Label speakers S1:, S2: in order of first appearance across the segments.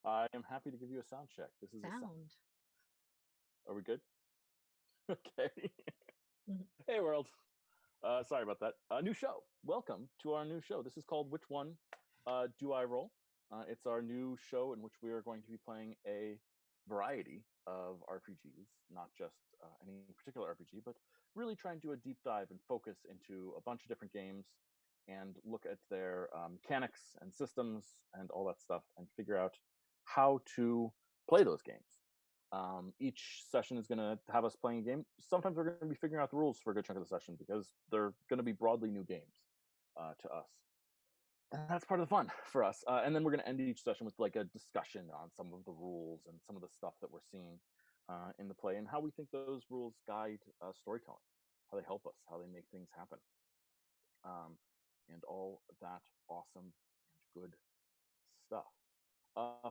S1: I am happy to give you a sound check. This is a sound.
S2: Sound.
S1: Are we good? Okay.
S2: Mhm.
S1: Hey, world. Sorry about that. New show. Welcome to our new show. This is called Which One Do I Roll? It's our new show in which we are going to be playing a variety of RPGs, not just any particular RPG, but really try and do a deep dive and focus into a bunch of different games and look at their mechanics and systems and all that stuff and figure out how to play those games. Each session is going to have us playing a game. Sometimes we're going to be figuring out the rules for a good chunk of the session because they're going to be broadly new games to us. And that's part of the fun for us. And then we're going to end each session with like a discussion on some of the rules and some of the stuff that we're seeing in the play and how we think those rules guide storytelling, how they help us, how they make things happen, and all that awesome and good stuff.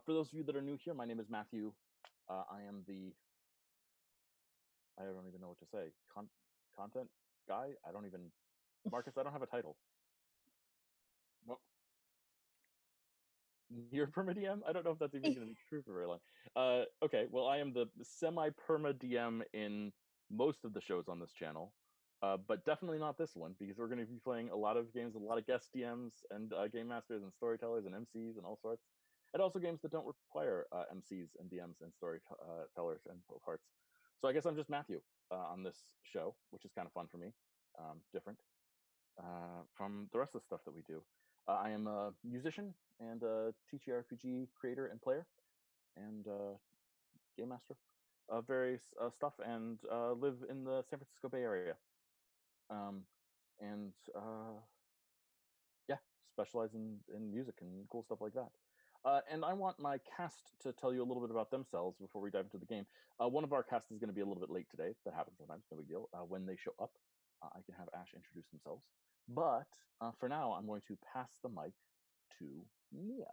S1: For those of you that are new here, my name is Matthew. I am I don't even know what to say. Content guy? I don't even. Marcus, I don't have a title. No. You're perma DM? I don't know if that's even going to be true for very long. Okay, well, I am the semi perma DM in most of the shows on this channel, but definitely not this one because we're going to be playing a lot of games with a lot of guest DMs and game masters and storytellers and MCs and all sorts, and also games that don't require MCs and DMs and storytellers and both parts. So I guess I'm just Matthew on this show, which is kind of fun for me, different from the rest of the stuff that we do. I am a musician and a TTRPG creator and player and game master of various stuff and live in the San Francisco Bay Area. Um, and yeah, specialize in music and cool stuff like that. And I want my cast to tell you a little bit about themselves before we dive into the game. One of our cast is going to be a little bit late today. That happens sometimes, no big deal. When they show up, I can have Ash introduce themselves. But for now, I'm going to pass the mic to Nia.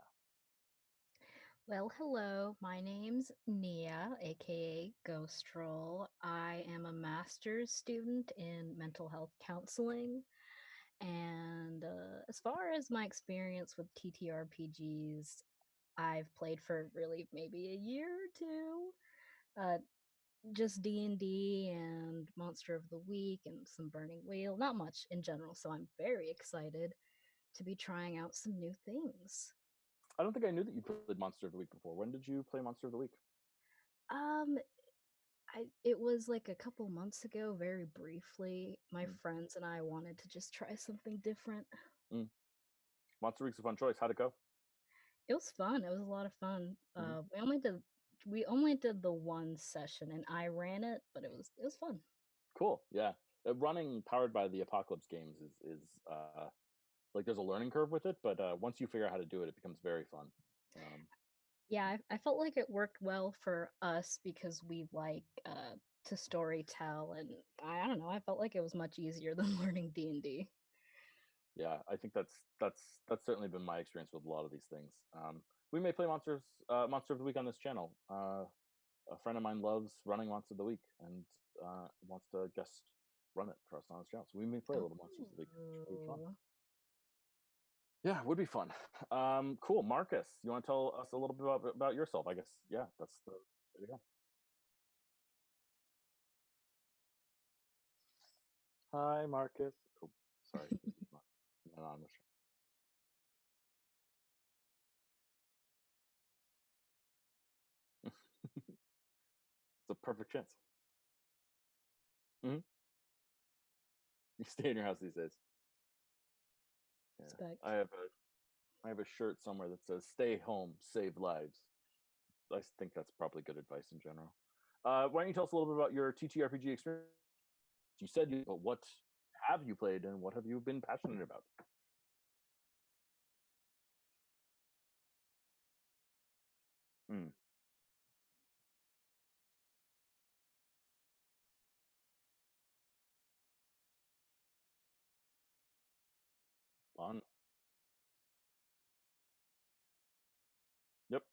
S2: Well, hello. My name's Nia, aka Ghost Roll. I am a master's student in mental health counseling. And as far as my experience with TTRPGs, I've played for really maybe a year or two. Just D&D and Monster of the Week and some Burning Wheel. Not much in general, so I'm very excited to be trying out some new things.
S1: I don't think I knew that you played Monster of the Week before. When did you play Monster of the Week?
S2: Um, it was like a couple months ago, very briefly. My
S1: Mm.
S2: friends and I wanted to just try something different.
S1: Mm. Monster Week's a fun choice. How'd it go?
S2: It was fun. It was a lot of fun.
S1: Mm-hmm.
S2: We only did the one session, and I ran it, but it was fun.
S1: Cool. Yeah. Running powered by the Apocalypse games is like there's a learning curve with it, but once you figure out how to do it, it becomes very fun. Um,
S2: Yeah, I felt like it worked well for us because we like to story tell, and I don't know. I felt like it was much easier than learning D&D.
S1: yeah, I think that's certainly been my experience with a lot of these things. We may play Monster of the Week on this channel. A friend of mine loves running Monster of the Week and wants to guest run it for us on his channel. So we may play a little Monsters of the Week, which would be fun.
S2: Oh.
S1: Yeah, it would be fun. Cool, Marcus. You want to tell us a little bit about yourself? I guess. Yeah, that's the there you go. Hi, Marcus. Oh, sorry, this is not an anonymous. It's a perfect chance. Hmm. You stay in your house these days. Yeah,
S2: Respect.
S1: I have a shirt somewhere that says "Stay home, save lives." I think that's probably good advice in general. Why don't you tell us a little bit about your TTRPG experience? You said you, but what have you played and what have you been passionate about? Mm, fun. Yep.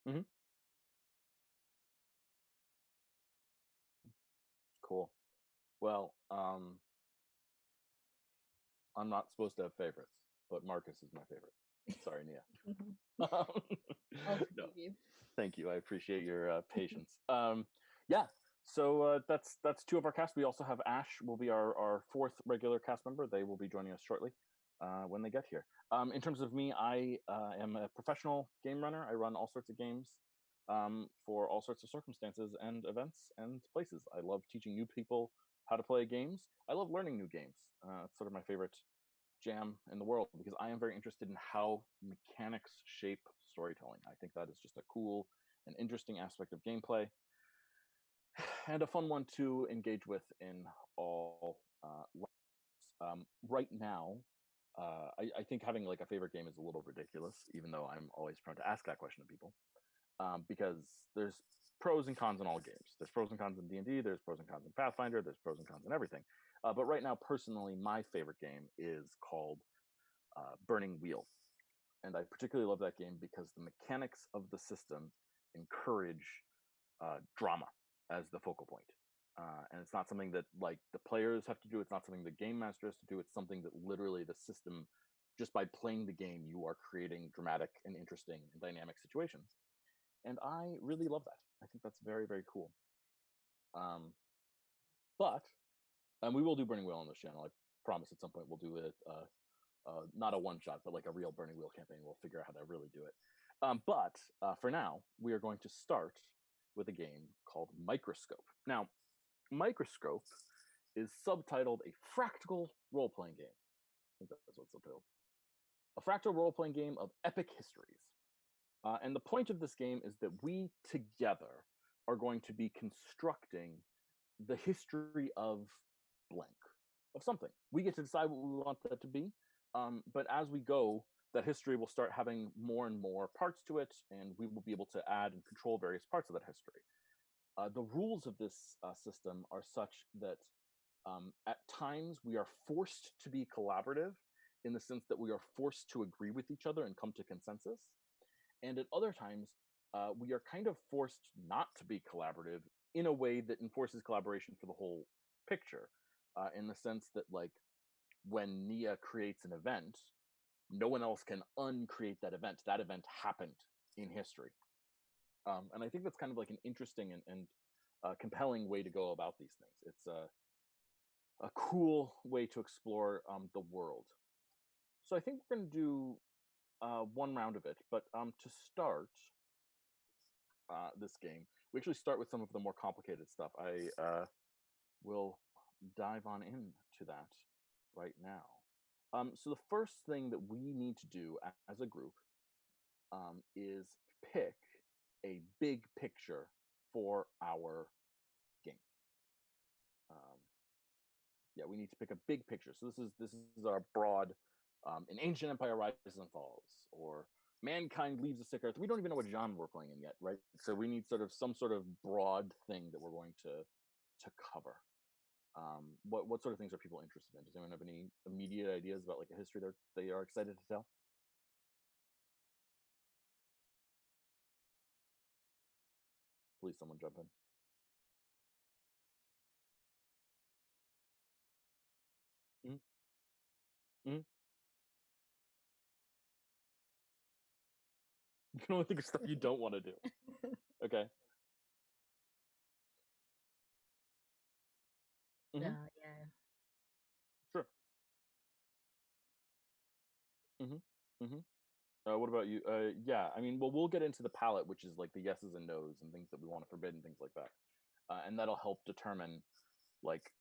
S1: Hmm. Cool. Well, I'm not supposed to have favorites, but Marcus is my favorite. Sorry, Nia. Um,
S2: I'll
S1: no,
S2: forgive you.
S1: thank you. I appreciate your patience. Yeah, so that's two of our cast. We also have Ash will be our fourth regular cast member. They will be joining us shortly when they get here. In terms of me, I am a professional game runner. I run all sorts of games for all sorts of circumstances and events and places. I love teaching new people how to play games. I love learning new games. It's sort of my favorite jam in the world because I am very interested in how mechanics shape storytelling. I think that is just a cool and interesting aspect of gameplay and a fun one to engage with in all levels. Right now, I think having like a favorite game is a little ridiculous, even though I'm always prone to ask that question to people, because there's pros and cons in all games. There's pros and cons in D&D. There's pros and cons in Pathfinder. There's pros and cons in everything. But right now, personally, my favorite game is called Burning Wheel, and I particularly love that game because the mechanics of the system encourage drama as the focal point. And it's not something that like the players have to do. It's not something the game master has to do. It's something that literally the system, just by playing the game, you are creating dramatic and interesting and dynamic situations. And I really love that. I think that's very, very cool. Um, but and we will do Burning Wheel on this channel. I promise at some point we'll do it. Not a one shot, but like a real Burning Wheel campaign. We'll figure out how to really do it. But for now, we are going to start with a game called Microscope. Now, Microscope is subtitled a fractal role playing game. I think that's what it's subtitled. A fractal role playing game of epic histories. And the point of this game is that we together are going to be constructing the history of blank, of something. We get to decide what we want that to be. But as we go, that history will start having more and more parts to it, and we will be able to add and control various parts of that history. The rules of this system are such that at times we are forced to be collaborative in the sense that we are forced to agree with each other and come to consensus. And at other times, we are kind of forced not to be collaborative in a way that enforces collaboration for the whole picture. In the sense that, like, when Nia creates an event, no one else can uncreate that event. That event happened in history. And I think that's kind of like an interesting and compelling way to go about these things. It's a cool way to explore the world. So I think we're going to do one round of it. But to start this game, we actually start with some of the more complicated stuff. I will dive on into that right now. So the first thing that we need to do as a group is pick a big picture for our game. Yeah, we need to pick a big picture. So this is our broad. An ancient empire rises and falls, or mankind leaves the sick earth. We don't even know what genre we're playing in yet, right? So we need sort of some sort of broad thing that we're going to cover. What sort of things are people interested in? Does anyone have any immediate ideas about like a history they are excited to tell? Please, someone jump in. Mm-hmm. Mm-hmm. You can only think of stuff you don't want to do. Okay. Mm-hmm.
S2: Yeah.
S1: Sure. Mm-hmm. Mm-hmm. What about you? Yeah, I mean, well, we'll get into the palette, which is like the yeses and nos and things that we want to forbid and things like that, and that'll help determine like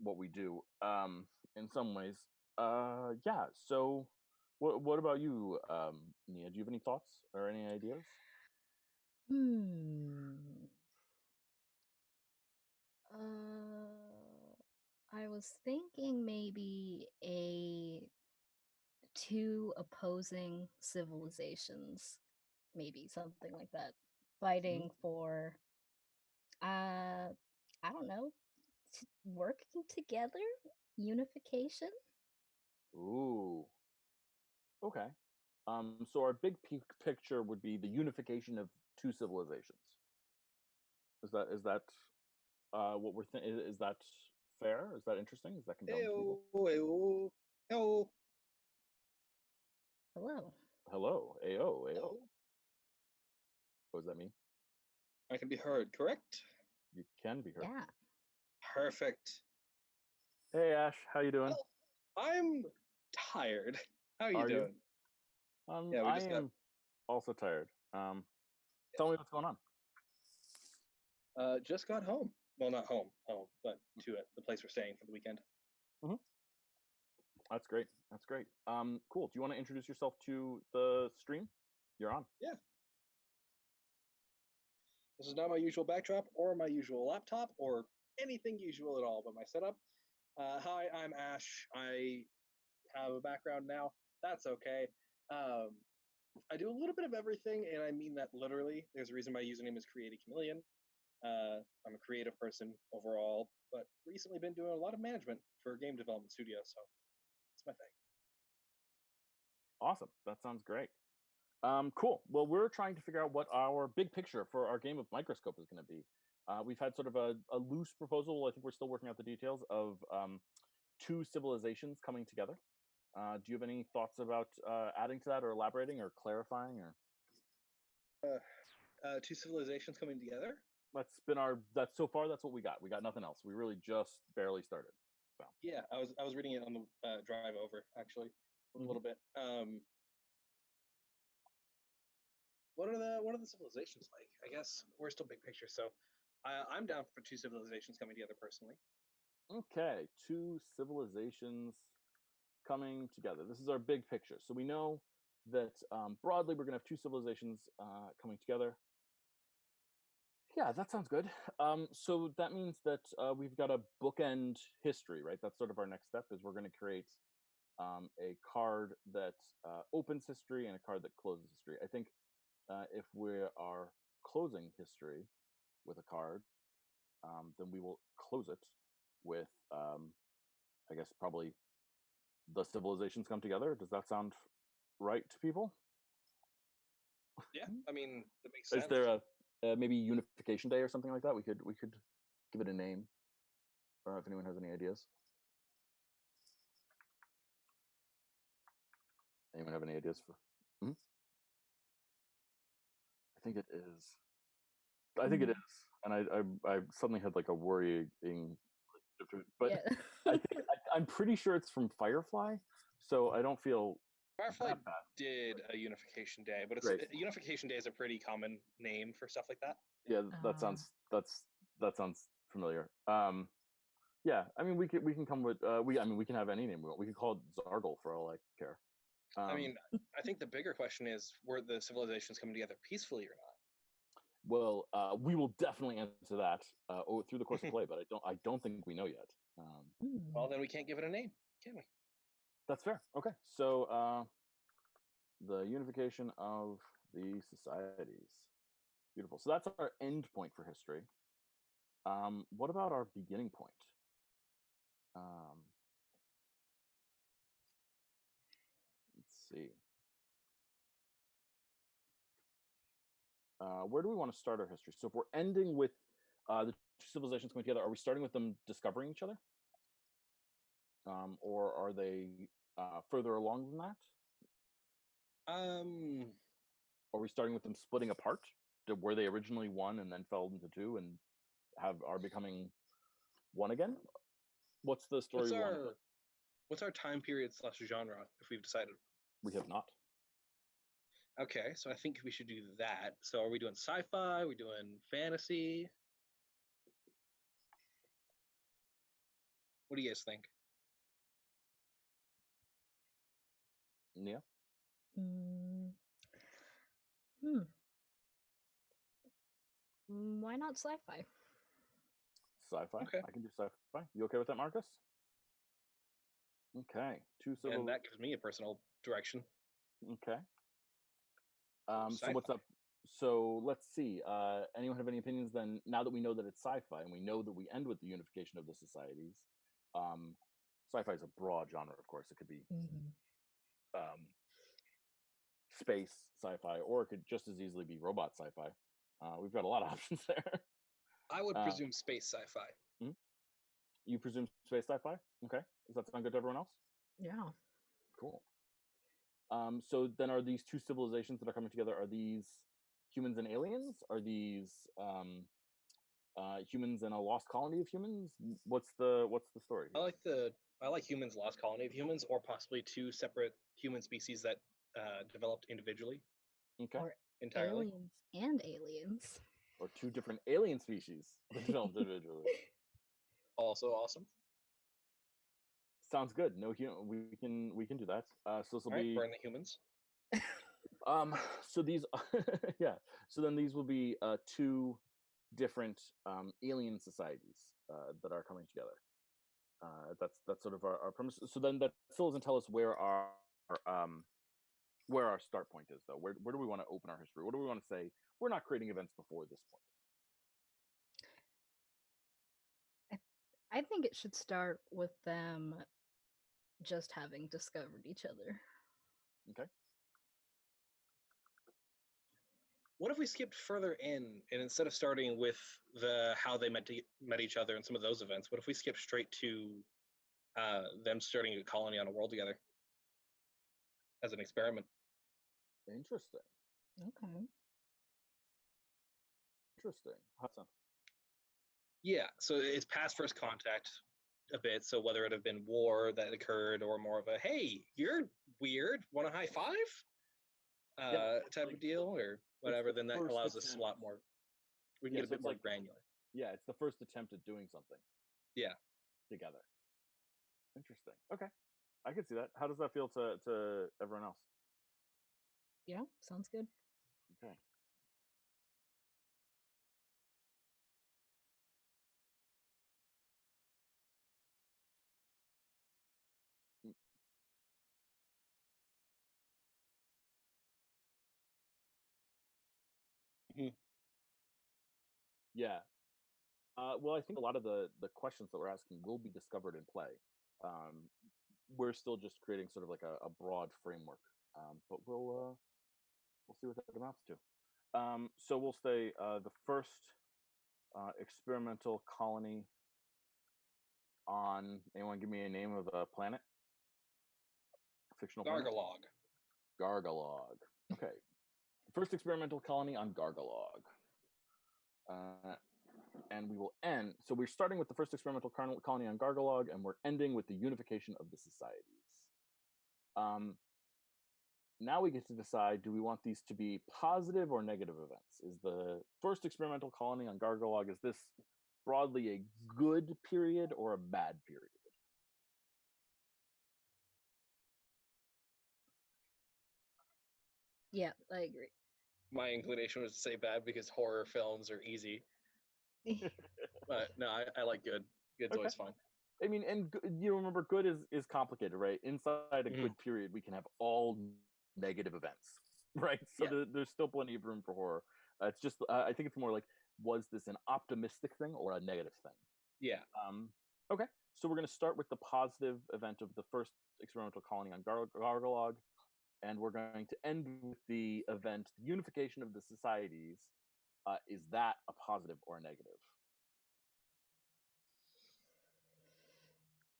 S1: what we do. In some ways, yeah. So, what about you, Nia? Do you have any thoughts or any ideas?
S2: Hmm. Uh, I was thinking maybe a two opposing civilizations, maybe something like that,
S1: Mm-hmm.
S2: fighting for I don't know, working together, unification.
S1: Ooh, okay. So our big picture would be the unification of two civilizations. Is that what we're is that fair? Is that interesting? Is that compelling to people?
S3: Ew, ew. Hello.
S2: Hello.
S1: Hello, AO, AO.
S3: Hello.
S1: What does that mean?
S3: I can be heard, correct?
S1: You can be heard.
S2: Yeah.
S3: Perfect.
S1: Hey, Ash, how you doing?
S3: Well, I'm tired. How are you
S1: Are you?
S3: doing? Yeah, we
S1: I
S3: just got
S1: am also tired. Tell me what's going on.
S3: just got home. Well, not home, but to it, the place we're staying for the weekend.
S1: That's great. That's great. Cool. Do you want to introduce yourself to the stream? You're on.
S3: Yeah. This is not my usual backdrop or my usual laptop or anything usual at all, but my setup. Hi, I'm Ash. I have a background now. That's okay. I do a little bit of everything, and I mean that literally. There's a reason my username is Create a Chameleon. I'm a creative person overall, but recently been doing a lot of management for a game development studio, so it's my thing.
S1: Awesome. That sounds great. Cool. Well, we're trying to figure out what our big picture for our game of Microscope is going to be. We've had sort of a loose proposal. I think we're still working out the details of two civilizations coming together. Do you have any thoughts about adding to that, or elaborating, or clarifying, or?
S3: Two civilizations coming together.
S1: That's so far. That's what we got. We got nothing else. We really just barely started. So
S3: Yeah, I was reading it on the drive over actually a little bit. What are the civilizations like? I guess we're still big picture, so I'm down for two civilizations coming together personally.
S1: Okay, two civilizations coming together. This is our big picture. So we know that broadly we're going to have two civilizations coming together. Yeah, that sounds good. So that means that we've got a bookend history, right? That's sort of our next step. Is we're going to create a card that opens history and a card that closes history. I think if we are closing history with a card, then we will close it with, I guess, probably the civilizations come together. Does that sound right to people?
S3: Yeah, I mean that makes sense.
S1: Is there a maybe Unification Day or something like that? We could give it a name. If anyone has any ideas. Anyone have any ideas for? I think it is. I think it is, and I suddenly had like a worrying, but
S2: Yeah.
S1: I'm pretty sure it's from Firefly, so I don't feel.
S3: Firefly did a Unification Day, but Unification Day is a pretty common name for stuff like that.
S1: Yeah, that sounds familiar. Yeah, I mean we can come with we can have any name we want. We could call it Zargle for all I care.
S3: I mean, I think the bigger question is, were the civilizations coming together peacefully or not?
S1: Well, we will definitely answer that through the course of play, but I don't think we know yet.
S3: Well, then we can't give it a name, can we?
S1: That's fair. Okay, so the unification of the societies. Beautiful. So that's our end point for history. What about our beginning point? Let's see. Where do we want to start our history? So if we're ending with the two civilizations coming together, are we starting with them discovering each other? Or are they further along than that? Are we starting with them splitting apart? Were they originally one and then fell into two and are becoming one again? What's the story?
S3: What's our time period / genre, if we've decided?
S1: We have not.
S3: Okay, so I think we should do that. So are we doing sci-fi? Are we doing fantasy? What do you guys think?
S1: Yeah.
S2: Why not sci-fi?
S1: Sci-fi?
S3: Okay.
S1: I can do sci-fi. You okay with that, Marcus? Okay.
S3: And that gives me a personal direction.
S1: Okay. So what's up? So let's see. Anyone have any opinions then? Now that we know that it's sci-fi and we know that we end with the unification of the societies, sci-fi is a broad genre, of course. It could be space sci-fi, or it could just as easily be robot sci-fi. We've got a lot of options there.
S3: I would presume space sci-fi.
S1: You presume space sci-fi? Okay. Does that sound good to everyone else?
S2: Yeah.
S1: Cool. So then, are these two civilizations that are coming together? Are these humans and aliens? Are these humans and a lost colony of humans? What's the story
S3: I
S1: here?
S3: like humans, lost colony of humans, or possibly two separate human species that developed individually
S1: Okay.
S2: Or
S3: entirely.
S2: aliens and aliens.
S1: Or two different alien species that developed individually.
S3: Also awesome.
S1: Sounds good. No, we can do that. So this will
S3: All right,
S1: be
S3: burn the humans.
S1: so these yeah. So then these will be two different alien societies that are coming together. That's sort of our premise. So then that still doesn't tell us where our start point is, though. Where do we want to open our history? What do we want to say? We're not creating events before this point.
S2: I think it should start with them just having discovered each other.
S1: Okay.
S3: What if we skipped further in, and instead of starting with the how they met each other and some of those events, what if we skip straight to them starting a colony on a world together as an experiment?
S1: Interesting.
S2: Okay.
S1: Interesting. Hudson.
S3: Yeah, so it's past first contact a bit. So whether it have been war that occurred or more of a hey, you're weird, want a high five type
S1: like,
S3: of deal or whatever, then that
S1: first
S3: allows us a
S1: attempt.
S3: lot more. We can
S1: Yeah,
S3: get a
S1: so
S3: bit
S1: it's
S3: more
S1: like-
S3: granular.
S1: Yeah, it's the first attempt at doing something.
S3: Yeah.
S1: Together. Interesting. Okay. I can see that. How does that feel to everyone else?
S2: Yeah, sounds good.
S1: Okay.
S3: Mhm.
S1: Yeah. Well, I think a lot of the questions that we're asking will be discovered in play. We're still just creating sort of like a broad framework, but we'll see what that amounts to. So we'll say the first experimental colony on. Anyone give me a name of a planet? Fictional planet.
S3: Gargalog.
S1: Gargalog. Okay. First experimental colony on Gargalog. And we will end. So we're starting with the first experimental colony on Gargalog, and we're ending with the unification of the societies. Now we get to decide: do we want these to be positive or negative events? Is the first experimental colony on Gargalog, is this broadly a good period or a bad period?
S2: Yeah, I agree.
S3: My inclination was to say bad because horror films are easy. But no, I like good. Good's always fun.
S1: I mean, and you remember, good is complicated, right? Inside a good period, we can have all negative events, right? So there's still plenty of room for horror. It's just, I think it's more like, was this an optimistic thing or a negative thing?
S3: Yeah.
S1: Okay, so we're going to start with the positive event of the first experimental colony on Gargalog, and we're going to end with the event, the unification of the societies. Is that a positive or a negative?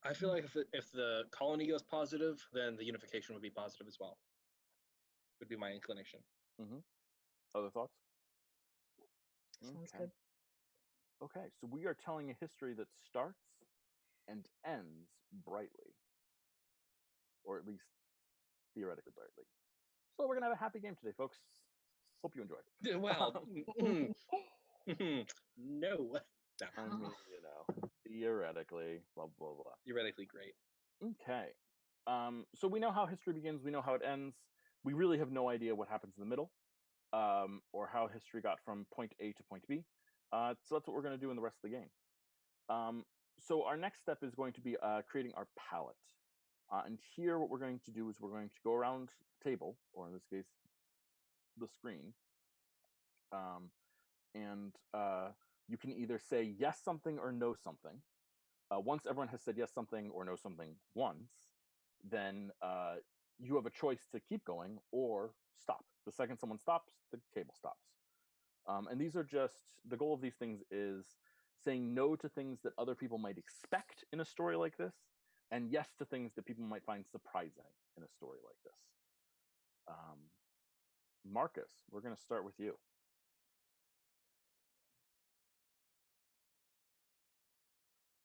S3: I feel like if the colony goes positive, then the unification would be positive as well. Would be my inclination.
S1: Mm-hmm. Other thoughts?
S2: Sounds good.
S1: Okay, so we are telling a history that starts and ends brightly, or at least theoretically brightly. So we're gonna have a happy game today, folks. Hope you enjoy.
S3: Well, no.
S1: I mean, theoretically, blah blah blah.
S3: Theoretically great.
S1: Okay. So we know how history begins. We know how it ends. We really have no idea what happens in the middle, or how history got from point A to point B. So that's what we're going to do in the rest of the game. So our next step is going to be creating our palette. And here, what we're going to do is we're going to go around the table, or in this case, the screen. And you can either say yes something or no something. Once everyone has said yes something or no something once, then you have a choice to keep going or stop. The second someone stops, the table stops. And these are just, the goal of these things is saying no to things that other people might expect in a story like this, and yes to things that people might find surprising in a story like this. Marcus, we're going to start with you.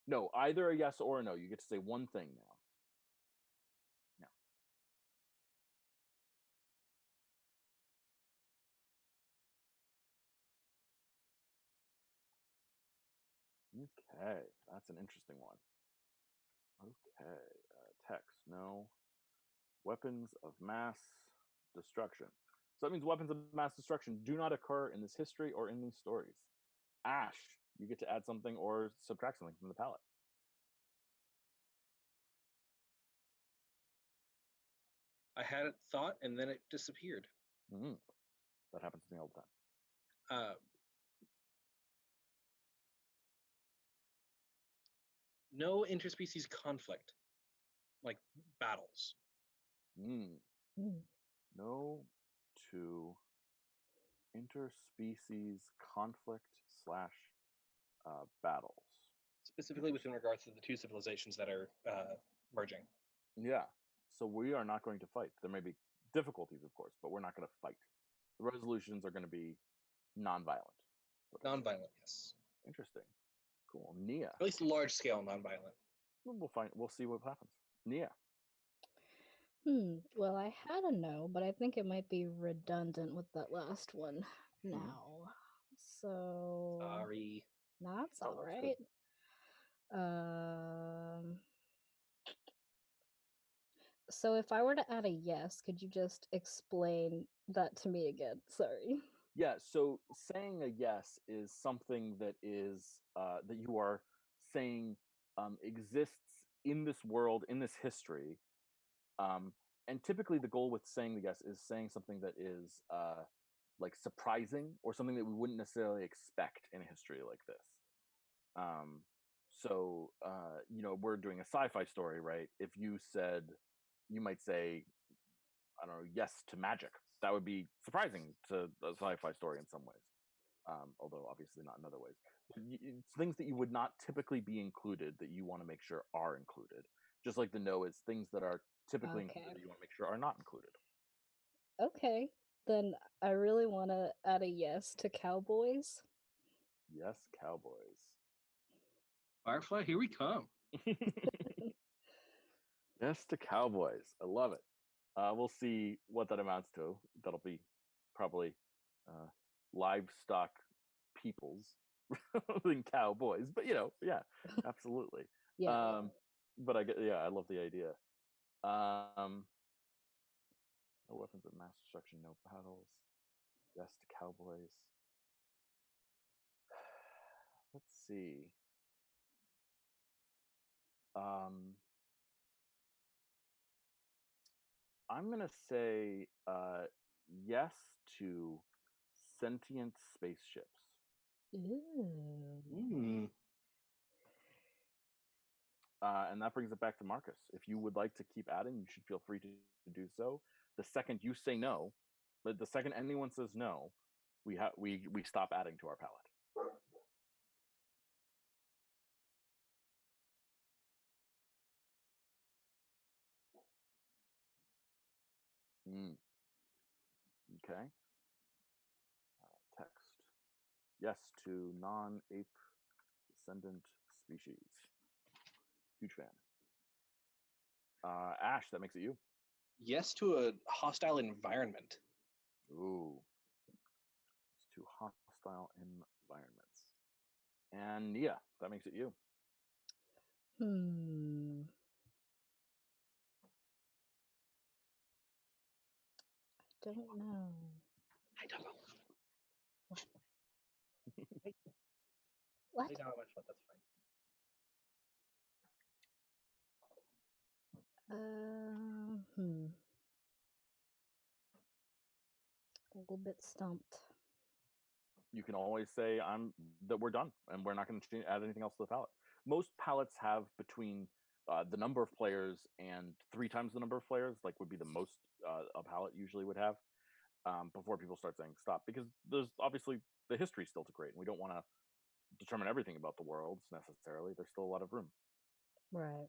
S1: No, either a yes or a no. You get to say one thing now. Okay, that's an interesting one. Okay, text, no. Weapons of mass destruction. So that means weapons of mass destruction do not occur in this history or in these stories. Ash, you get to add something or subtract something from the palette.
S3: I had it thought, and then it disappeared.
S1: Mm-hmm. That happens to me all the time.
S3: No interspecies conflict, like battles.
S1: No to interspecies conflict / battles.
S3: Specifically within regards to the two civilizations that are merging.
S1: Yeah. So we are not going to fight. There may be difficulties, of course, but we're not going to fight. The resolutions are going to be non-violent.
S3: Non-violent, yes.
S1: Interesting. Cool. Nia.
S3: At least large scale non-violent.
S1: We'll see what happens. Nia.
S2: Well, I had a no, but I think it might be redundant with that last one now. So
S3: sorry.
S2: That's all right. So if I were to add a yes, could you just explain that to me again? Sorry.
S1: Yeah, so saying a yes is something that is that you are saying exists in this world, in this history. And typically the goal with saying the yes is saying something that is like surprising or something that we wouldn't necessarily expect in a history like this. So we're doing a sci-fi story, right? If you said, you might say, I don't know, yes to magic. That would be surprising to a sci-fi story in some ways, although obviously not in other ways. It's things that you would not typically be included that you want to make sure are included. Just like the no is things that are typically included that you want to make sure are not included.
S2: Okay, then I really want to add a yes to cowboys.
S1: Yes, cowboys.
S3: Firefly, here we come.
S1: Yes to cowboys. I love it. We'll see what that amounts to. That'll be probably livestock peoples than cowboys, but yeah, absolutely.
S2: Yeah.
S1: But I love the idea. No weapons of mass destruction, no battles. Yes to cowboys. Let's see. I'm gonna say yes to sentient spaceships.
S2: Ooh.
S1: And that brings it back to Marcus. If you would like to keep adding, you should feel free to do so. The second you say no, but the second anyone says no, we stop adding to our palette. Okay. Text. Yes to non-ape descendant species. Huge fan. Ash, that makes it you.
S3: Yes to a hostile environment.
S1: Ooh. It's to hostile environments. And Nia, that makes it you.
S2: I don't know.
S3: I don't know.
S2: What?
S3: What? Lay down on my foot, that's fine.
S2: A little bit stumped.
S1: You can always say that we're done and we're not going to add anything else to the palette. Most palettes have between the number of players and 3 times the number of players, like would be the most a palette usually would have, before people start saying stop, because there's obviously the history still to create, and we don't want to determine everything about the worlds necessarily. There's still a lot of room.
S2: Right.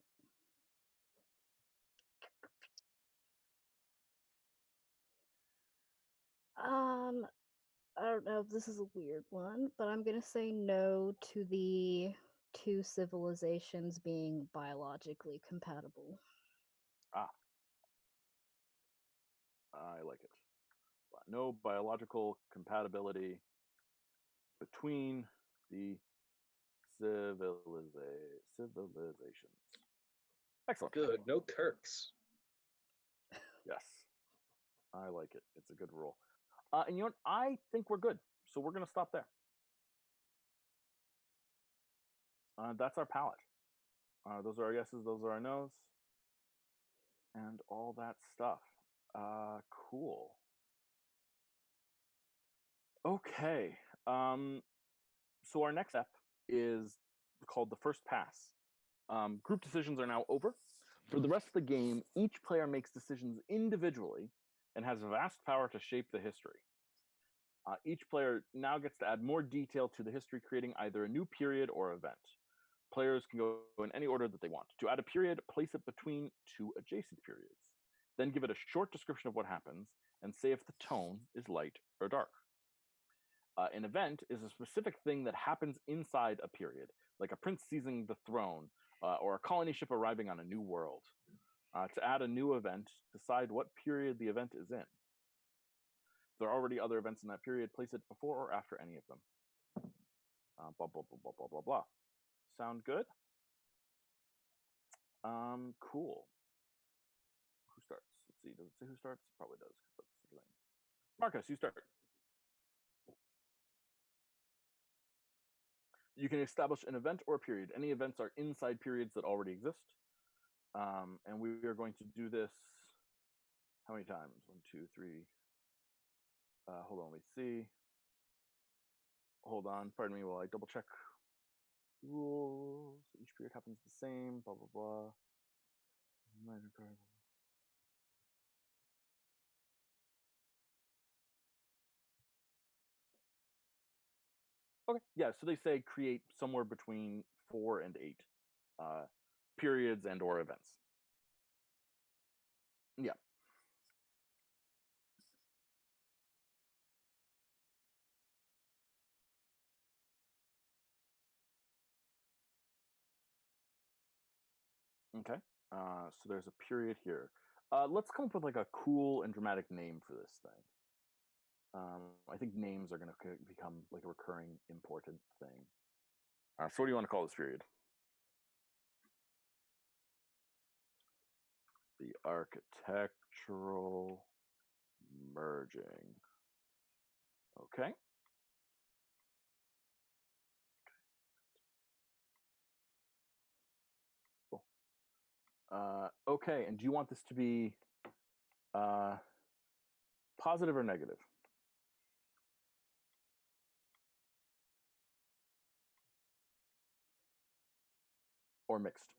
S2: I don't know if this is a weird one, but I'm gonna say no to the two civilizations being biologically compatible.
S1: Ah, I like it. No biological compatibility between the civilizations. Excellent.
S3: Good. No Kirks.
S1: Yes, I like it. It's a good rule. And you know what? I think we're good. So we're going to stop there. That's our palette. Those are our yeses. Those are our nos. And all that stuff. Cool. Okay. So our next step is called the first pass. Group decisions are now over. For the rest of the game, each player makes decisions individually and has vast power to shape the history. Each player now gets to add more detail to the history, creating either a new period or event. Players can go in any order that they want. To add a period, place it between two adjacent periods. Then give it a short description of what happens and say if the tone is light or dark. An event is a specific thing that happens inside a period, like a prince seizing the throne or a colony ship arriving on a new world. To add a new event, decide what period the event is in. If there are already other events in that period, place it before or after any of them. Blah, blah, blah, blah, blah, blah, blah. Sound good? Cool. Who starts? Let's see. Does it say who starts? It probably does, because that's the thing. Marcus, you start. You can establish an event or a period. Any events are inside periods that already exist. And we are going to do this how many times? 1, 2, 3. Hold on, let me see. Hold on, pardon me while I double check rules. Each period happens the same, blah, blah, blah. Okay, yeah, so they say create somewhere between 4 and 8 periods and or events. Yeah. Okay, so there's a period here. Let's come up with like a cool and dramatic name for this thing. I think names are going to become like a recurring important thing. So what do you want to call this period? The architectural merging. Okay. Cool. Okay, and do you want this to be positive or negative? Or mixed?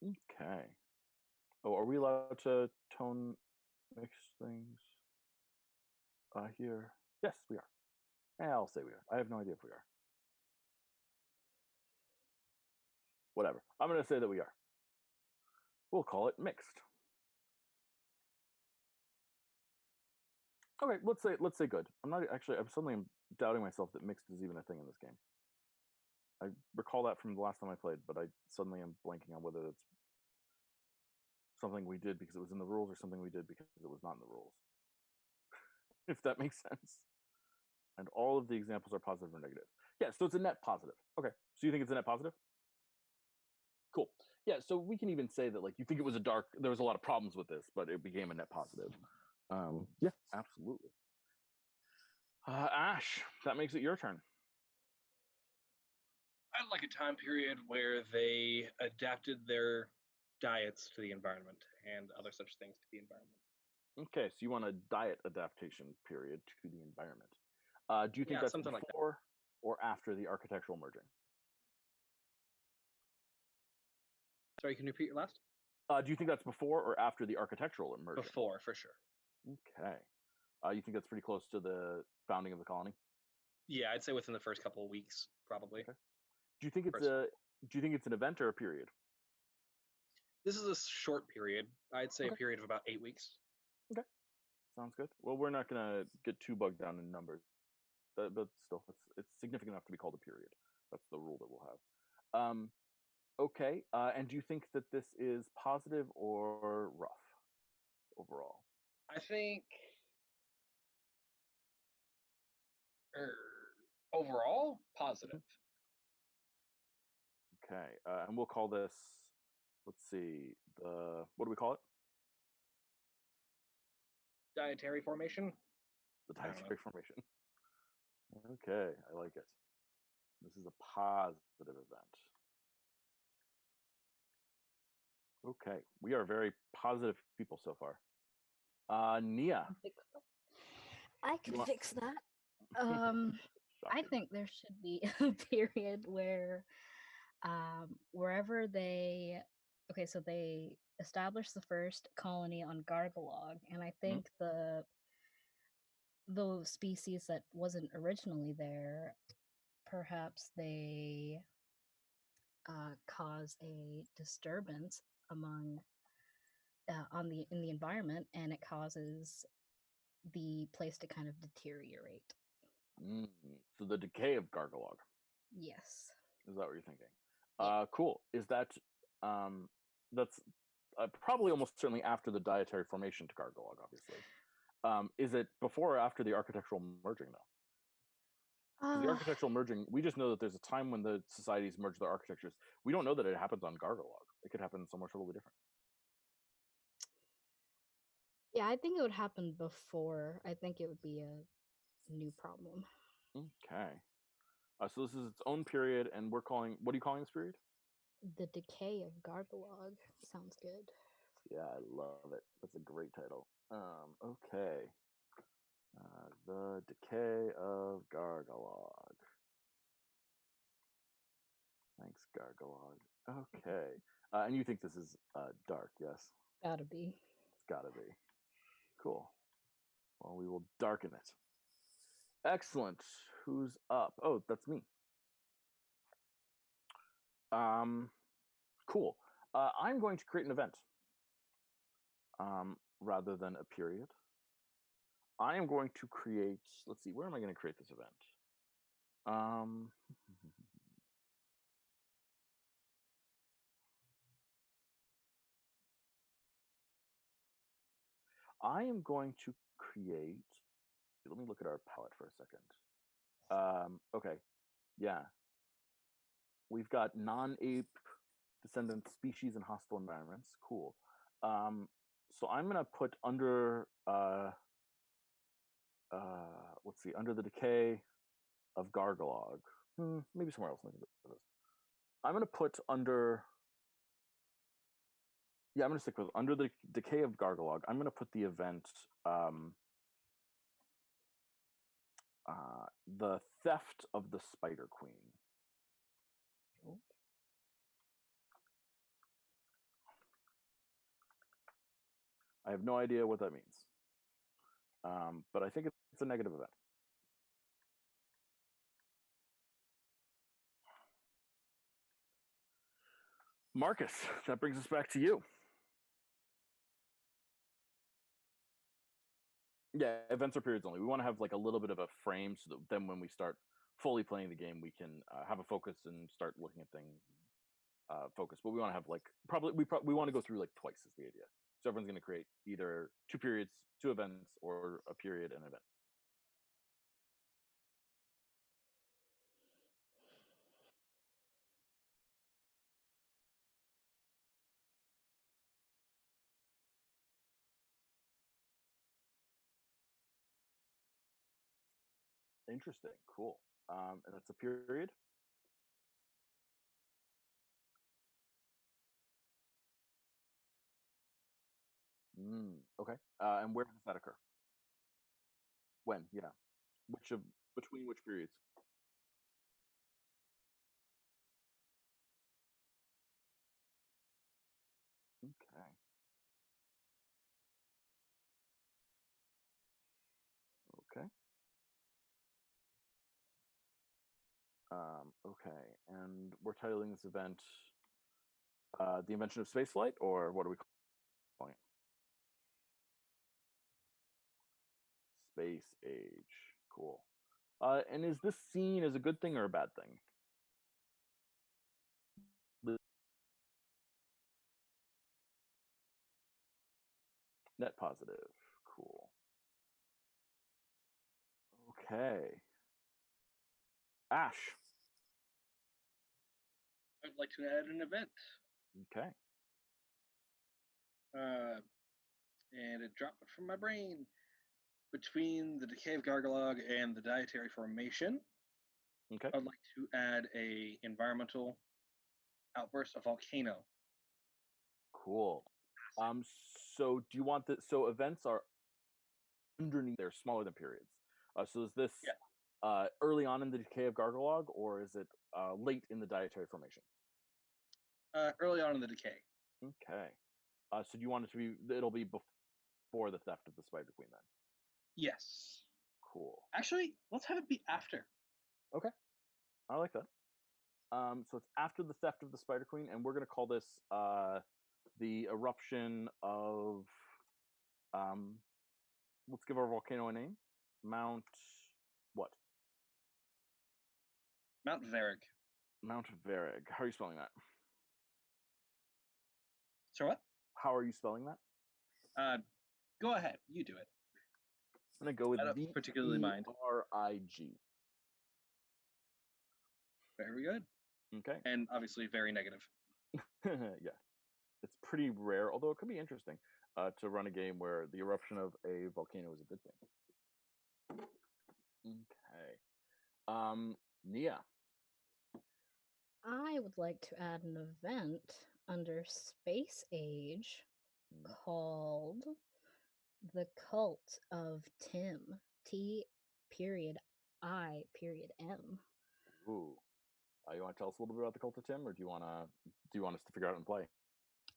S1: Okay. Oh, are we allowed to tone mix things here? Yes, we are. I'll say we are. I have no idea if we are. Whatever. I'm going to say that we are. We'll call it mixed. Okay, let's say good. I'm suddenly doubting myself that mixed is even a thing in this game. I recall that from the last time I played, but I suddenly am blanking on whether it's something we did because it was in the rules or something we did because it was not in the rules. If that makes sense. And all of the examples are positive or negative. Yeah, so it's a net positive. Okay, so you think it's a net positive? Cool. Yeah, so we can even say that like you think it was there was a lot of problems with this, but it became a net positive. Yeah, absolutely. Ash, that makes it your turn.
S3: I'd like a time period where they adapted their diets to the environment and other such things to the environment.
S1: Okay, so you want a diet adaptation period to the environment. Do you think that's before like or after the architectural merging?
S3: Sorry, can you repeat your last?
S1: Do you think that's before or after the architectural merging?
S3: Before, for sure.
S1: Okay. You think that's pretty close to the founding of the colony?
S3: Yeah, I'd say within the first couple of weeks, probably.
S1: Okay. Do you think it's an event or a period?
S3: This is a short period. I'd say
S1: Okay.
S3: a period of about 8 weeks.
S1: Sounds good. Well, we're not gonna get too bogged down in numbers, but still, it's significant enough to be called a period. That's the rule that we'll have. Okay. And do you think that this is positive or rough overall?
S3: I think overall positive.
S1: Okay. And we'll call this. Let's see. What do we call it?
S3: Dietary formation.
S1: The
S3: I don't know.
S1: dietary formation. Okay, I like it. This is a positive event. Okay, we are very positive people so far. Nia,
S2: I
S1: You
S2: can
S1: want-
S2: fix that. I
S1: shocking.
S2: think there should be a period where wherever they so they established the first colony on Gargalog, and I think the species that wasn't originally there, perhaps they cause a disturbance among in the environment, and it causes the place to kind of deteriorate.
S1: So the decay of Gargalog.
S2: Yes.
S1: Is that what you're thinking?
S2: Yeah.
S1: Cool. Is that that's probably almost certainly after the dietary formation to Gargalog, obviously. Is it before or after the architectural merging, though? Because the architectural merging, we just know that there's a time when the societies merge their architectures. We don't know that it happens on Gargalog. It could happen somewhere totally different.
S2: Yeah, I think it would happen before. I think it would be a new problem.
S1: Okay. So this is its own period, and we're calling. What are you calling this period?
S2: The decay of Gargalog sounds good.
S1: Yeah, I love it. That's a great title. Okay. The decay of Gargalog. Thanks, Gargalog. Okay. And you think this is dark, yes?
S2: Gotta be.
S1: It's gotta be. Cool. Well, we will darken it. Excellent. Who's up? Oh, that's me. Cool. I'm going to create an event rather than a period. I am going to create. Let's see. Where am I going to create this event? I am going to create. Let me look at our palette for a second. Okay. Yeah. We've got non-ape descendant species in hostile environments. Cool. So I'm gonna put under let's see, under the decay of Gargalog. Maybe somewhere else. I'm gonna put under. Yeah, I'm gonna stick with under the decay of Gargalog. I'm gonna put the event the theft of the Spider Queen. I have no idea what that means, but I think it's a negative event. Marcus, that brings us back to you. Yeah, events are periods only. We want to have like a little bit of a frame so that then when we start fully playing the game, we can have a focus and start looking at things. Focus, but we want to have like we want to go through like twice is the idea. So everyone's going to create either 2 periods, 2 events, or a period and event. Interesting, cool. And that's a period. Okay. And where does that occur? When? Yeah. Between which periods? Okay. Okay. Okay. And we're titling this event The invention of spaceflight, or what are we calling it? Space age. Cool. And is this seen as a good thing or a bad thing? Net positive. Cool. Okay. Ash.
S3: I'd like to add an event.
S1: Okay.
S3: And it dropped from my brain. Between the decay of Gargalog and the dietary formation,
S1: Okay.
S3: I'd like to add a environmental outburst, a volcano.
S1: Cool. So do you want that? So events are underneath; they're smaller than periods. So is this early on in the decay of Gargalog, or is it late in the dietary formation?
S3: Early on in the decay.
S1: Okay. So do you want it to be? It'll be before the theft of the Spider Queen, then.
S3: Yes.
S1: Cool.
S3: Actually, let's have it be after.
S1: Okay. I like that. So it's after the theft of the Spider Queen, and we're going to call this the eruption of. Let's give our volcano a name. Mount what?
S3: Mount Vareg.
S1: Mount Vareg. How are you spelling that?
S3: So what?
S1: How are you spelling that?
S3: Go ahead. You do it.
S1: I'm gonna go with
S3: I don't particularly mind.
S1: VRIG.
S3: Very good.
S1: Okay.
S3: And obviously very negative.
S1: Yeah. It's pretty rare, although it could be interesting to run a game where the eruption of a volcano is a good thing. Okay. Nia.
S2: I would like to add an event under Space Age called The Cult of Tim. T.I.M.
S1: Ooh. You want to tell us a little bit about the cult of Tim, or do you want us to figure out and play?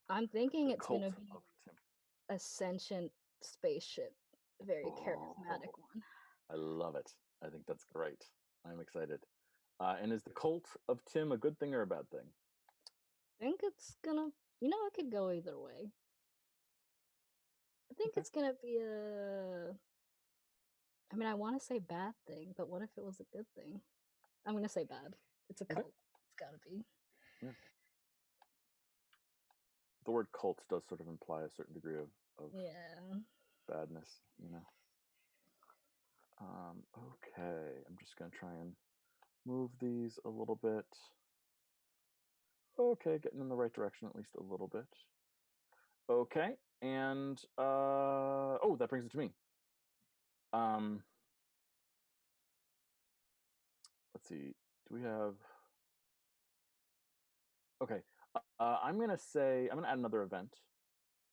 S2: I'm thinking
S1: The
S2: it's
S1: cult
S2: going to be
S1: of Tim.
S2: a sentient spaceship, a very charismatic one.
S1: I love it. I think that's great. I'm excited. And is the cult of Tim a good thing or a bad thing?
S2: I think it's gonna, it could go either way. I think it's gonna be I want to say bad thing, but what if it was a good thing? I'm gonna say bad. It's a cult. It's gotta be.
S1: Yeah. The word cult does sort of imply a certain degree of badness, Okay, I'm just gonna try and move these a little bit. Okay, getting in the right direction at least a little bit. Okay, and that brings it to me. Let's see. Do we have? Okay, I'm gonna add another event,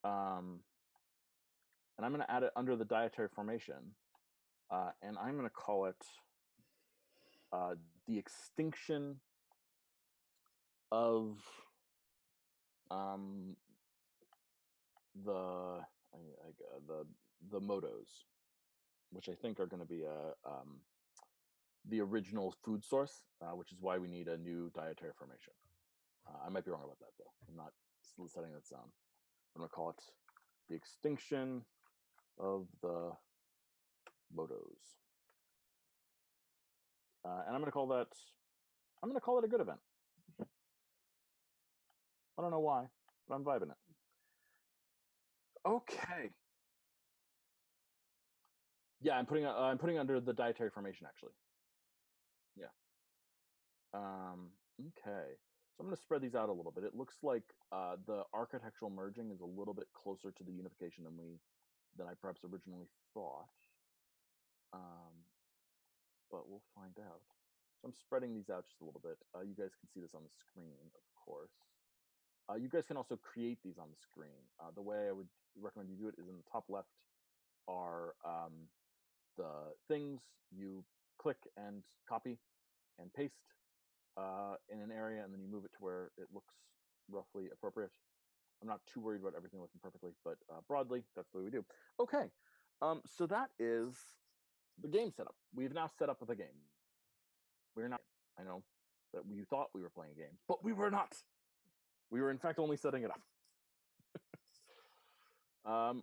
S1: and I'm gonna add it under the dietary formation, and I'm gonna call it the extinction of the motos, which I think are going to be the original food source, which is why we need a new dietary formation. I might be wrong about that though. I'm not still setting that down. I'm going to call it the extinction of the motos, and I'm going to call it a good event. I don't know why, but I'm vibing it. Okay. Yeah, I'm putting under the dietary formation actually. Yeah. Okay. So I'm going to spread these out a little bit. It looks like the architectural merging is a little bit closer to the unification than I perhaps originally thought. But we'll find out. So I'm spreading these out just a little bit. You guys can see this on the screen, of course. You guys can also create these on the screen. The way I would recommend you do it is in the top left are the things you click and copy and paste in an area, and then you move it to where it looks roughly appropriate. I'm not too worried about everything looking perfectly, but broadly, that's the way we do. Okay, so that is the game setup. We've now set up with a game. We're not. I know that you thought we were playing a game, but we were not. We were in fact only setting it up.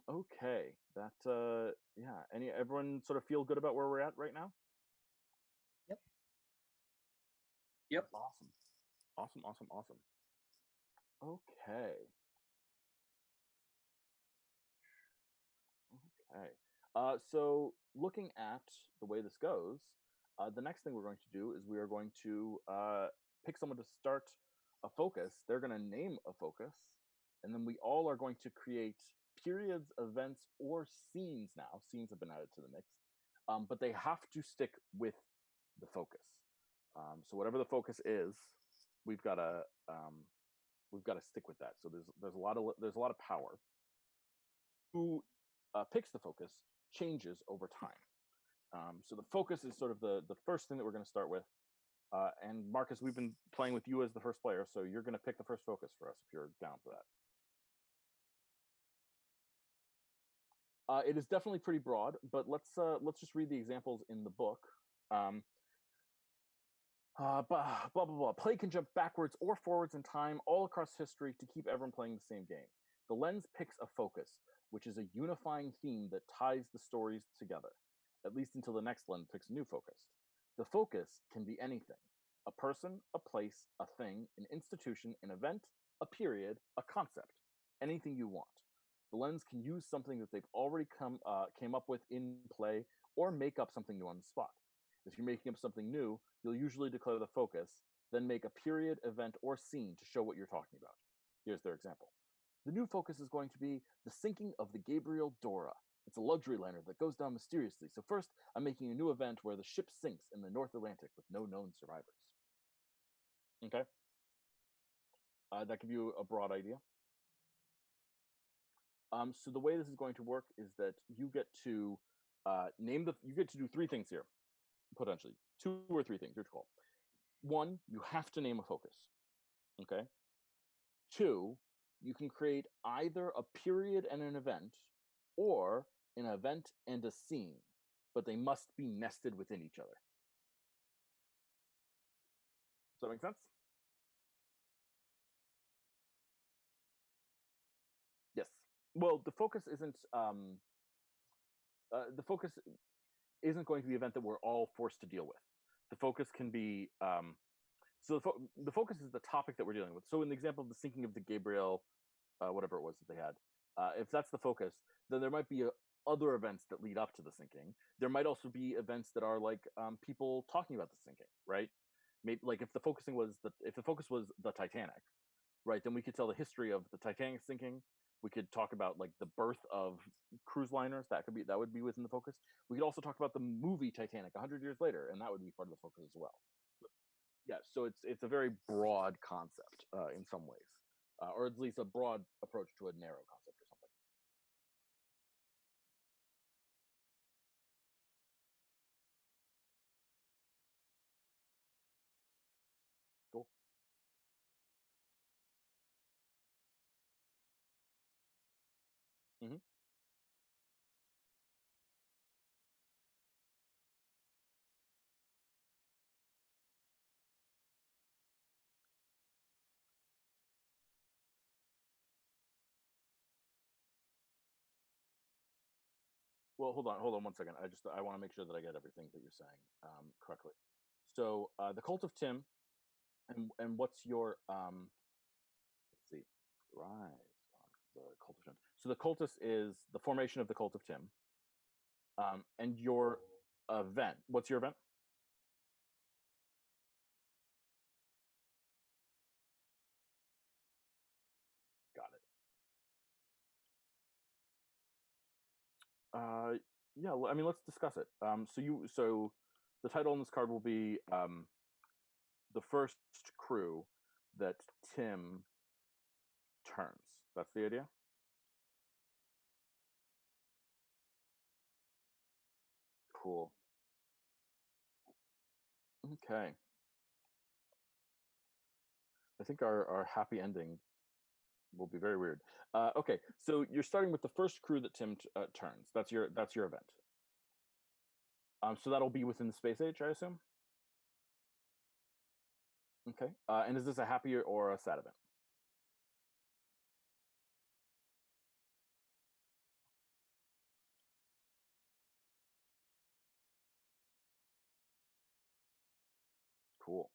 S1: Okay, that yeah. Everyone sort of feel good about where we're at right now?
S3: Yep.
S1: Awesome. Okay. So looking at the way this goes, the next thing we're going to do is we are going to pick someone to start a focus. They're going to name a focus, and then we all are going to create periods, events, or scenes now. Scenes have been added to the mix, but they have to stick with the focus. So whatever the focus is, we've got to stick with that. So there's a lot of power. Who picks the focus changes over time. So the focus is sort of the first thing that we're going to start with. And Marcus, we've been playing with you as the first player, so you're going to pick the first focus for us if you're down for that. It is definitely pretty broad, but let's just read the examples in the book. Blah, blah, blah. Play can jump backwards or forwards in time all across history to keep everyone playing the same game. The lens picks a focus, which is a unifying theme that ties the stories together, at least until the next lens picks a new focus. The focus can be anything: a person, a place, a thing, an institution, an event, a period, a concept, anything you want. The lens can use something that they've already came up with in play, or make up something new on the spot. If you're making up something new, you'll usually declare the focus, then make a period, event, or scene to show what you're talking about. Here's their example. The new focus is going to be the sinking of the Gabriel Dora. It's a luxury liner that goes down mysteriously. So first, I'm making a new event where the ship sinks in the North Atlantic with no known survivors. Okay? That give you a broad idea. So the way this is going to work is that you get to you get to do three things here, potentially. 2 or 3 things, your call. 1, you have to name a focus. Okay? 2, you can create either a period and an event, or an event and a scene, but they must be nested within each other. Does that make sense? Yes. Well, the focus isn't going to be an event that we're all forced to deal with. The focus can be the focus is the topic that we're dealing with. So in the example of the sinking of the Gabriel, whatever it was that they had, if that's the focus, then there might be other events that lead up to the sinking. There might also be events that are like people talking about the sinking, right? Maybe like if the focus was the Titanic, right? Then we could tell the history of the Titanic sinking. We could talk about like the birth of cruise liners. That would be within the focus. We could also talk about the movie Titanic 100 years later, and that would be part of the focus as well. Yeah, so it's a very broad concept in some ways, or at least a broad approach to a narrow concept or something. Cool. Mm-hmm. Well, hold on 1 second. I want to make sure that I get everything that you're saying correctly. So the Cult of Tim, and what's your let's see, rise of the Cult of Tim. So the cultist is the formation of the Cult of Tim, and your event. What's your event? Got it. Yeah. I mean, let's discuss it. So the title on this card will be the first crew that Tim turns. That's the idea. Cool. Okay. I think our happy ending will be very weird. Okay, so you're starting with the first crew that Tim turns. That's your event. So that'll be within the space age, I assume. Okay. And is this a happy or a sad event? Cool.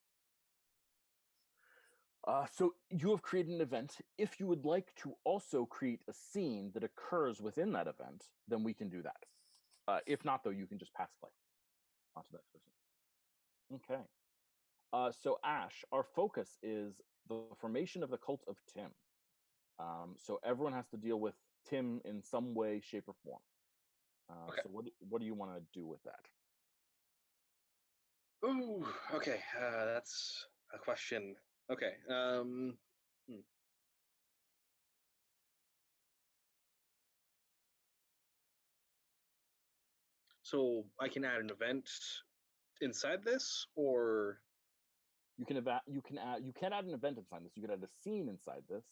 S1: So you have created an event. If you would like to also create a scene that occurs within that event, then we can do that. If not, though, you can just pass play onto that person. Okay. So Ash, our focus is the formation of the cult of Tim. So everyone has to deal with Tim in some way, shape, or form.
S3: Okay.
S1: So what do you want to do with that?
S3: Ooh, okay. That's a question. Okay. So I can add an event inside this, or
S1: You can you can add an event inside this. You can add a scene inside this.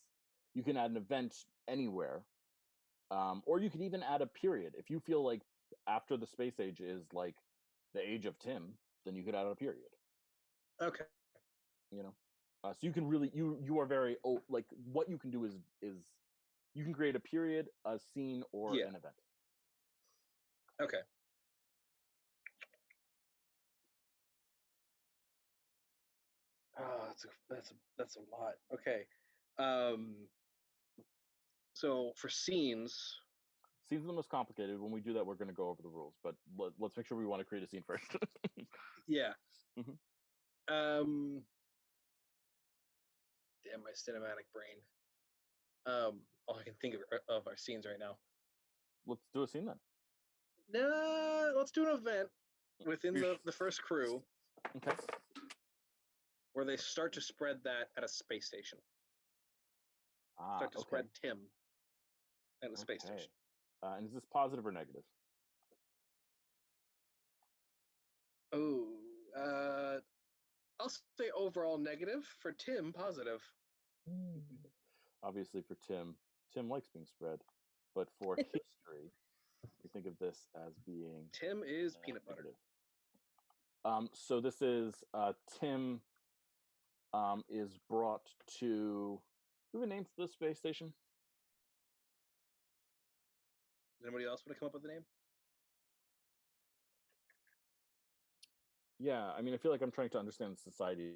S1: You can add an event anywhere, or you could even add a period. If you feel like after the space age is like the age of Tim, then you could add a period.
S3: okay.
S1: You know, so you can really you are very like what you can do is you can create a period, a scene, or
S3: Yeah.
S1: an event.
S3: Okay. Oh, that's a lot. Okay. So for scenes,
S1: Scenes are the most complicated. When we do that, we're going to go over the rules, but let's make sure we want to create a scene first.
S3: yeah.
S1: Mhm.
S3: Damn my cinematic brain. All I can think of are scenes right now.
S1: Let's do a scene then.
S3: Nah, let's do an event within the first crew
S1: Okay.
S3: where they start to spread that at a space station. Start to
S1: Okay.
S3: spread Tim at a space
S1: Okay.
S3: station.
S1: And is this positive or negative?
S3: Oh, I'll say overall negative. For Tim, positive.
S1: Obviously, for Tim likes being spread, but for history, we think of this as being
S3: Tim is peanut butter.
S1: negative. So this is Tim is brought to. Do we have a name for the space station?
S3: Does anybody else want to come up with a name?
S1: Yeah, I mean, I feel like I'm trying to understand society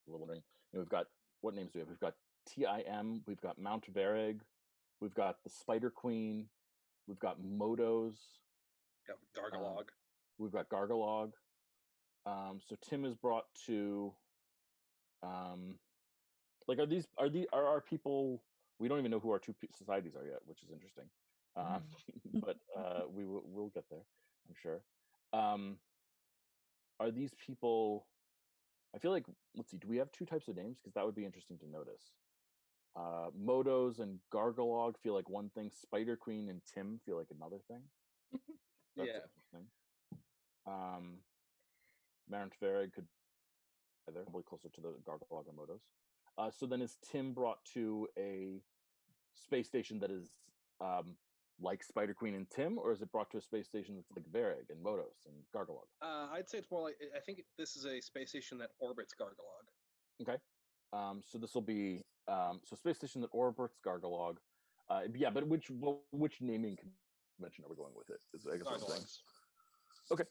S1: a little bit. We've got what names do we have? We've got TIM, we've got Mount Vareg, we've got the Spider Queen, we've got Motos,
S3: Gargalog.
S1: We've got Gargalog. So Tim is brought to. Like, are our people? We don't even know who our two societies are yet, which is interesting. But we'll get there, I'm sure. Are these people? I feel like, let's see, do we have two types of names? Because that would be interesting to notice. Motos and Gargalog feel like one thing. Spider Queen and Tim feel like another thing. That's interesting. Mount Vareg could be probably closer to the Gargalog and Motos. So then is Tim brought to a space station that is like Spider Queen and Tim, or is it brought to a space station that's like Vareg and Motos and Gargalog?
S3: I'd say it's more like, I think this is a space station that orbits Gargalog.
S1: Okay. So this will be so space station that orbits Gargalog. Yeah, but which naming convention are we going with it? Is I guess what I'm saying. Okay.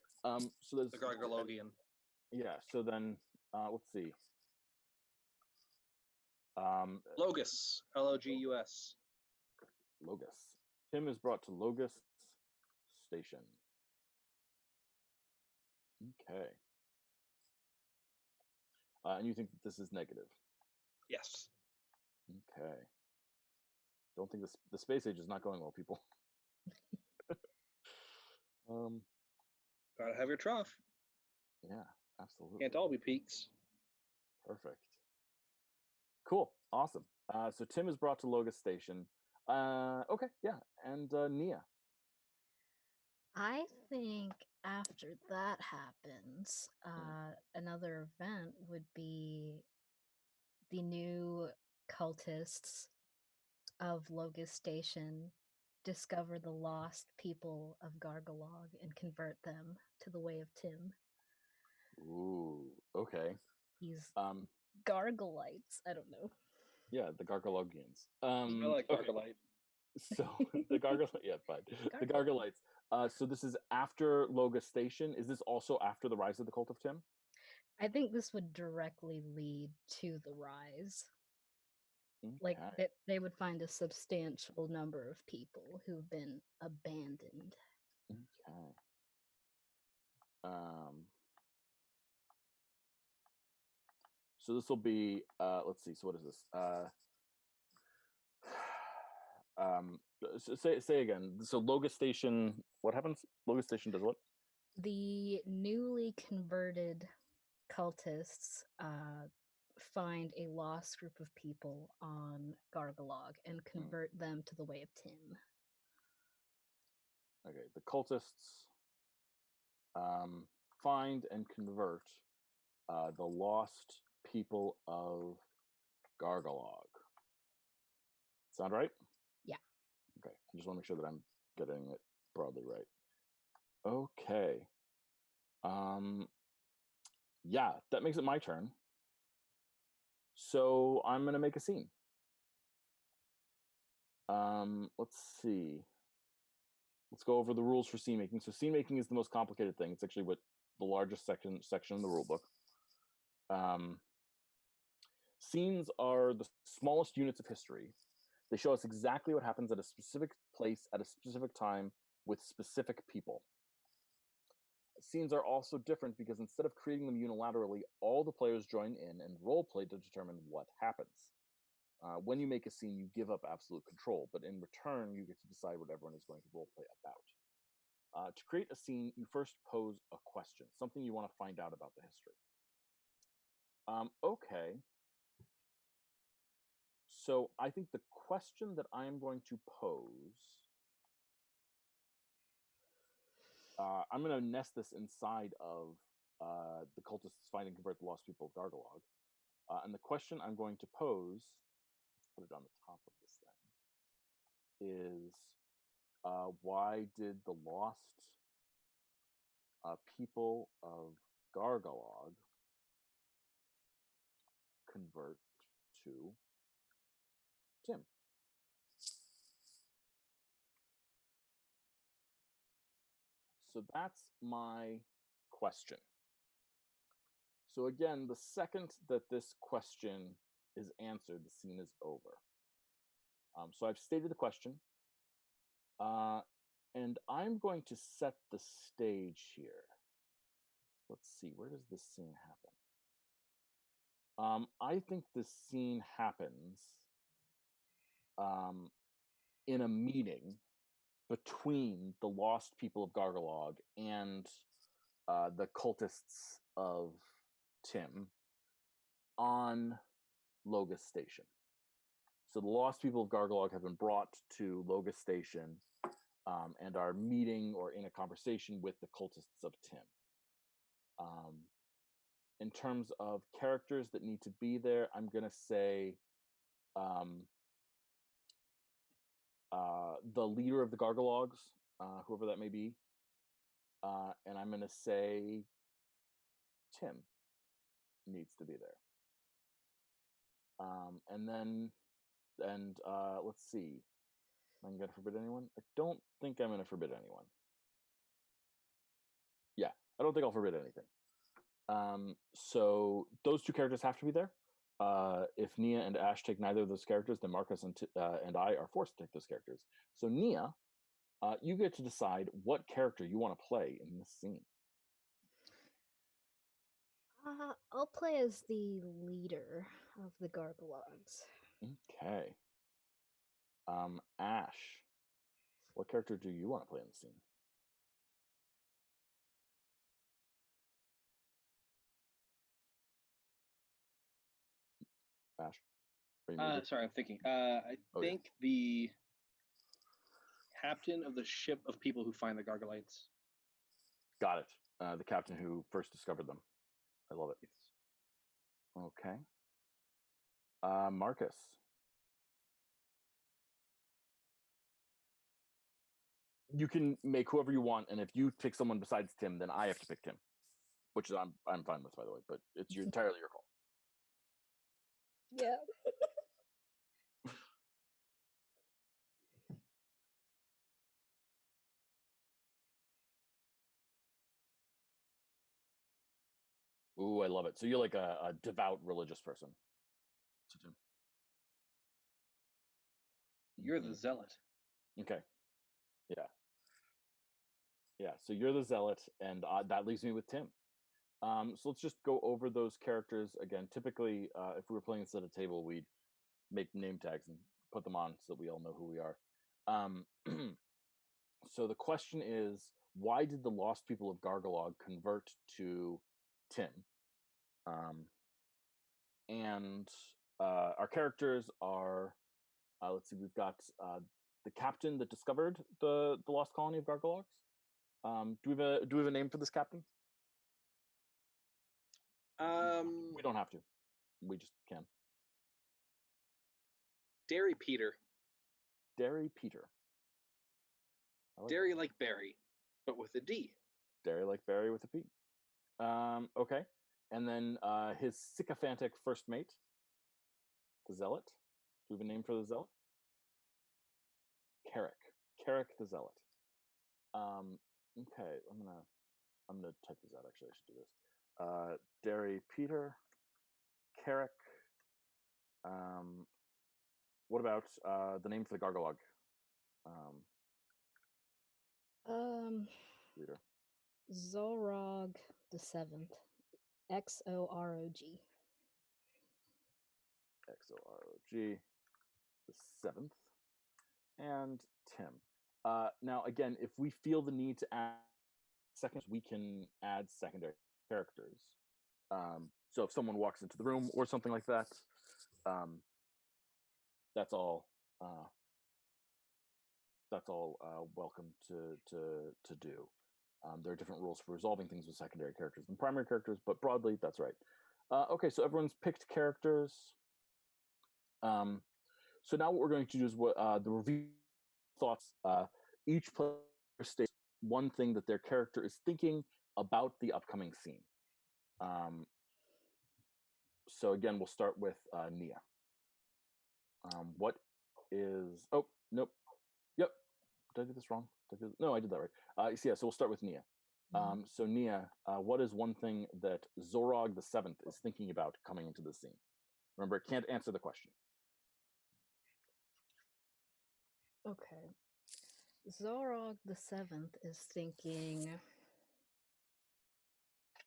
S1: So there's
S3: the Gargalogian.
S1: Yeah. So then let's see.
S3: Logus. Logus.
S1: Logus. Tim is brought to Logus Station. Okay. And you think that this is negative?
S3: Yes.
S1: Okay. Don't think the space age is not going well, people.
S3: Gotta have your trough.
S1: Yeah, absolutely.
S3: Can't all be peaks.
S1: Perfect. Cool. Awesome. So Tim is brought to Logus Station. Okay, yeah. And Nia.
S2: I think after that happens, another event would be the new cultists of Logus Station discover the lost people of Gargalog and convert them to the way of Tim.
S1: Ooh, okay.
S2: These Gargalites. I don't know.
S1: Yeah, the Gargalogians.
S3: I like Gargalite.
S1: So the Gargalite, yeah, fine. The Gargalites. So this is after Logus Station. Is this also after the rise of the Cult of Tim?
S2: I think this would directly lead to the rise. Like
S1: Okay.
S2: that they would find a substantial number of people who've been abandoned.
S1: Okay. So this will be let's see. So what is this? Say again. So Logos Station. What happens? Logos Station does what?
S2: The newly converted cultists find a lost group of people on Gargalog and convert them to the way of Tim.
S1: Okay. The cultists find and convert the lost people of Gargalog. Sound right?
S2: Yeah.
S1: Okay. I just want to make sure that I'm getting it broadly right. Okay. Yeah, that makes it my turn. So I'm gonna make a scene. Let's see. Let's go over the rules for scene making. So scene making is the most complicated thing. It's actually what the largest section in the rule book. Scenes are the smallest units of history. They show us exactly what happens at a specific place at a specific time with specific people. Scenes are also different because instead of creating them unilaterally, all the players join in and role play to determine what happens. When you make a scene, you give up absolute control, but in return, you get to decide what everyone is going to role play about. To create a scene, you first pose a question, something you want to find out about the history. Okay. So I think the question that I am going to pose, I'm going to nest this inside of the cultists find and convert the lost people of Gargalog. And the question I'm going to pose, let's put it on the top of this thing, is why did the lost people of Gargalog convert to Tim? So that's my question. So again, the second that this question is answered, the scene is over. So I've stated the question, and I'm going to set the stage here. Let's see, where does this scene happen? I think this scene happens in a meeting between the lost people of Gargalog and the cultists of Tim on Logos Station. So the lost people of Gargalog have been brought to Logos Station and are meeting or in a conversation with the cultists of Tim. In terms of characters that need to be there, I'm going to say the leader of the Gargalogs, whoever that may be, and I'm going to say Tim needs to be there. Let's see. Am I going to forbid anyone? I don't think I'm going to forbid anyone. Yeah, I don't think I'll forbid anything. So those two characters have to be there. If Nia and Ash take neither of those characters, then Marcus and I are forced to take those characters. So Nia, you get to decide what character you want to play in this scene.
S2: I'll play as the leader of the Gargalogs.
S1: Okay. Ash, what character do you want to play in the scene? Ash?
S3: Sorry, I'm thinking. I think the captain of the ship of people who find the Gargolites.
S1: Got it. The captain who first discovered them. I love it. Okay. Marcus. You can make whoever you want, and if you pick someone besides Tim, then I have to pick Tim, which is I'm fine with, by the way. But it's entirely your call.
S2: Yeah.
S1: Ooh, I love it. So you're like a devout religious person. So, Tim.
S3: You're the zealot.
S1: Okay. Yeah. Yeah. So you're the zealot, and that leaves me with Tim. So let's just go over those characters again. Typically, if we were playing this at a table, we'd make name tags and put them on so that we all know who we are. Um, so the question is, why did the lost people of Gargalog convert to Tim? And our characters are, let's see, we've got the captain that discovered the lost colony of Gargalogs. Do we have a name for this captain? We don't have to. We just can.
S3: Dairy Peter.
S1: Dairy Peter.
S3: Dairy like Barry, but with a D.
S1: Dairy like Barry with a P. Okay. And then his sycophantic first mate, the Zealot. Do we have a name for the Zealot? Carrick. Carrick the Zealot. Okay, I'm gonna type these out. Actually, I should do this. Dairy Peter, Carrick. What about the name for the Gargalog? Reader.
S2: Zorog the Seventh. Xorog.
S1: Xorog. The seventh. And Tim. Now, again, if we feel the need to add seconds, we can add secondary characters. So if someone walks into the room or something like that, that's all. That's all welcome to do. There are different rules for resolving things with secondary characters than primary characters, but broadly, that's right. Okay, so everyone's picked characters. So now what we're going to do is what the review thoughts. Each player states one thing that their character is thinking about the upcoming scene. So again, we'll start with Nia. What is? Oh, nope. Yep. Did I do this wrong? No, I did that right. So we'll start with Nia. So Nia, what is one thing that Zorog the Seventh is thinking about coming into the scene? Remember, it can't answer the question.
S2: Okay. Zorog the Seventh is thinking.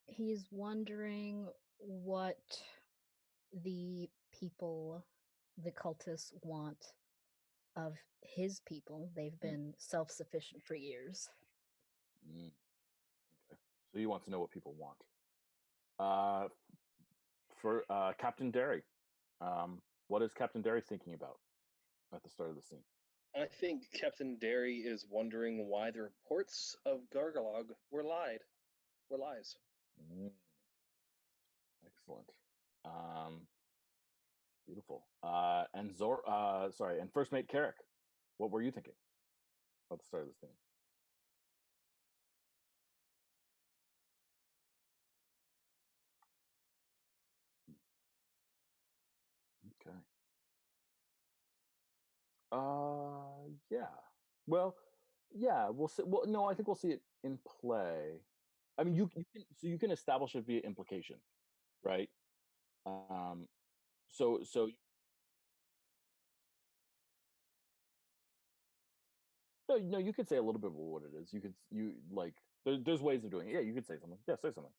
S2: He's wondering what the people, the cultists, want of his people. They've been self-sufficient for years.
S1: Okay. So he wants to know what people want. For Captain Derry, what is Captain Derry thinking about at the start of the scene?
S3: I think Captain Derry is wondering why the reports of Gargalog were lies.
S1: Excellent. Beautiful. And and first mate Carrick, what were you thinking at the start of this scene? Okay. Yeah. Well, yeah. We'll see. Well, no, I think we'll see it in play. I mean, you can establish it via implication, right? So no, you could say a little bit of what it is. There's ways of doing it. Yeah, you could say something. Yeah, say something.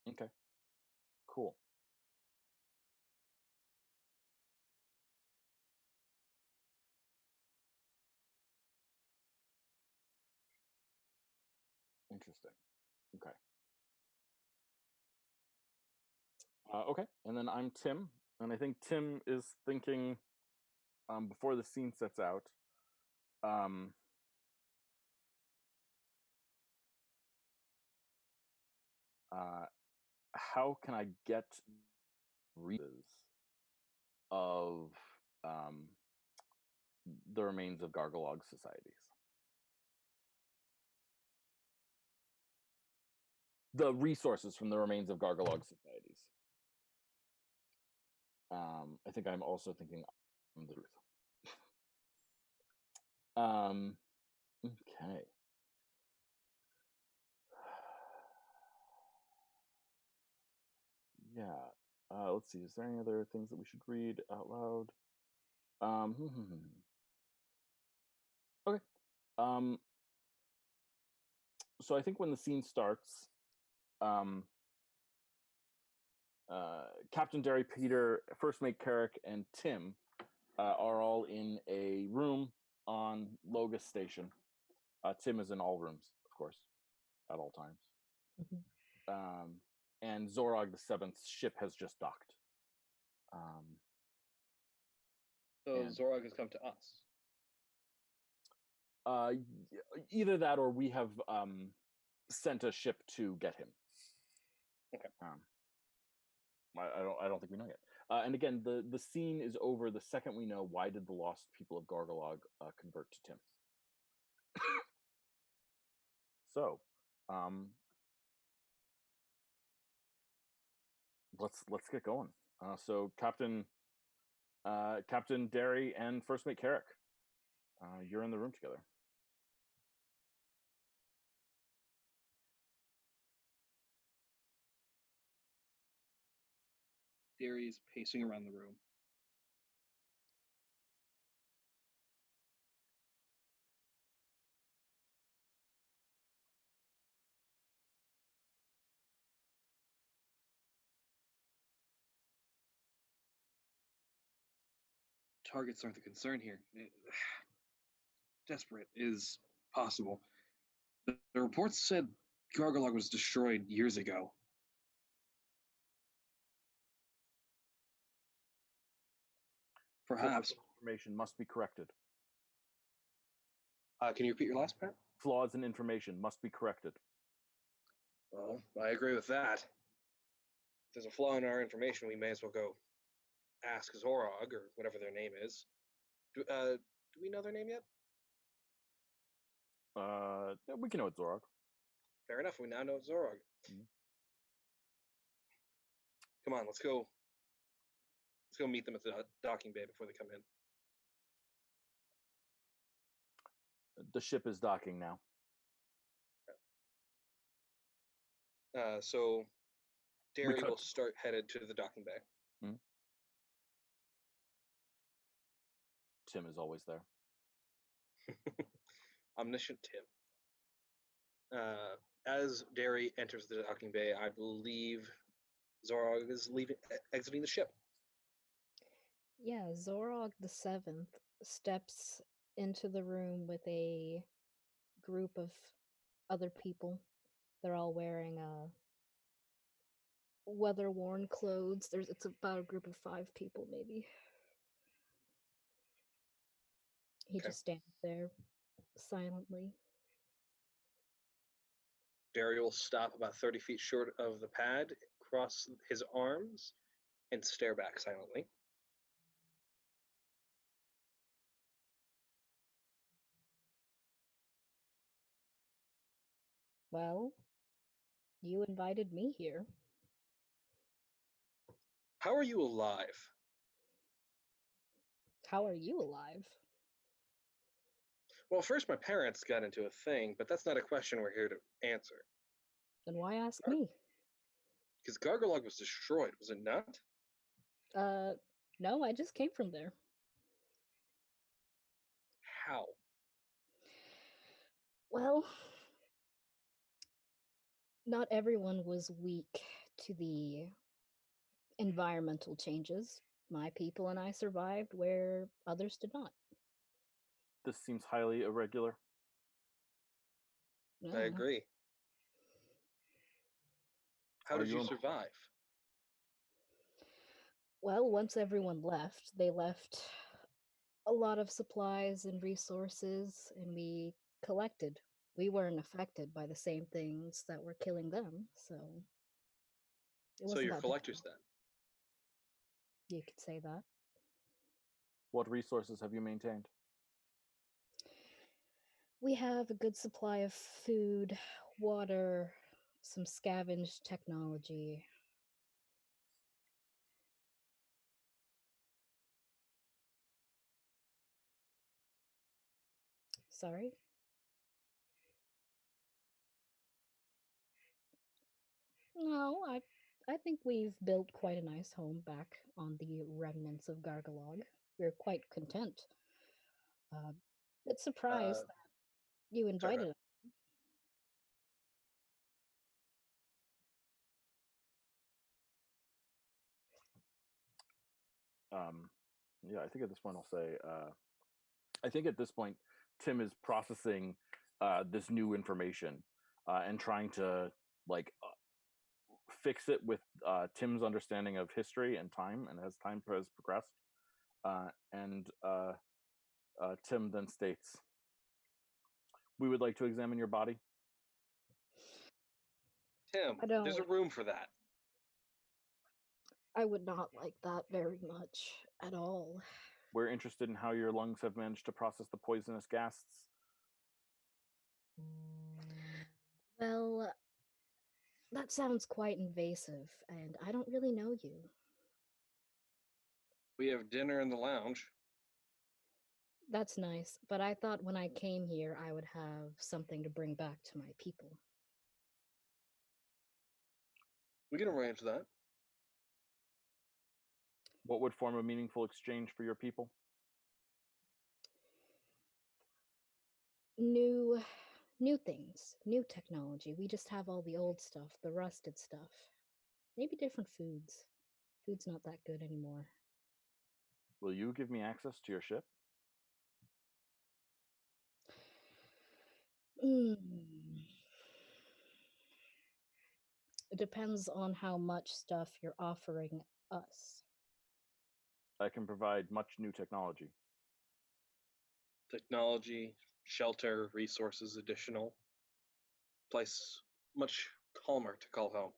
S1: Okay. Cool. Interesting. Okay. Okay. And then I'm Tim, and I think Tim is thinking before the scene sets out. How can I get reasons of the remains of Gargalog societies? the resources from the remains of Gargalog societies. I think I'm also thinking the truth. Okay. Yeah. Let's see. Is there any other things that we should read out loud? Okay. So I think when the scene starts, Captain Derry, Peter, First Mate Carrick, and Tim are all in a room on Logus Station. Tim is in all rooms, of course, at all times.
S2: Mhm.
S1: And Zorog the Seventh's ship has just docked.
S3: So Zorog has come to us.
S1: Either that, or we have sent a ship to get him.
S3: Okay.
S1: I don't think we know yet. And again, the scene is over the second we know why did the lost people of Gargalog convert to Tim. So, let's get going. So Captain Derry and First Mate Carrick, you're in the room together.
S3: Derry's pacing around the room. Targets aren't the concern here. Desperate is possible. The reports said Gargalog was destroyed years ago. Perhaps.
S1: Information must be corrected.
S3: Can you repeat your last part?
S1: Flaws in information must be corrected.
S3: Well, I agree with that. If there's a flaw in our information, we may as well go ask Zorog, or whatever their name is. Do we know their name yet?
S1: We can know it's Zorog.
S3: Fair enough, we now know it's Zorog.
S1: Mm-hmm.
S3: Come on, let's go. Let's go meet them at the docking bay before they come in.
S1: The ship is docking now.
S3: So Derry will start headed to the docking bay.
S1: Mm-hmm. Tim is always there.
S3: Omniscient Tim. As Derry enters the docking bay, I believe Zorog is exiting the ship.
S2: Yeah, Zorog the Seventh steps into the room with a group of other people. They're all wearing weather-worn clothes. It's about a group of 5 people, maybe. He just stands there silently.
S3: Derry will stop about 30 feet short of the pad, cross his arms, and stare back silently.
S2: Well, you invited me here.
S3: How are you alive?
S2: How are you alive?
S3: Well, first my parents got into a thing, but that's not a question we're here to answer.
S2: Then why ask me?
S3: Because Gargalog was destroyed, was it not?
S2: No, I just came from there.
S3: How?
S2: Well, not everyone was weak to the environmental changes. My people and I survived where others did not.
S1: This seems highly irregular.
S3: I agree. How did you survive?
S2: Well, once everyone left, they left a lot of supplies and resources, and we collected. We weren't affected by the same things that were killing them, so it wasn't
S3: So you're
S2: that
S3: collectors then?
S2: You could say that.
S1: What resources have you maintained?
S2: We have a good supply of food, water, some scavenged technology. Sorry? No, I think we've built quite a nice home back on the remnants of Gargalog. We're quite content. Uh, bit surprised that you
S3: Sorry, go
S2: invited us.
S1: Yeah, I think at this point I'll say, I think at this point Tim is processing this new information and trying to like fix it with Tim's understanding of history and time, and as time has progressed. And Tim then states, "We would like to examine your body."
S3: Tim,
S2: I
S3: there's a
S2: don't.
S3: room for that.
S2: I would not like that very much at all.
S1: We're interested in how your lungs have managed to process the poisonous gases.
S2: Well, that sounds quite invasive, and I don't really know you.
S3: We have dinner in the lounge.
S2: That's nice, but I thought when I came here I would have something to bring back to my people.
S3: We can arrange that.
S1: What would form a meaningful exchange for your people?
S2: New new things, new technology. We just have all the old stuff, the rusted stuff. Maybe different foods. Food's not that good anymore.
S1: Will you give me access to your ship?
S2: Mm. It depends on how much stuff you're offering us.
S1: I can provide much new technology.
S3: Technology, shelter, resources, additional. Place much calmer to call home.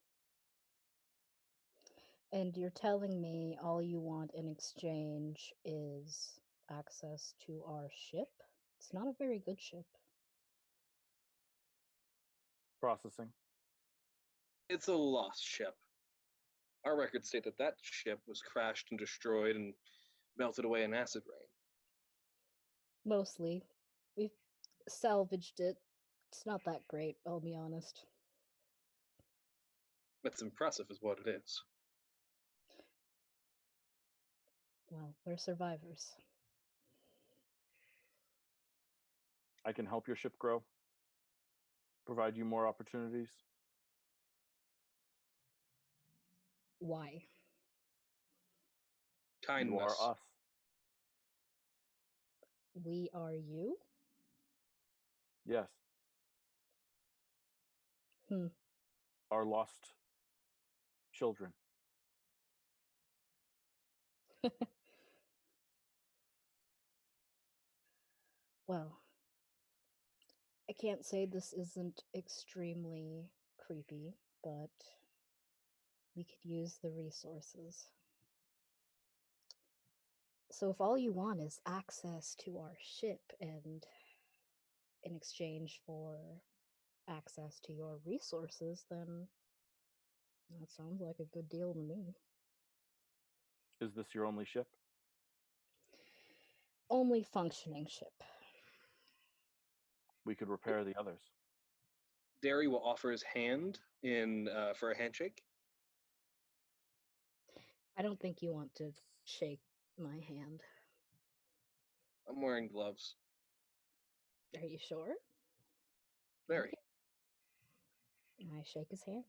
S2: And you're telling me all you want in exchange is access to our ship? It's not a very good ship.
S1: Processing.
S3: It's a lost ship. Our records state that that ship was crashed and destroyed and melted away in acid rain.
S2: Mostly. We've salvaged it. It's not that great, I'll be honest.
S3: It's impressive, is what it is.
S2: Well, we're survivors.
S1: I can help your ship grow, provide you more opportunities.
S2: Why?
S3: Kindness.
S1: You are us.
S2: We are you?
S1: Yes.
S2: Hmm.
S1: Our lost children.
S2: Well, I can't say this isn't extremely creepy, but we could use the resources. So if all you want is access to our ship and in exchange for access to your resources, then that sounds like a good deal to me.
S1: Is this your only ship?
S2: Only functioning ship.
S1: We could repair the others.
S3: Derry will offer his hand in for a handshake.
S2: I don't think you want to shake my hand.
S3: I'm wearing gloves.
S2: Are you sure?
S3: Very.
S2: Okay. I shake his hand.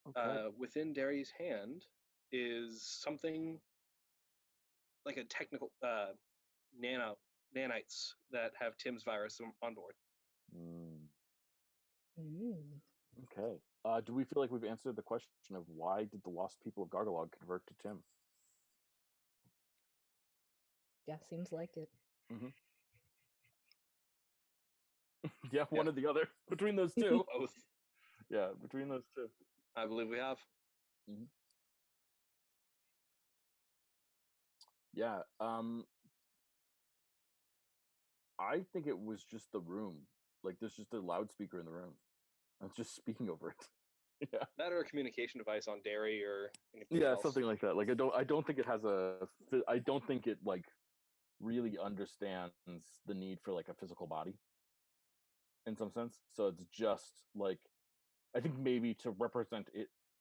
S1: Okay.
S3: Within Derry's hand is something like a technical nanites that have Tim's virus on board.
S1: Mm,
S2: Mm.
S1: okay. Do we feel like we've answered the question of why did the lost people of Gargalog convert to Tim?
S2: Yeah, seems like it.
S1: Mm-hmm. Yeah, one or the other. Between those two.
S3: Both.
S1: Yeah, between those two.
S3: I believe we have.
S1: Mm-hmm. Yeah. I think it was just the room. Like there's just a loudspeaker in the room. It's just speaking over it. Yeah.
S3: That or a communication device on dairy or anything
S1: Yeah,
S3: else.
S1: something like that. Like I don't think it has I don't think it like really understands the need for like a physical body in some sense. So it's just like I think maybe to represent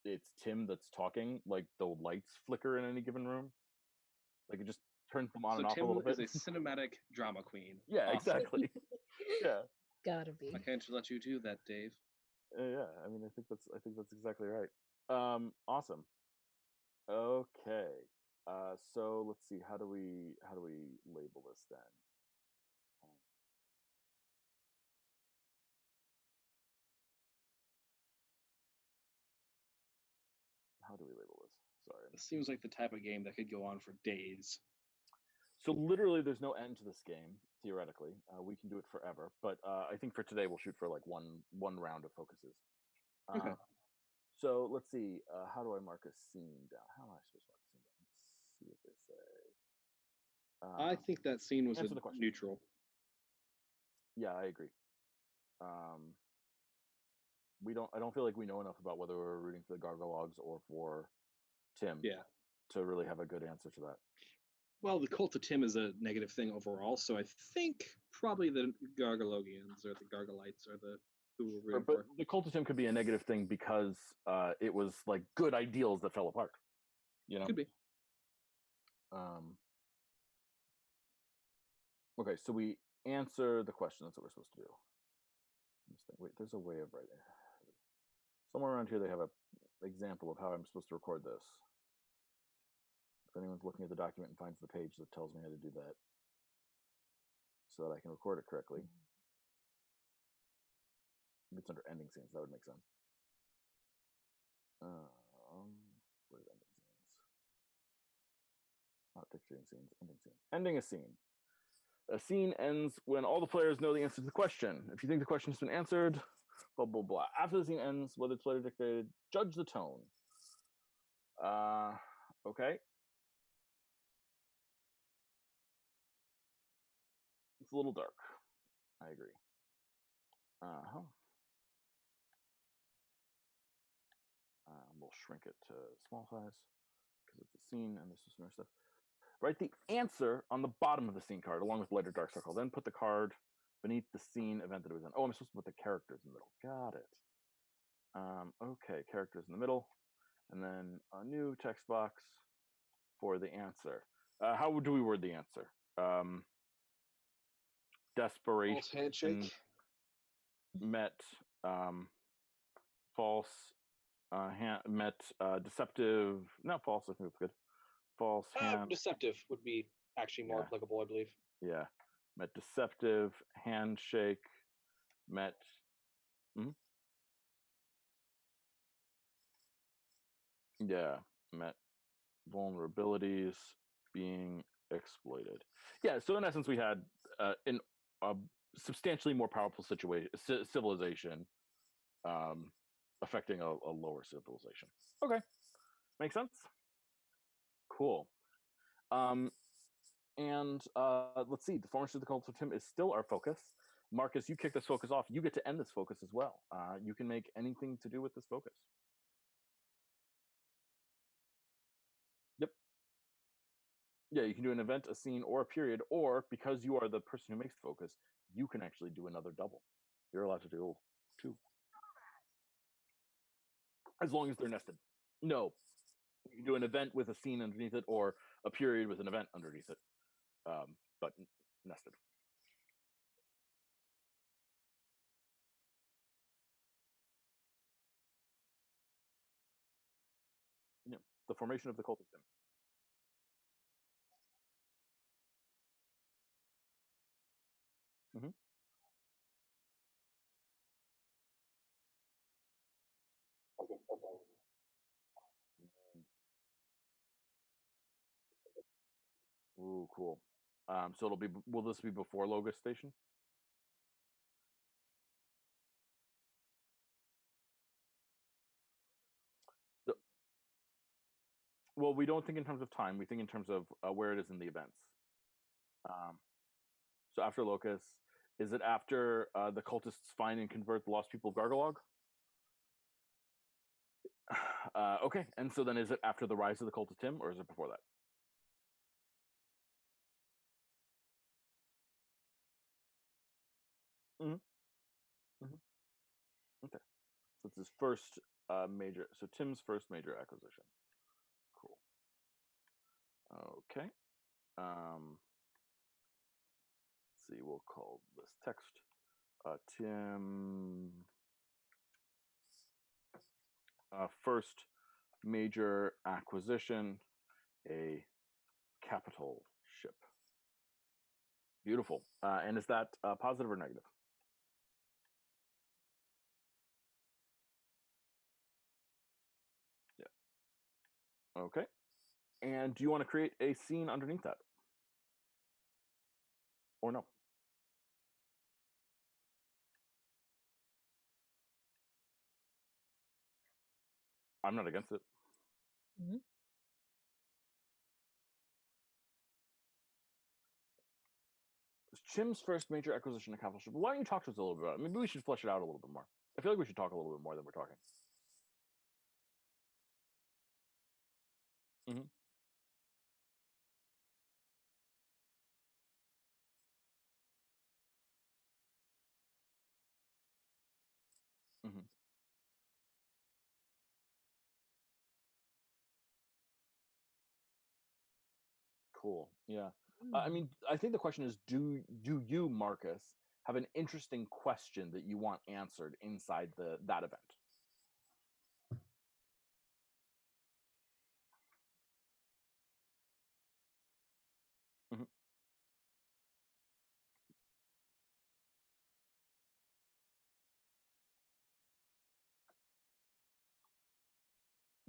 S1: it's Tim that's talking, like the lights flicker in any given room. Like it just turns them on
S3: So
S1: and off a
S3: Tim
S1: little bit.
S3: is a cinematic drama queen.
S1: Yeah,
S3: Awesome.
S1: exactly. Yeah.
S2: Gotta be.
S3: I can't let you do that, Dave.
S1: Yeah, I mean I think that's exactly right. Awesome. Okay. So let's see, how do we label this then? How do we label this? Sorry.
S3: This seems like the type of game that could go on for days.
S1: So literally, there's no end to this game. Theoretically, we can do it forever. But I think for today, we'll shoot for like one round of focuses.
S3: Okay.
S1: So let's see. How do I mark a scene down? How am I supposed to mark a scene down? Let's see what they say.
S3: I think that scene was
S1: answer the question.
S3: neutral.
S1: Yeah, I agree. I don't feel like we know enough about whether we're rooting for the Gargologs or for Tim.
S3: Yeah.
S1: To really have a good answer to that.
S3: Well, the cult of Tim is a negative thing overall, so I think probably the Gargologians or the Gargolites are the who we're rooting for.
S1: The cult of Tim could be a negative thing because it was like good ideals that fell apart. You know?
S3: Could be.
S1: Okay, so we answer the question. That's what we're supposed to do. Wait, there's a way of writing. Somewhere around here, they have an example of how I'm supposed to record this. If anyone's looking at the document and finds the page that tells me how to do that, so that I can record it correctly. Maybe it's under ending scenes. That would make sense. Where's ending scenes? Not dictating scenes. Ending scene. Ending a scene. A scene ends when all the players know the answer to the question. If you think the question has been answered, blah blah blah. After the scene ends, whether it's later dictated, judge the tone. Okay. It's a little dark. I agree. We'll shrink it to small size because it's a scene and this is more stuff. Write the answer on the bottom of the scene card along with lighter dark circle. Then put the card beneath the scene event that it was in. Oh, I'm supposed to put the characters in the middle. Got it. Okay, characters in the middle. And then a new text box for the answer. How do we word the answer? Desperation.
S3: False handshake.
S1: Met false. Met deceptive. Not false. I think that's good. False hand.
S3: Deceptive would be actually more applicable, I believe.
S1: Yeah. Met deceptive handshake. Met. Yeah. Met vulnerabilities being exploited. Yeah. So in essence, we had in a substantially more powerful civilization affecting a lower civilization. Okay. Makes sense. Cool. And let's see. The formation of the cult of Tim is still our focus. Marcus, you kick this focus off. You get to end this focus as well. You can make anything to do with this focus. Yep. Yeah, you can do an event, a scene, or a period, or because you are the person who makes the focus, you can actually do another double. You're allowed to do 2. As long as they're nested. No. You can do an event with a scene underneath it, or a period with an event underneath it. But nested. Yeah, the formation of the cult of Tim. Ooh, cool. So it'll be. Will this be before Logos Station? So, well, we don't think in terms of time. We think in terms of where it is in the events. So after Locus, is it after the cultists find and convert the lost people of Gargalog? Okay, and so then is it after the rise of the cult of Tim, or is it before that? Hmm. Hmm. Okay, so it's his first major. So Tim's first major acquisition. Cool. Okay. Let's see. We'll call this text Tim first major acquisition, a capital ship. Beautiful. And is that positive or negative? Yeah. Okay. And do you want to create a scene underneath that? Or no? I'm not against it.
S2: Mhm.
S1: Chim's first major acquisition of capital ship. Why don't you talk to us a little bit about it? Maybe we should flesh it out a little bit more. I feel like we should talk a little bit more than we're talking. Mm-hmm. Mm-hmm. Cool. Yeah. I
S2: Mm.
S1: mean, I think the question is, do you, Marcus, have an interesting question that you want answered inside that event? Mm-hmm.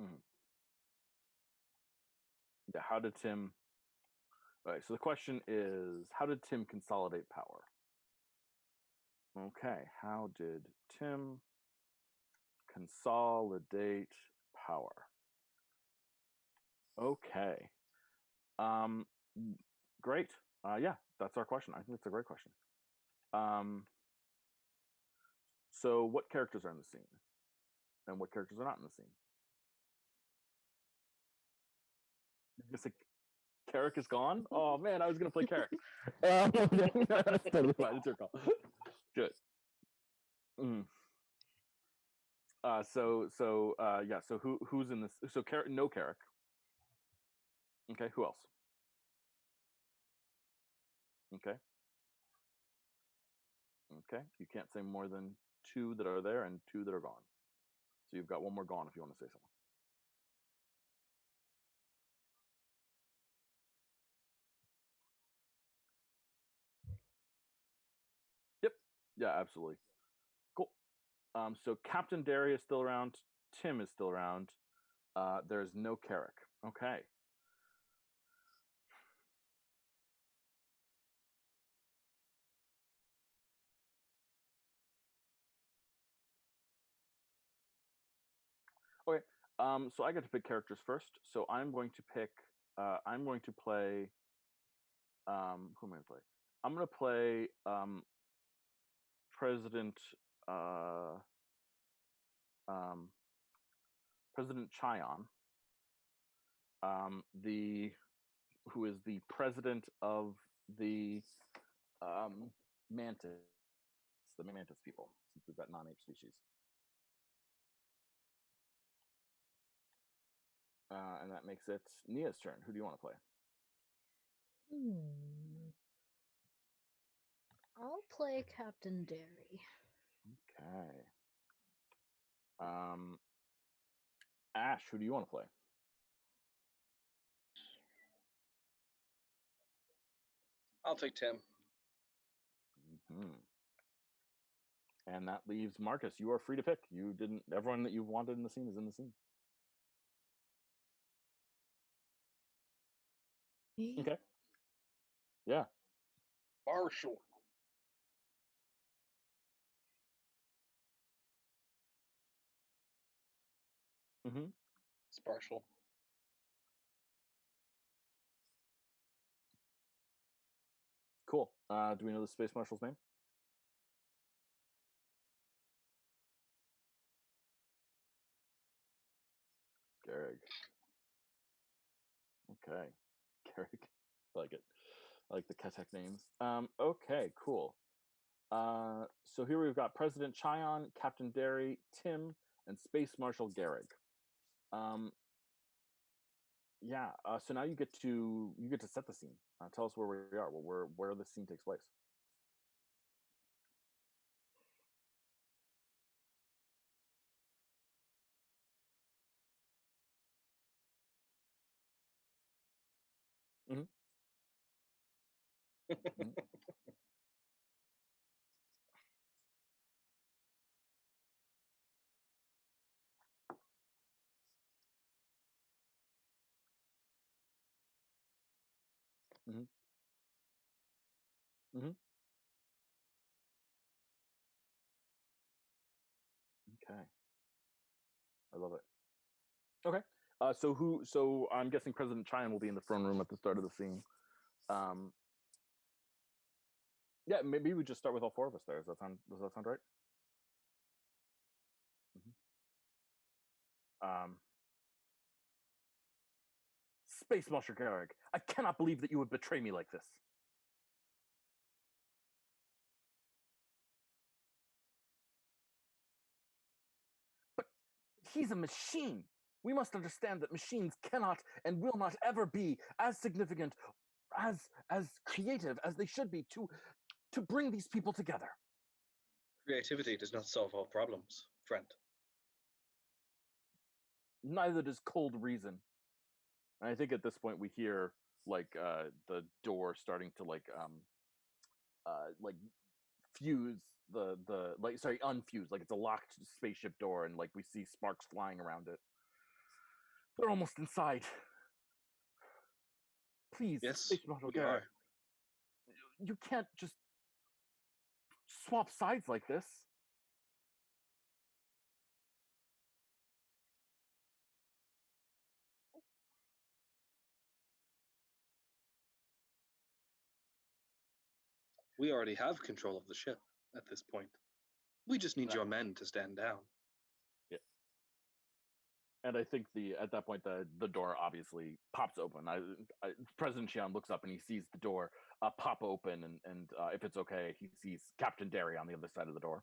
S1: Mm-hmm. Yeah. How did Tim? All right. So the question is, how did Tim consolidate power? Okay. How did Tim consolidate power? Okay. Um, great. Yeah, that's our question. I think it's a great question. Um, so what characters are in the scene, and what characters are not in the scene? You're gonna say Carrick is gone? Oh man, I was gonna play Carrick. That's totally fine. It's your call. Good. Mm. Yeah. So who's in this? So Carrick, no Carrick. Okay. Who else? Okay. Okay. You can't say more than two that are there and two that are gone. So you've got one more gone if you want to say someone. Yep. Yeah. Absolutely. Cool. So Captain Derry is still around. Tim is still around. There's no Carrick. Okay. Okay. So I get to pick characters first. So I'm going to pick. I'm going to play. Who am I going to play? I'm going to play President. Uh, um, President Chion. The who is the president of the mantis, the mantis people, since we've got non-ape species. And that makes it Nia's turn. Who do you want to play?
S2: I'll play Captain Derry.
S1: Okay. Ash, who do you want to play?
S3: I'll take Tim.
S1: Mm-hmm. And that leaves Marcus. You are free to pick. You didn't. Everyone that you've wanted in the scene is in the scene. Okay. Yeah.
S3: Marshall.
S1: Mm-hmm.
S3: It's partial.
S1: Cool. Do we know the space marshal's name? Garrig. Okay. Garrig. I like it. I like the Ketek names. Okay, cool. So here we've got President Chion, Captain Derry, Tim, and Space Marshal Garrig. Yeah. So now you get to set the scene. Tell us where we are. Where the scene takes place. Mm-hmm. Mm-hmm. Mm-hmm. Mm-hmm. Okay. I love it. Okay. So I'm guessing President Chion will be in the throne room at the start of the scene. Um, yeah, maybe we just start with all four of us there. Does that sound right? Mm-hmm. Space Marshal Garrig, I cannot believe that you would betray me like this. But he's a machine. We must understand that machines cannot and will not ever be as significant, as creative as they should be to bring these people together.
S3: Creativity does not solve all problems, friend.
S1: Neither does cold reason. And I think at this point we hear the door starting to fuse unfuse, like it's a locked spaceship door, and like we see sparks flying around it. They're almost inside. Please,
S3: Yes,
S1: Space Marshal
S3: we
S1: Garrig,
S3: are.
S1: you can't just swap sides like this.
S3: We already have control of the ship at this point. We just need your men to stand down.
S1: Yeah. And I think at that point the door obviously pops open. President Chion looks up and he sees the door pop open, and if it's okay, he sees Captain Derry on the other side of the door.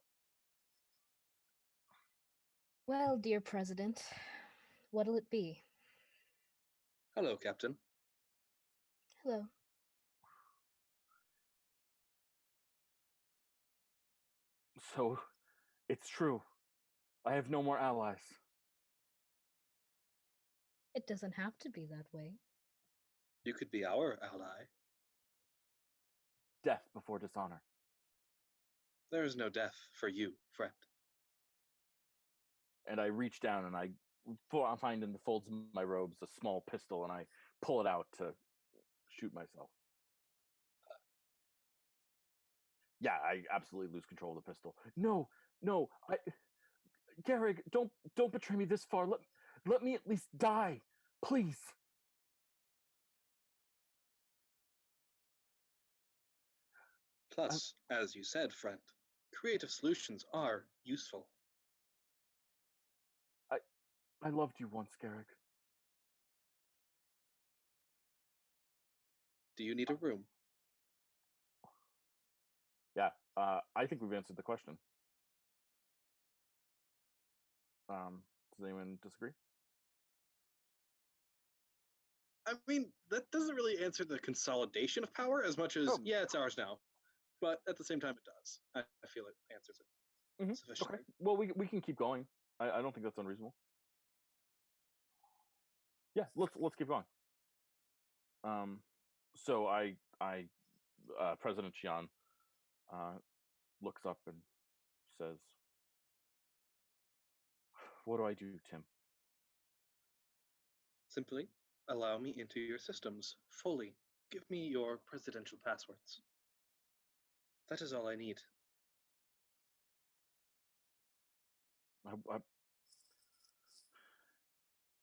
S2: Well, dear President, what'll it be?
S3: Hello, Captain.
S2: Hello.
S1: So, it's true. I have no more allies.
S2: It doesn't have to be that way.
S3: You could be our ally.
S1: Death before dishonor.
S3: There is no death for you, friend.
S1: And I reach down and I find in the folds of my robes a small pistol, and I pull it out to shoot myself. Yeah, I absolutely lose control of the pistol. No, Garrig, don't betray me this far. Let me at least die, please.
S3: Plus, as you said, friend, creative solutions are useful.
S1: I loved you once, Garrig.
S3: Do you need a room?
S1: Yeah, I think we've answered the question. Does anyone disagree?
S3: I mean, that doesn't really answer the consolidation of power as much as, yeah, it's ours now. But at the same time, it does. I feel it answers it sufficiently.
S1: Okay. Well, we can keep going. I don't think that's unreasonable. Yeah, let's keep going. So President Chion looks up and says, "What do I do, Tim?"
S3: Simply allow me into your systems fully. Give me your presidential passwords. That is all I need.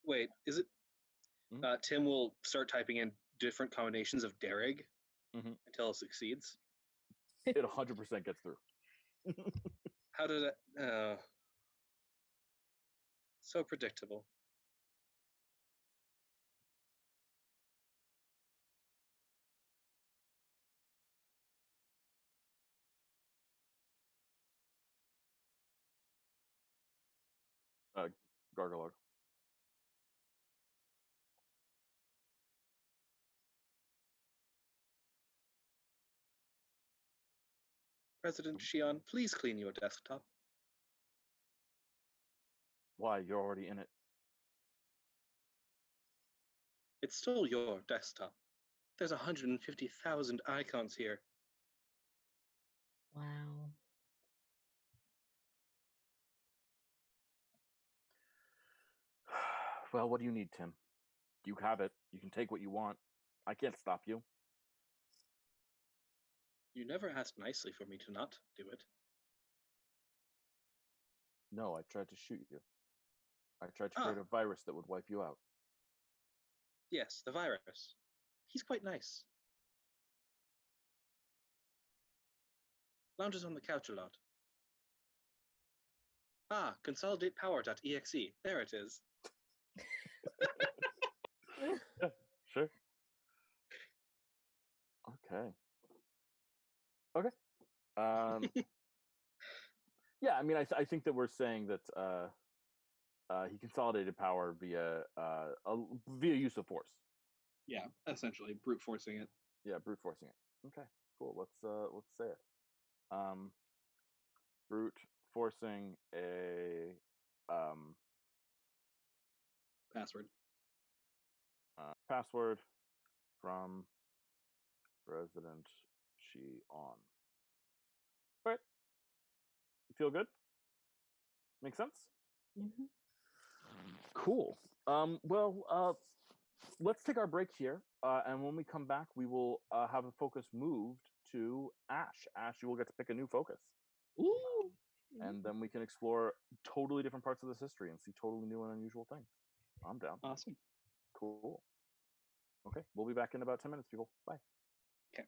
S3: Wait, is it? Tim will start typing in different combinations of Derrig until it succeeds.
S1: It 100% gets through.
S3: How did it? So predictable.
S1: Gargalog.
S3: President Shion, please clean your desktop.
S1: Why? You're already in it.
S3: It's still your desktop. There's 150,000 icons here.
S2: Wow.
S1: Well, what do you need, Tim? You have it. You can take what you want. I can't stop you.
S3: You never asked nicely for me to not do it.
S1: No, I tried to shoot you. I tried to create a virus that would wipe you out.
S3: Yes, the virus. He's quite nice. Lounges on the couch a lot. Consolidate power.exe. There it is.
S1: Yeah, sure. Okay. Yeah, I mean, I think that we're saying that he consolidated power via use of force.
S3: Yeah, essentially brute forcing it.
S1: Yeah, brute forcing it. Okay, cool. Let's say it. Brute forcing a
S3: Password.
S1: Password from President Shion. All right. You feel good? Make sense?
S2: Mm-hmm.
S1: Cool. Let's take our break here, and when we come back, we will have the focus moved to Ash. Ash, you will get to pick a new focus.
S3: Ooh!
S1: And then we can explore totally different parts of this history and see totally new and unusual things. I'm down.
S3: Awesome.
S1: Cool. Okay, we'll be back in about 10 minutes, people. Bye.
S3: Okay.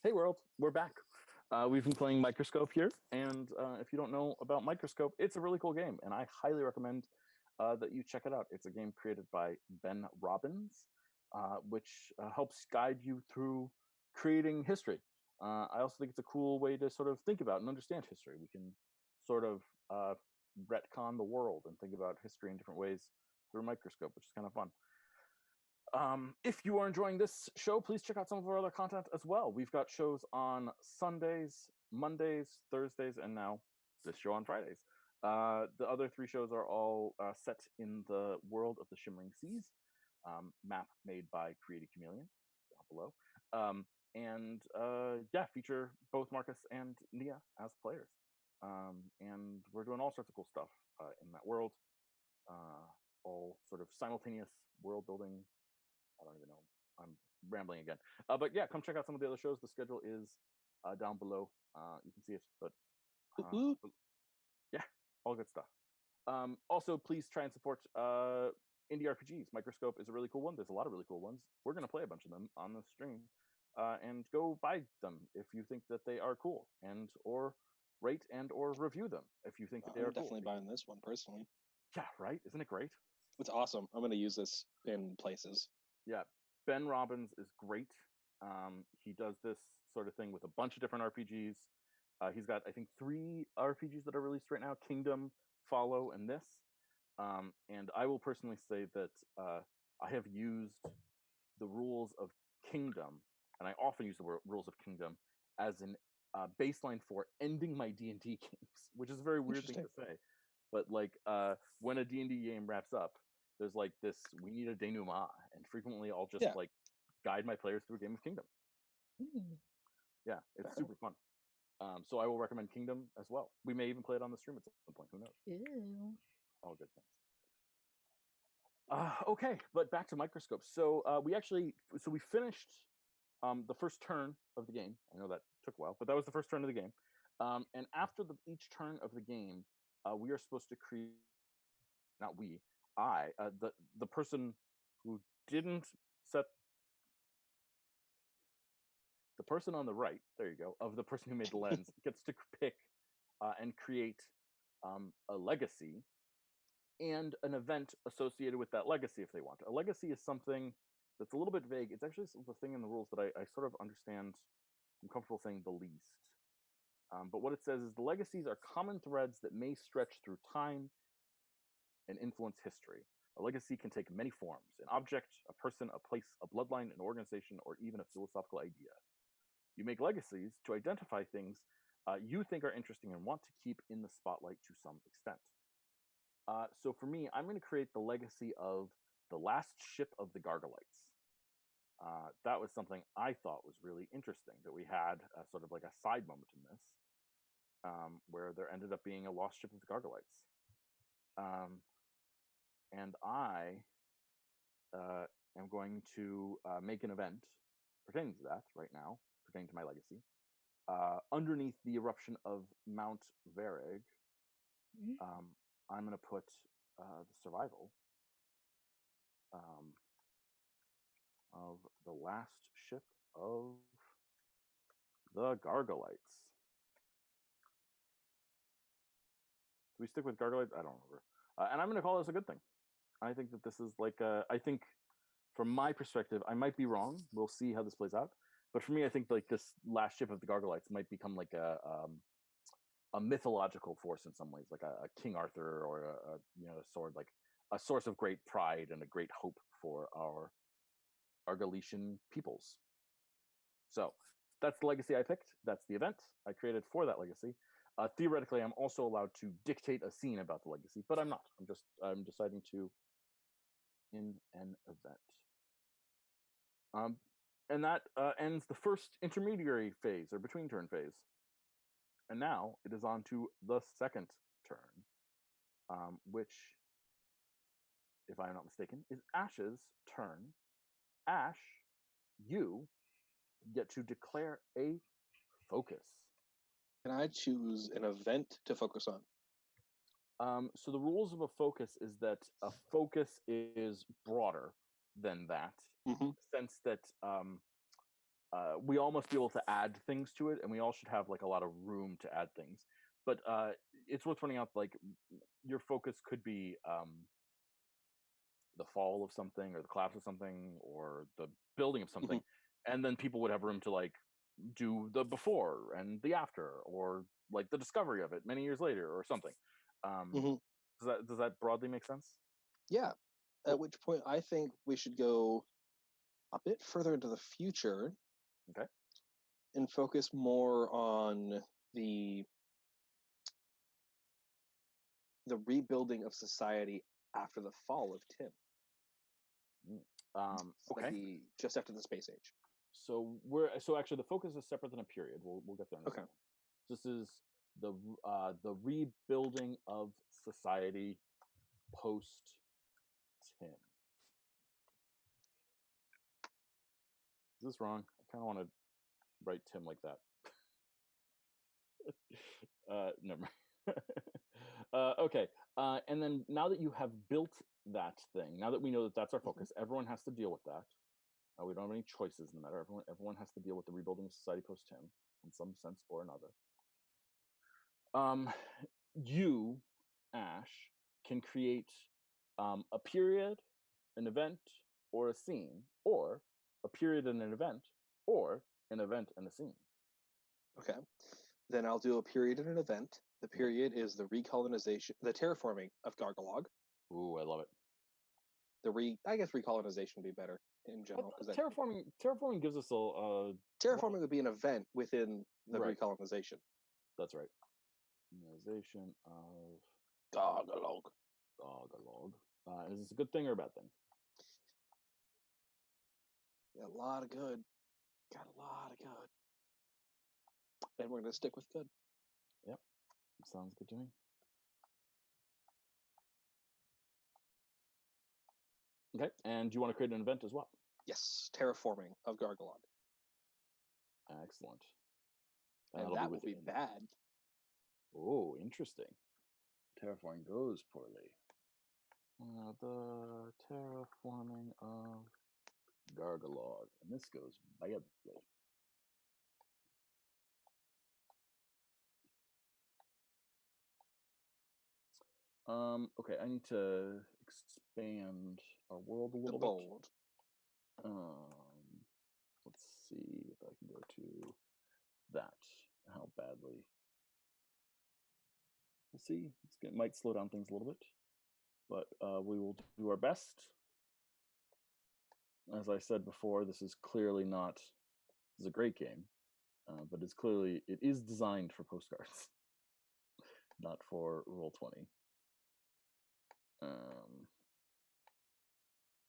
S1: Hey world, we're back. We've been playing Microscope here, and if you don't know about Microscope, it's a really cool game, and I highly recommend that you check it out. It's a game created by Ben Robbins, which helps guide you through creating history. I also think it's a cool way to sort of think about and understand history. We can sort of retcon the world and think about history in different ways through a microscope, which is kind of fun. If you are enjoying this show, please check out some of our other content as well. We've got shows on Sundays, Mondays, Thursdays, and now this show on Fridays. The other three shows are all set in the world of the Shimmering Seas, map made by Creative Chameleon down below. Feature both Marcus and Nia as players. And we're doing all sorts of cool stuff in that world, all sort of simultaneous world building. I don't even know. I'm rambling again. But yeah, come check out some of the other shows. The schedule is down below. You can see it. But yeah, all good stuff. Also, please try and support indie RPGs. Microscope is a really cool one. There's a lot of really cool ones. We're going to play a bunch of them on the stream. And go buy them if you think that they are cool, and or rate and or review them if you think that they are
S3: definitely
S1: cool.
S3: buying this one personally.
S1: Yeah, right? Isn't it great?
S3: It's awesome. I'm going to use this in places.
S1: Yeah, Ben Robbins is great. He does this sort of thing with a bunch of different RPGs. He's got, I think, 3 RPGs that are released right now: Kingdom, Follow, and this. And I will personally say that I have used the rules of Kingdom, and I often use the rules of Kingdom as an baseline for ending my D&D games, which is a very weird thing to say. But like when a D&D game wraps up, there's like this, we need a denouement, and frequently I'll just like guide my players through a game of Kingdom. Yeah, it's super fun. So I will recommend Kingdom as well. We may even play it on the stream at some point. Who knows?
S2: Ew.
S1: All good things. Okay, but back to Microscope. So we finished the first turn of the game. I know that took a while, but that was the first turn of the game. And after each turn of the game, we are supposed to create. Not we. The person who didn't set. The person on the right, there you go, of the person who made the lens gets to pick and create a legacy and an event associated with that legacy if they want. A legacy is something that's a little bit vague. It's actually the thing in the rules that I sort of understand. I'm comfortable saying the least. But what it says is the legacies are common threads that may stretch through time and influence history. A legacy can take many forms: an object, a person, a place, a bloodline, an organization, or even a philosophical idea. You make legacies to identify things you think are interesting and want to keep in the spotlight to some extent. So for me, I'm going to create the legacy of the last ship of the Gargolites. That was something I thought was really interesting, that we had sort of like a side moment in this, where there ended up being a lost ship of the Gargolites. And I am going to make an event pertaining to that right now, pertaining to my legacy, underneath the eruption of Mount Vareg. I'm going to put the survival of the last ship of the Gargolites. Do we stick with Gargolites? I don't remember. And I'm going to call this a good thing. I think that this is like I think from my perspective, I might be wrong. We'll see how this plays out. But for me, I think like this last ship of the Gargolites might become like a mythological force in some ways, like a King Arthur or a sword, like a source of great pride and a great hope for our Galician peoples. So that's the legacy I picked. That's the event I created for that legacy. Theoretically, I'm also allowed to dictate a scene about the legacy, but I'm not. I'm deciding to in an event. And that ends the first intermediary phase or between turn phase. And now it is on to the second turn, which, if I'm not mistaken, is Ash's turn. Ash, you get to declare a focus.
S3: Can I choose an event to focus on?
S1: So the rules of a focus is that a focus is broader than that, in the sense that we all must be able to add things to it, and we all should have like a lot of room to add things. But it's worth pointing out, like, your focus could be the fall of something, or the collapse of something, or the building of something, and then people would have room to like do the before and the after, or like the discovery of it many years later, or something. Does that broadly make sense?
S3: Yeah. At which point, I think we should go a bit further into the future.
S1: Okay.
S3: And focus more on the rebuilding of society after the fall of Tim.
S1: Okay.
S3: Just after the space age.
S1: So actually the focus is separate than a period. We'll get there in a second. This is the rebuilding of society post Tim. Is this wrong? I kind of want to write Tim like that. Never mind. Okay. And then now that you have built that thing, now that we know that that's our focus, everyone has to deal with that. We don't have any choices in the matter. Everyone has to deal with the rebuilding of society post Tim in some sense or another. You, Ash, can create a period, an event, or a scene, or a period and an event, or an event and a scene.
S3: Okay. Then I'll do a period and an event. The period is the the terraforming of Gargalog.
S1: Ooh, I love it.
S3: I guess recolonization would be better in general.
S1: Terraforming gives us a
S3: terraforming would be an event within the recolonization.
S1: That's right. Colonization of
S3: Gargalog.
S1: Is this a good thing or a bad thing?
S3: Got a lot of good. And we're going to stick with good.
S1: Yep. Sounds good to me. Okay. And do you want to create an event as well?
S3: Yes. Terraforming of Gargalog.
S1: Excellent.
S3: And that will be bad.
S1: Oh, interesting. Terraforming goes poorly. The terraforming of Gargalog. And this goes badly. Okay, I need to expand our world a little bit. Let's see if I can go to that. How badly? We'll see. It might slow down things a little bit, but we will do our best. As I said before, this is clearly not. This is a great game, but it is designed for postcards, not for Roll20.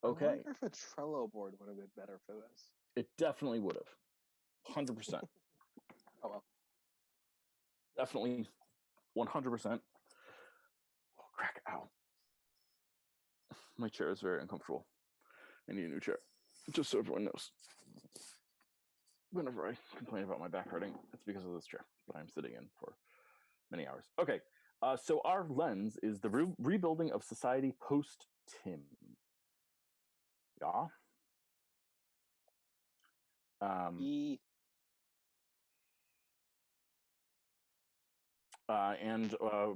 S1: Okay.
S3: I wonder if a Trello board would have been better for this.
S1: It definitely would have. 100%.
S3: Oh well.
S1: Definitely 100%. Oh, crack. Ow. My chair is very uncomfortable. I need a new chair. Just so everyone knows. Whenever I complain about my back hurting, it's because of this chair that I'm sitting in for many hours. Okay. So our lens is the rebuilding of society post-Tim. Yeah. And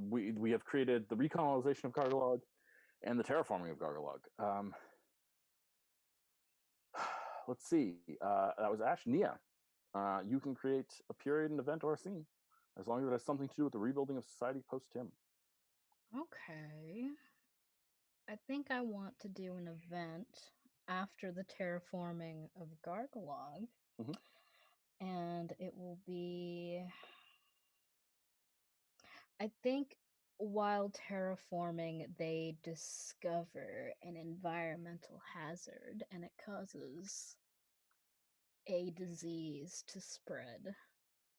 S1: we have created the recolonization of Gargalog and the terraforming of Gargalog. Let's see. That was Ash. Nia, you can create a period, an event, or a scene, as long as it has something to do with the rebuilding of society post-Tim.
S2: Okay. I think I want to do an event after the terraforming of Gargalog. And it will be... I think while terraforming, they discover an environmental hazard, and it causes a disease to spread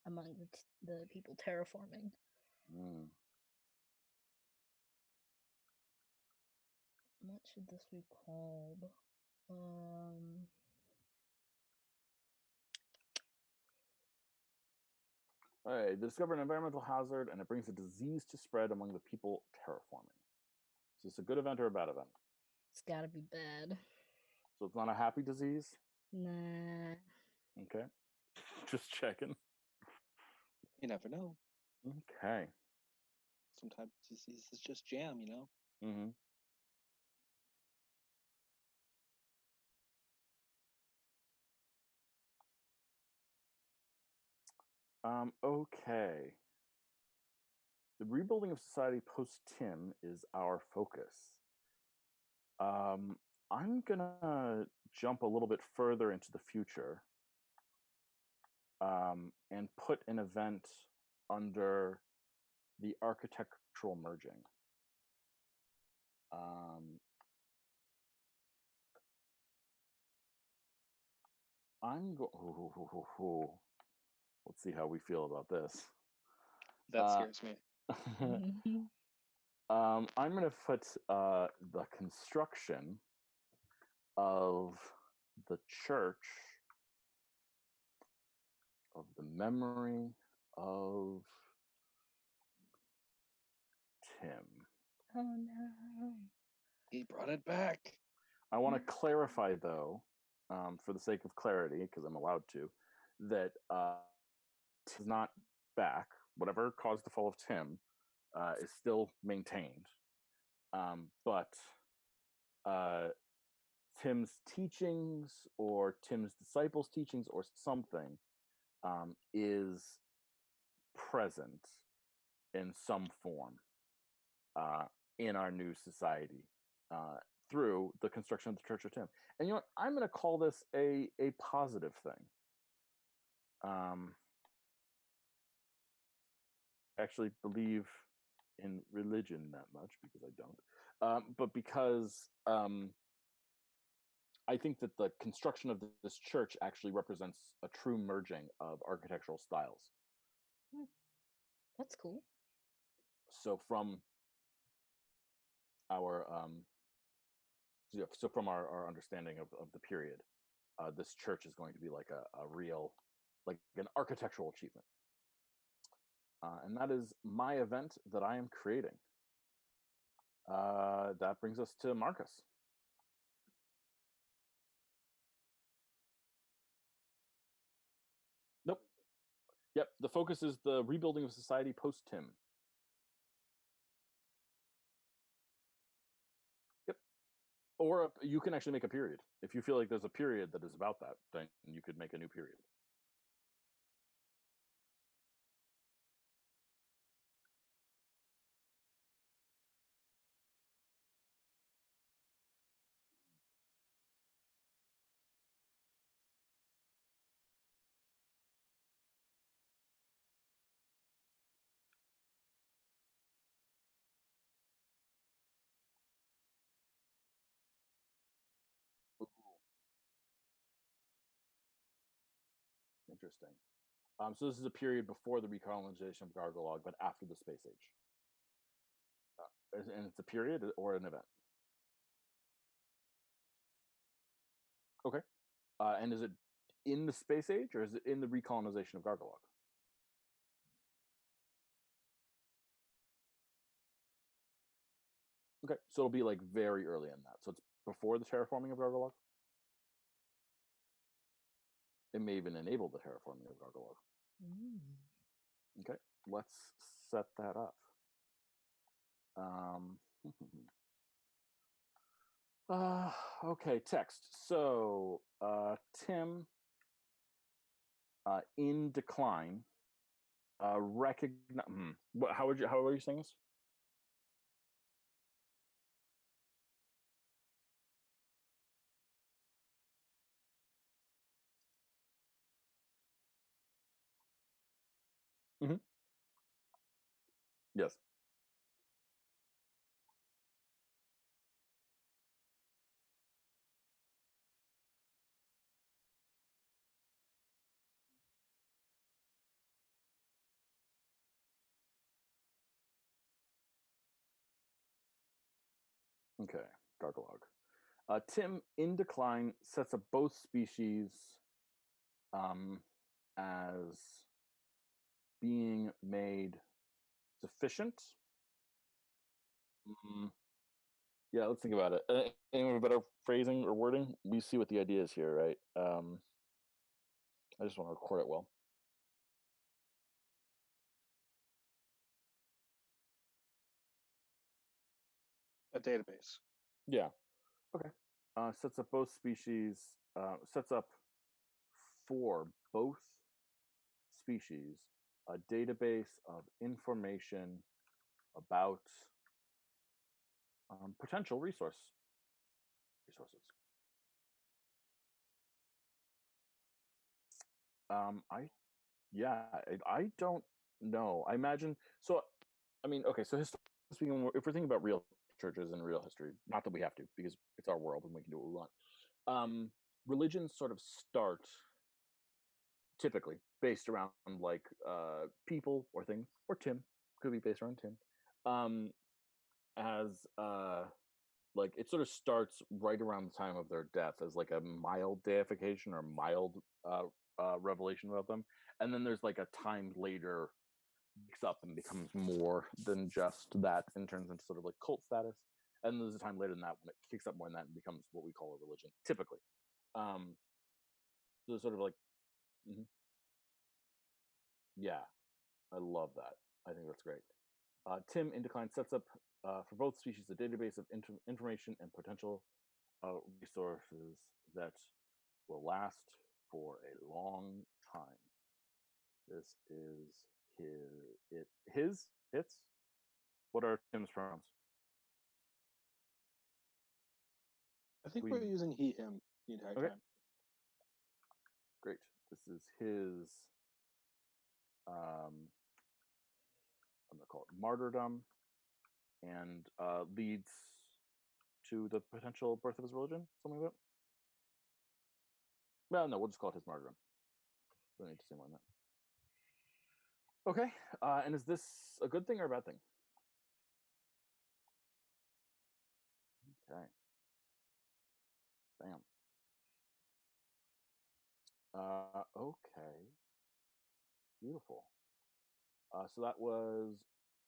S2: among the people terraforming. What should this be called?
S1: All right, they discover an environmental hazard, and it brings a disease to spread among the people terraforming. Is this a good event or a bad event?
S2: It's gotta be bad.
S1: So it's not a happy disease?
S2: Nah.
S1: Okay. Just checking.
S3: You never know.
S1: Okay.
S3: Sometimes this is just jam, you know.
S1: Mm-hmm. Okay. The rebuilding of society post Tim is our focus. I'm gonna jump a little bit further into the future, and put an event under the architectural merging. I'm go. Let's see how we feel about this.
S3: That scares me.
S1: I'm going to put the construction of the church of the memory of Tim.
S2: Oh no.
S3: He brought it back.
S1: I want to clarify, though, for the sake of clarity, because I'm allowed to, that Tim is not back. Whatever caused the fall of Tim is still maintained. But Tim's teachings or Tim's disciples' teachings or something is present in some form in our new society through the construction of the Church of Tim. And you know what? I'm going to call this a positive thing. Actually believe in religion that much because I don't. But because I think that the construction of this church actually represents a true merging of architectural styles.
S2: That's cool.
S1: So from our our understanding of the period, this church is going to be like a real, like an architectural achievement. And that is my event that I am creating. That brings us to Marcus. Nope. Yep. The focus is the rebuilding of society post Tim. Yep. Or you can actually make a period. If you feel like there's a period that is about that, then you could make a new period. Interesting. So this is a period before the recolonization of Gargolog, but after the Space Age. And it's a period or an event. Okay. And is it in the Space Age or is it in the recolonization of Gargolog? Okay, so it'll be like very early in that. So it's before the terraforming of Gargolog. It may even enable the terraforming of Gargolog. Okay, let's set that up. Okay, text. So Tim in decline. Recognize. How are you saying this? Mm-hmm. Yes. Okay, Gargolog. Tim in decline sets up both species as being made sufficient. Yeah, let's think about it. Anyone have a better phrasing or wording? We see what the idea is here, right? I just want to record it well.
S3: A database.
S1: Yeah. Okay. Sets up both species. Sets up for both species a database of information about potential resources. I don't know. I imagine so. I mean, okay. So historically speaking, if we're thinking about real churches and real history, not that we have to because it's our world and we can do what we want. Religions sort of start typically based around like people or things, or Tim could be based around Tim, as like it sort of starts right around the time of their death as like a mild deification or mild revelation about them, and then there's like a time later picks up and becomes more than just that and turns into sort of like cult status, and there's a time later than that when it kicks up more than that and becomes what we call a religion typically. So sort of like, mhm. Yeah, I love that. I think that's great. Tim in Decline sets up for both species a database of information and potential resources that will last for a long time. This is its. What are Tim's pronouns?
S3: I think we're using he, him the entire time.
S1: Great. This is his. I'm gonna call it martyrdom, and leads to the potential birth of his religion. Something like that. Well, no, we'll just call it his martyrdom. We don't need to say more than that. Okay. And is this a good thing or a bad thing? Okay. Bam. Okay. Beautiful. So that was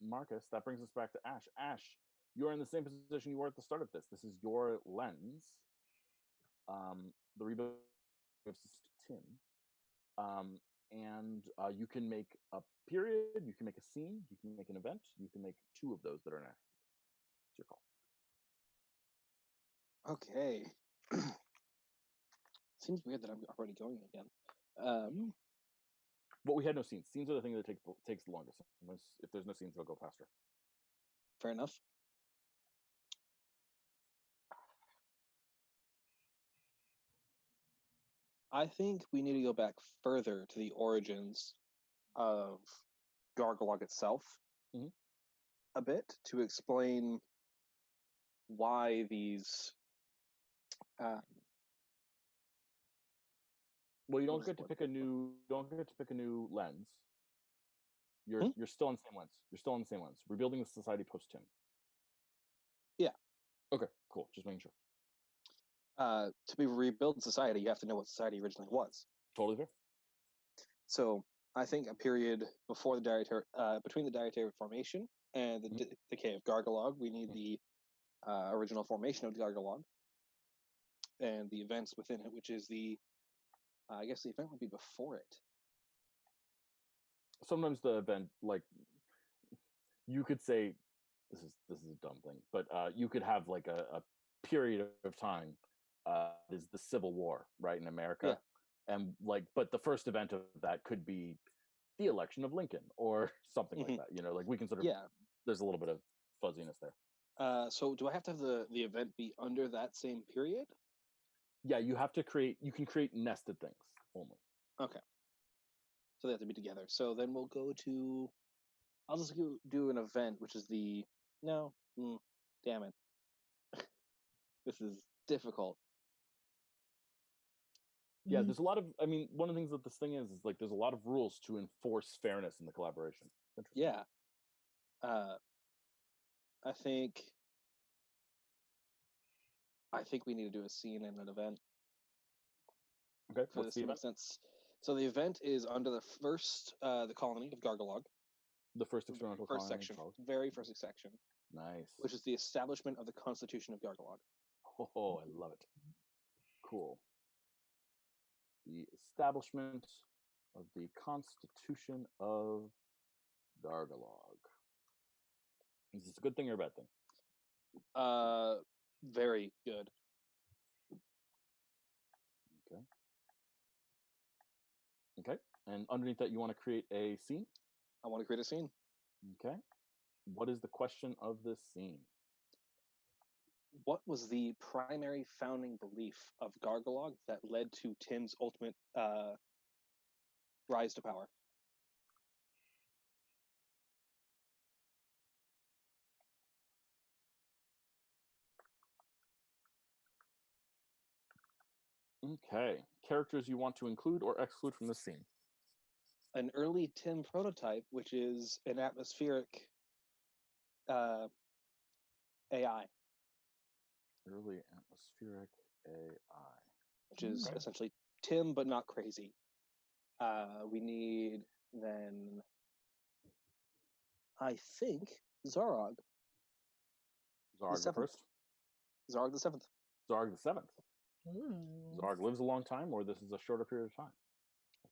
S1: Marcus. That brings us back to Ash. Ash, you're in the same position you were at the start of this. This is your lens. The rebuild gives this to Tim. And you can make a period, you can make a scene, you can make an event, you can make two of those that are next. It's your call.
S3: Okay. Seems weird that I'm already going again.
S1: But we had no scenes. Scenes are the thing that takes the longest. If there's no scenes, they'll go faster.
S3: Fair enough. I think we need to go back further to the origins of Gargalog itself a bit to explain why these.
S1: Well, you don't get to pick a new. Don't get to pick a new lens. You're still on the same lens. You're still on the same lens. Rebuilding the society post Tim.
S3: Yeah.
S1: Okay. Cool. Just making sure.
S3: To be rebuild society, you have to know what society originally was.
S1: Totally fair.
S3: So I think a period before the between the dietary formation and the decay of Gargalog, we need the original formation of Gargalog and the events within it, which is the. I guess the event would be before it.
S1: Sometimes the event, like, you could say, this is a dumb thing, but you could have like a period of time is the Civil War, right, in America, and like, but the first event of that could be the election of Lincoln or something like that. You know, like we can sort of there's a little bit of fuzziness there.
S3: So do I have to have the event be under that same period?
S1: Yeah, you have to create. You can create nested things only.
S3: Okay. So they have to be together. So then we'll go to. I'll just do an event, which is the. No. Damn it. This is difficult.
S1: Yeah, there's a lot of. I mean, one of the things that this thing is like there's a lot of rules to enforce fairness in the collaboration.
S3: Yeah. I think we need to do a scene in an event.
S1: Okay, what's the event?
S3: Sense. So the event is under the first, the colony of Gargalog.
S1: The first experimental
S3: colony. Section, very first section.
S1: Nice.
S3: Which is the establishment of the Constitution of Gargalog.
S1: Oh, I love it. Cool. the establishment of the Constitution of Gargalog. Is this a good thing or a bad thing?
S3: Very good.
S1: Okay. Okay. And underneath that, you want to create a scene?
S3: I want to create a scene.
S1: Okay. What is the question of this scene?
S3: What was the primary founding belief of Gargalog that led to Tim's ultimate rise to power?
S1: Okay. Characters you want to include or exclude from this scene?
S3: An early Tim prototype, which is an atmospheric AI.
S1: Early atmospheric AI.
S3: Which is
S1: Okay.
S3: essentially Tim, but not crazy. We need then, I think, Zarog.
S1: Zarg the
S3: seventh.
S1: first?
S3: Zarog the 7th.
S1: Zarg the 7th.
S2: Ooh.
S1: Zarg lives a long time, or this is a shorter period of time?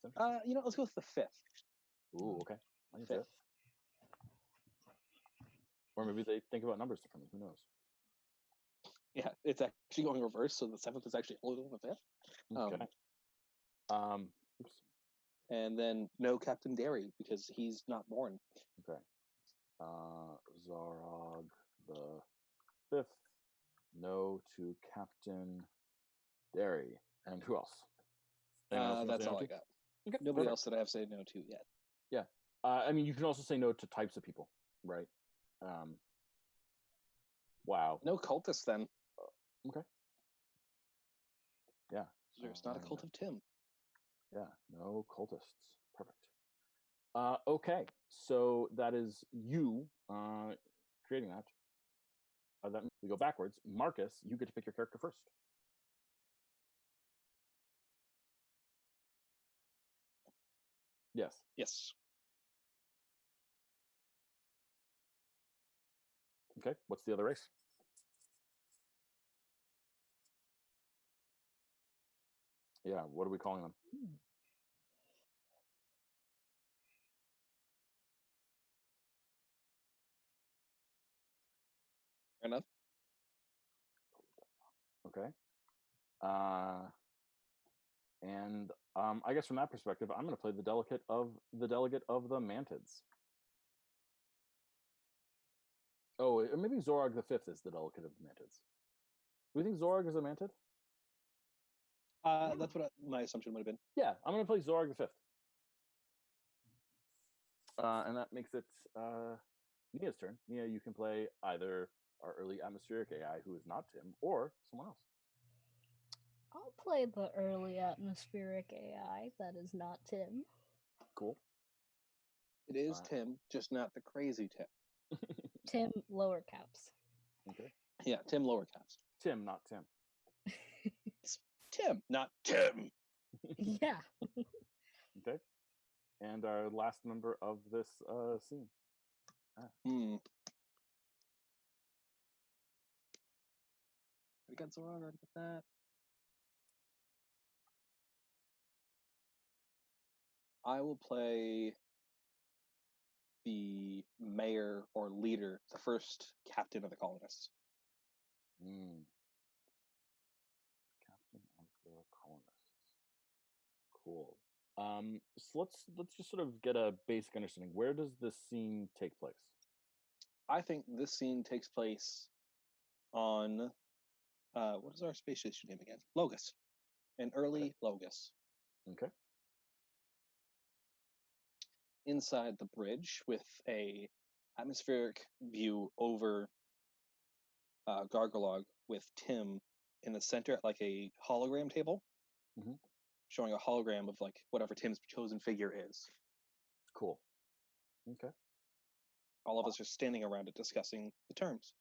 S1: That's interesting.
S3: Let's go with the 5th.
S1: Ooh, okay. I can see
S3: Fifth.
S1: it. Or maybe they think about numbers differently. Who knows?
S3: Yeah, it's actually going reverse, so the 7th is actually older than the 5th.
S1: Okay. Oops.
S3: And then no Captain Derry because he's not born.
S1: Okay. Zarog the 5th. No to Captain Derry. And who else? Anyone else you wanna
S3: That's
S1: say no
S3: all I
S1: to?
S3: got.
S1: Okay,
S3: Nobody
S1: perfect.
S3: else that I have said no to yet.
S1: Yeah. I mean, you can also say no to types of people, right? Wow.
S3: No cultists then.
S1: Okay. Yeah.
S3: There's not a cult of Tim.
S1: Yeah, no cultists. Perfect. Okay, so that is you creating that. That means we go backwards. Marcus, you get to pick your character first. Yes.
S3: Yes.
S1: Okay, what's the other race? Yeah, what are we calling them?
S3: Fair enough.
S1: Okay. And I guess from that perspective, I'm going to play the delegate of the Mantids. Oh, maybe Zorog the 5th is the delegate of the Mantids. Do we think Zorog is a Mantid?
S3: That's what my assumption would have been.
S1: Yeah, I'm going to play Zorog the 5th. And that makes it Nia's turn. Nia, you can play either our early atmospheric AI, who is not Tim, or someone else.
S2: I'll play the early atmospheric AI that is not Tim.
S1: Cool.
S3: It is Tim, just not the crazy Tim.
S2: Tim, lower caps.
S1: Okay.
S3: Yeah, Tim, lower caps.
S1: Tim, not Tim.
S3: It's Tim, not Tim.
S2: Yeah.
S1: Okay. And our last member of this scene.
S3: We got Zorog already with that. I will play the mayor or leader, the first captain of the colonists.
S1: Captain of the colonists. Cool. So let's just sort of get a basic understanding. Where does this scene take place?
S3: I think this scene takes place on what is our space station name again? Logus. An early Logus.
S1: Okay.
S3: Inside the bridge with a atmospheric view over Gargalog with Tim in the center at like a hologram table, showing a hologram of like whatever Tim's chosen figure is.
S1: Cool. Okay.
S3: All of us are standing around it discussing the terms.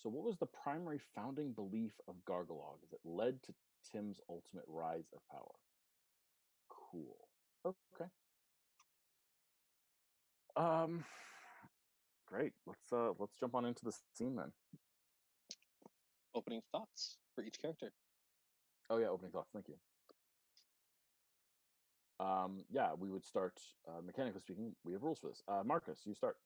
S1: So what was the primary founding belief of Gargalog that led to Tim's ultimate rise of power? Cool. Okay. Great. Let's jump on into the scene then.
S3: Opening thoughts for each character.
S1: Oh yeah, opening thoughts. Thank you. Yeah, we would start. Mechanically speaking, we have rules for this. Marcus, you start.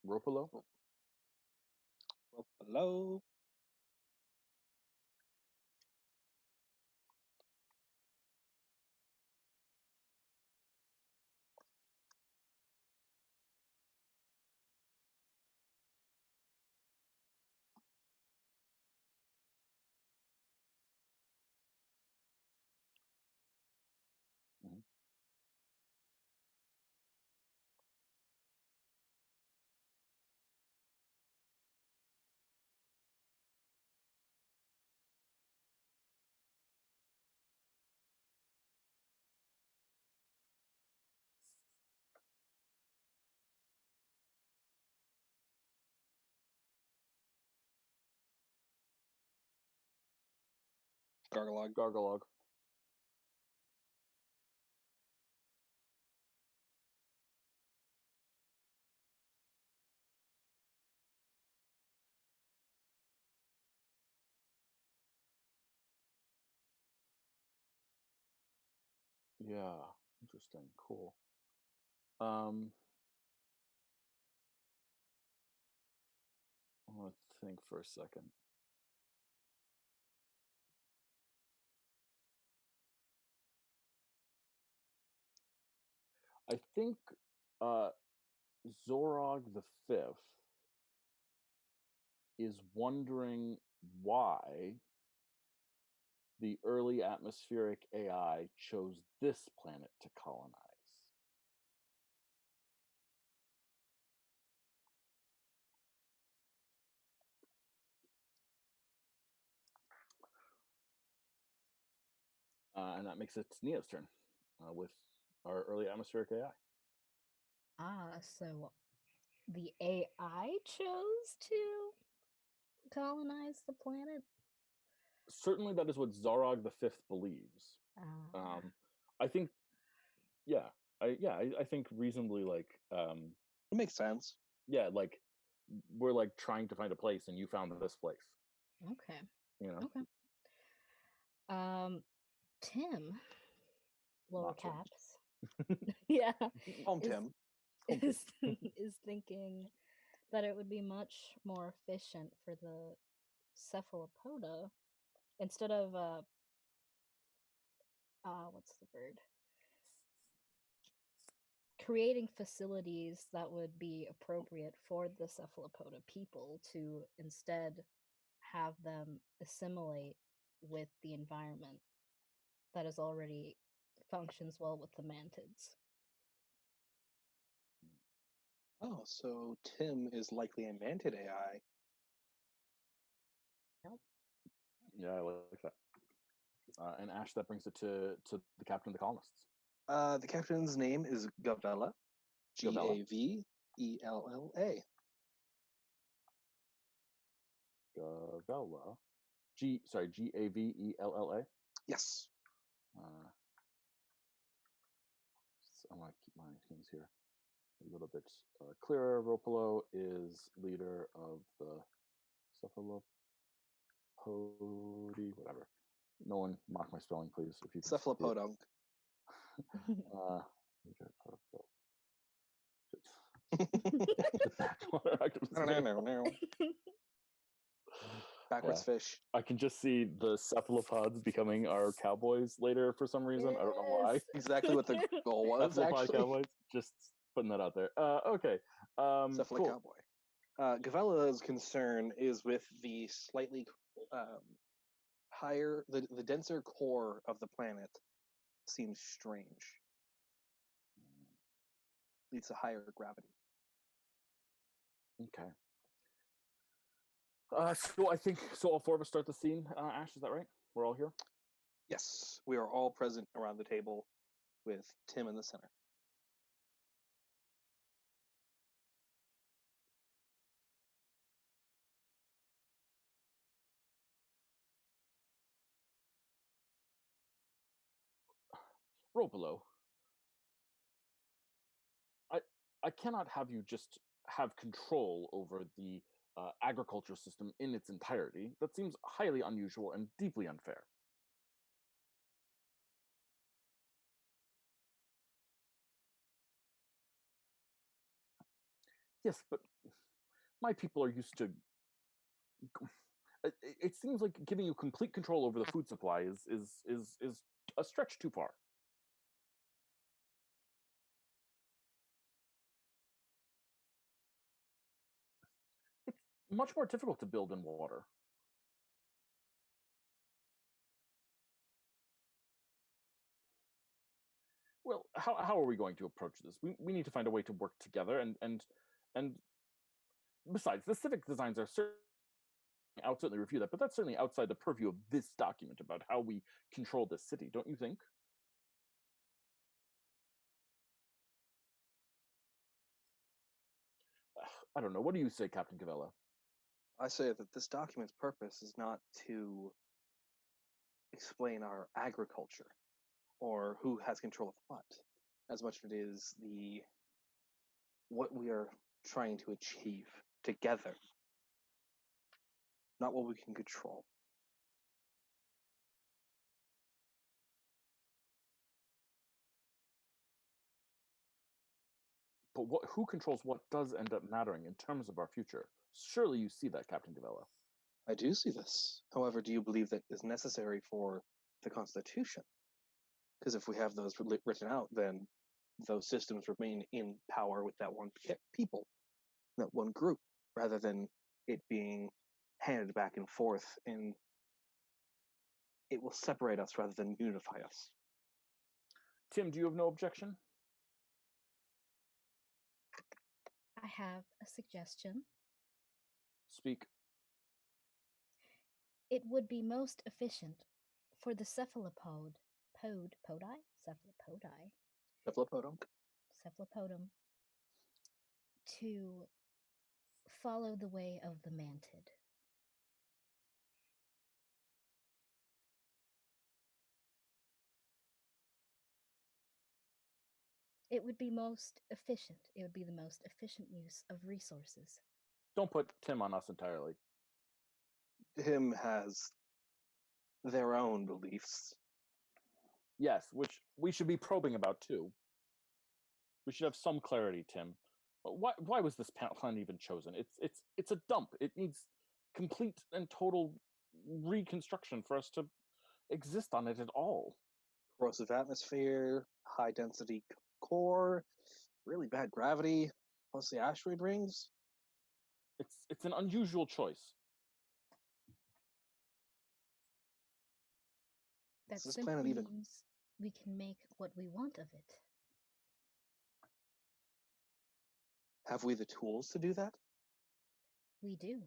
S1: Ropolo.
S3: Well, hello.
S1: Mhm.
S3: Gargalog.
S1: Gargalog. Yeah, interesting. Cool. I want to think for a second. I think Zorog the Fifth is wondering why the early atmospheric AI chose this planet to colonize. And that makes it Nea's turn with our early atmospheric AI.
S2: So the AI chose to colonize the planet?
S1: Certainly, that is what Zarog the Fifth believes. I think, yeah, I think reasonably
S3: It makes sense.
S1: yeah, like we're like trying to find a place, and you found this place.
S2: Okay.
S1: You know.
S2: Okay. Tim, lower
S1: Not Tim.
S2: caps. Yeah.
S3: Home
S2: is,
S3: Tim.
S2: is thinking that it would be much more efficient for the cephalopoda instead of what's the word? Creating facilities that would be appropriate for the cephalopoda people to instead have them assimilate with the environment that is already functions well with the mantids.
S3: Oh, so Tim is likely a mantid AI.
S2: Nope.
S1: Yeah, I like that. And Ash, that brings it to the captain of the colonists.
S3: The captain's name is Gavella. Gavella.
S1: Gavella. Gavella.
S3: Yes.
S1: I want to keep my things here a little bit clearer. Ropolo is leader of the cephalopodi. Whatever. No one mock my spelling, please. If you can.
S3: Cephalopodunk. Backwards fish.
S1: I can just see the cephalopods becoming our cowboys later for some reason. I don't know why.
S3: Exactly what the goal was,
S1: Cephalopod
S3: actually.
S1: cowboys. Just putting that out there. Okay.
S3: Cephalopod
S1: cool.
S3: cowboy. Gavella's concern is with the slightly higher, the denser core of the planet seems strange. Leads to higher gravity.
S1: Okay. So I think all four of us start the scene. Ash, is that right? We're all here.
S3: Yes, we are all present around the table with Tim in the center.
S1: Ropolo. I cannot have you just have control over the agriculture system in its entirety. That seems highly unusual and deeply unfair. Yes, but my people are used to. It seems like giving you complete control over the food supply is a stretch too far. It's much more difficult to build in water. Well, how are we going to approach this? We need to find a way to work together, and besides, the civic designs are certainly. I'll certainly review that, but that's certainly outside the purview of this document about how we control this city, don't you think? I don't know. What do you say, Captain Cavella?
S3: I say that this document's purpose is not to explain our agriculture or who has control of what, as much as it is what we are trying to achieve together, not what we can control.
S1: But who controls what does end up mattering in terms of our future? Surely you see that, Captain Cavella.
S3: I do see this. However, do you believe that is necessary for the Constitution? Because if we have those written out, then those systems remain in power with that one people, that one group, rather than it being handed back and forth, and it will separate us rather than unify us.
S1: Tim, do you have no objection?
S2: I have a suggestion.
S1: Speak.
S2: It would be most efficient for the cephalopodum to follow the way of the mantid. It would be most efficient. It would be the most efficient use of resources.
S1: Don't put Tim on us entirely.
S3: Tim has their own beliefs.
S1: Yes, which we should be probing about too. We should have some clarity, Tim. Why was this plan even chosen? It's a dump. It needs complete and total reconstruction for us to exist on it at all.
S3: Corrosive atmosphere, high density core, really bad gravity, plus the asteroid rings.
S1: It's an unusual choice.
S2: That
S3: Does this
S2: simply
S3: planet even
S2: means we can make what we want of it.
S3: have we the tools to do that?
S2: We do,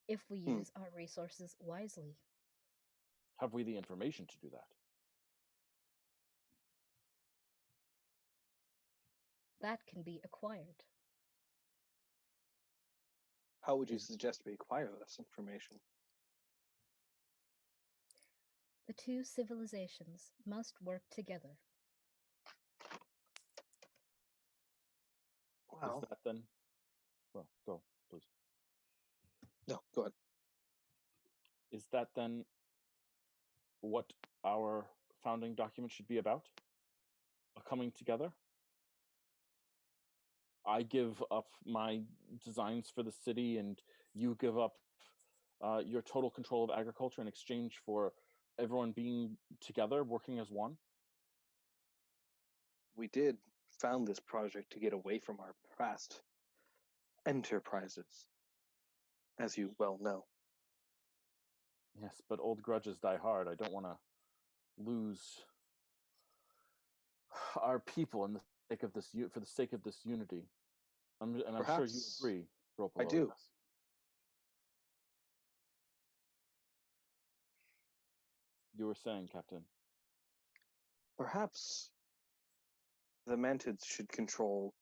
S2: if we use our resources wisely.
S1: Have we the information to do that?
S2: That can be acquired.
S3: How would you suggest we acquire this information?
S2: The two civilizations must work together.
S3: Wow.
S1: Is that then? Well, go, please.
S3: No, go ahead.
S1: Is that then what our founding document should be about? A coming together? I give up my designs for the city, and you give up your total control of agriculture in exchange for everyone being together, working as one?
S3: We did found this project to get away from our past enterprises, as you well know.
S1: Yes, but old grudges die hard. I don't want to lose our people in the sake of this for the sake of this unity. I'm sure you agree, Ropolo.
S3: I do.
S1: You were saying, Captain.
S3: Perhaps the Mantids should control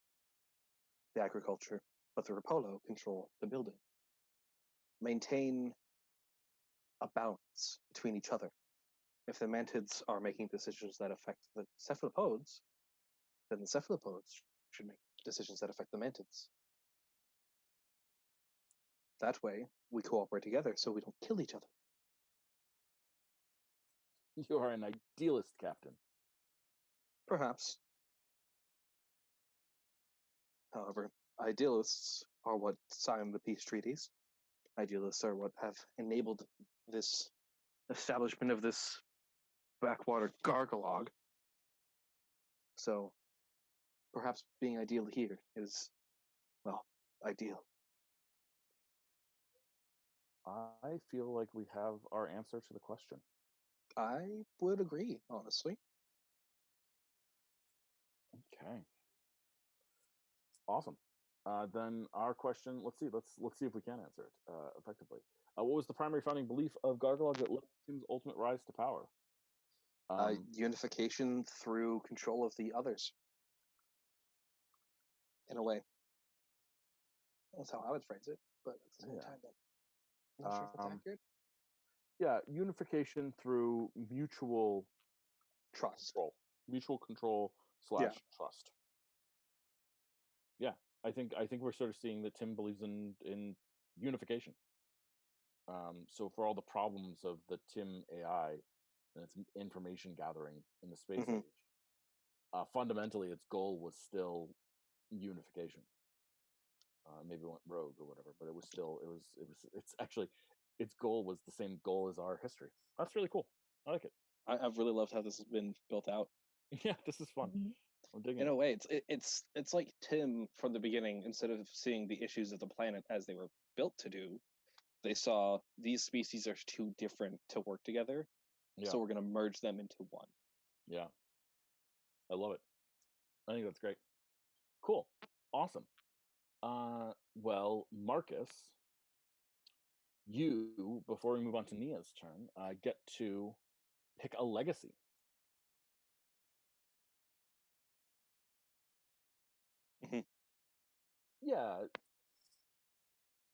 S3: the agriculture, but the Rapolo control the building. Maintain a balance between each other. If the Mantids are making decisions that affect the cephalopods, then the cephalopods should make decisions that affect the Mantans. That way, we cooperate together so we don't kill each other.
S1: You are an idealist, Captain.
S3: Perhaps. However, idealists are what signed the peace treaties. Idealists are what have enabled this establishment of this backwater gargalog. So, perhaps being ideal here is, well, ideal.
S1: I feel like we have our answer to the question.
S3: I would agree, honestly.
S1: Okay. Awesome. Then our question. Let's see. Let's see if we can answer it effectively. What was the primary founding belief of Gargalog that led to Tim's ultimate rise to power?
S3: Unification through control of the others. In a way. That's how I would phrase it, but at the same time, I'm not sure if that's accurate.
S1: Yeah, unification through mutual
S3: trust.
S1: Mutual control / trust. Yeah, I think we're sort of seeing that Tim believes in unification. So for all the problems of the Tim AI and its information gathering in the space age, fundamentally its goal was still unification. Maybe it went rogue or whatever, but it was still it's actually its goal was the same goal as our history. That's really cool. I like it.
S3: I've really loved how this has been built out.
S1: Yeah, this is fun. I'm digging
S3: in a way, it's like Tim from the beginning. Instead of seeing the issues of the planet as they were built to do, they saw these species are too different to work together, so we're going to merge them into one.
S1: Yeah, I love it. I think that's great. Cool. Awesome. Well, Marcus, you, before we move on to Nia's turn, get to pick a legacy.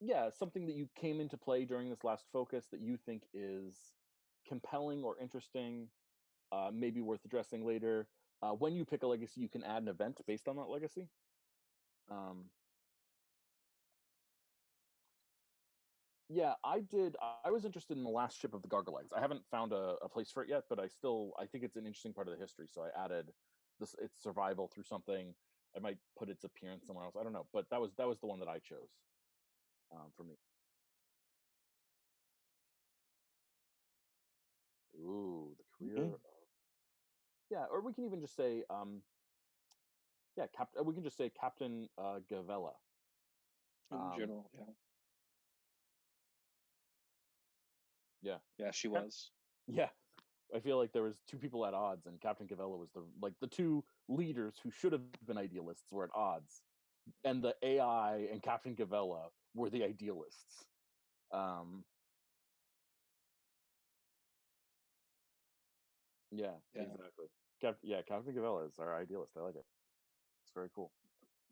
S1: Yeah, something that you came into play during this last focus that you think is compelling or interesting, maybe worth addressing later. When you pick a legacy, you can add an event based on that legacy. Yeah, I was interested in the last ship of the Gargolites. I haven't found a place for it yet, but I think it's an interesting part of the history. So I added its survival through something. I might put its appearance somewhere else. I don't know, but that was the one that I chose for me. Ooh, the career. Yeah, or we can even just say, we can just say Captain Gavella.
S3: In general,
S1: yeah.
S3: Yeah, she was.
S1: Yeah, I feel like there was two people at odds, and Captain Gavella was the two leaders who should have been idealists were at odds, and the AI and Captain Gavella were the idealists. Yeah, exactly. Captain Gavella is our idealist. I like it. It's very cool.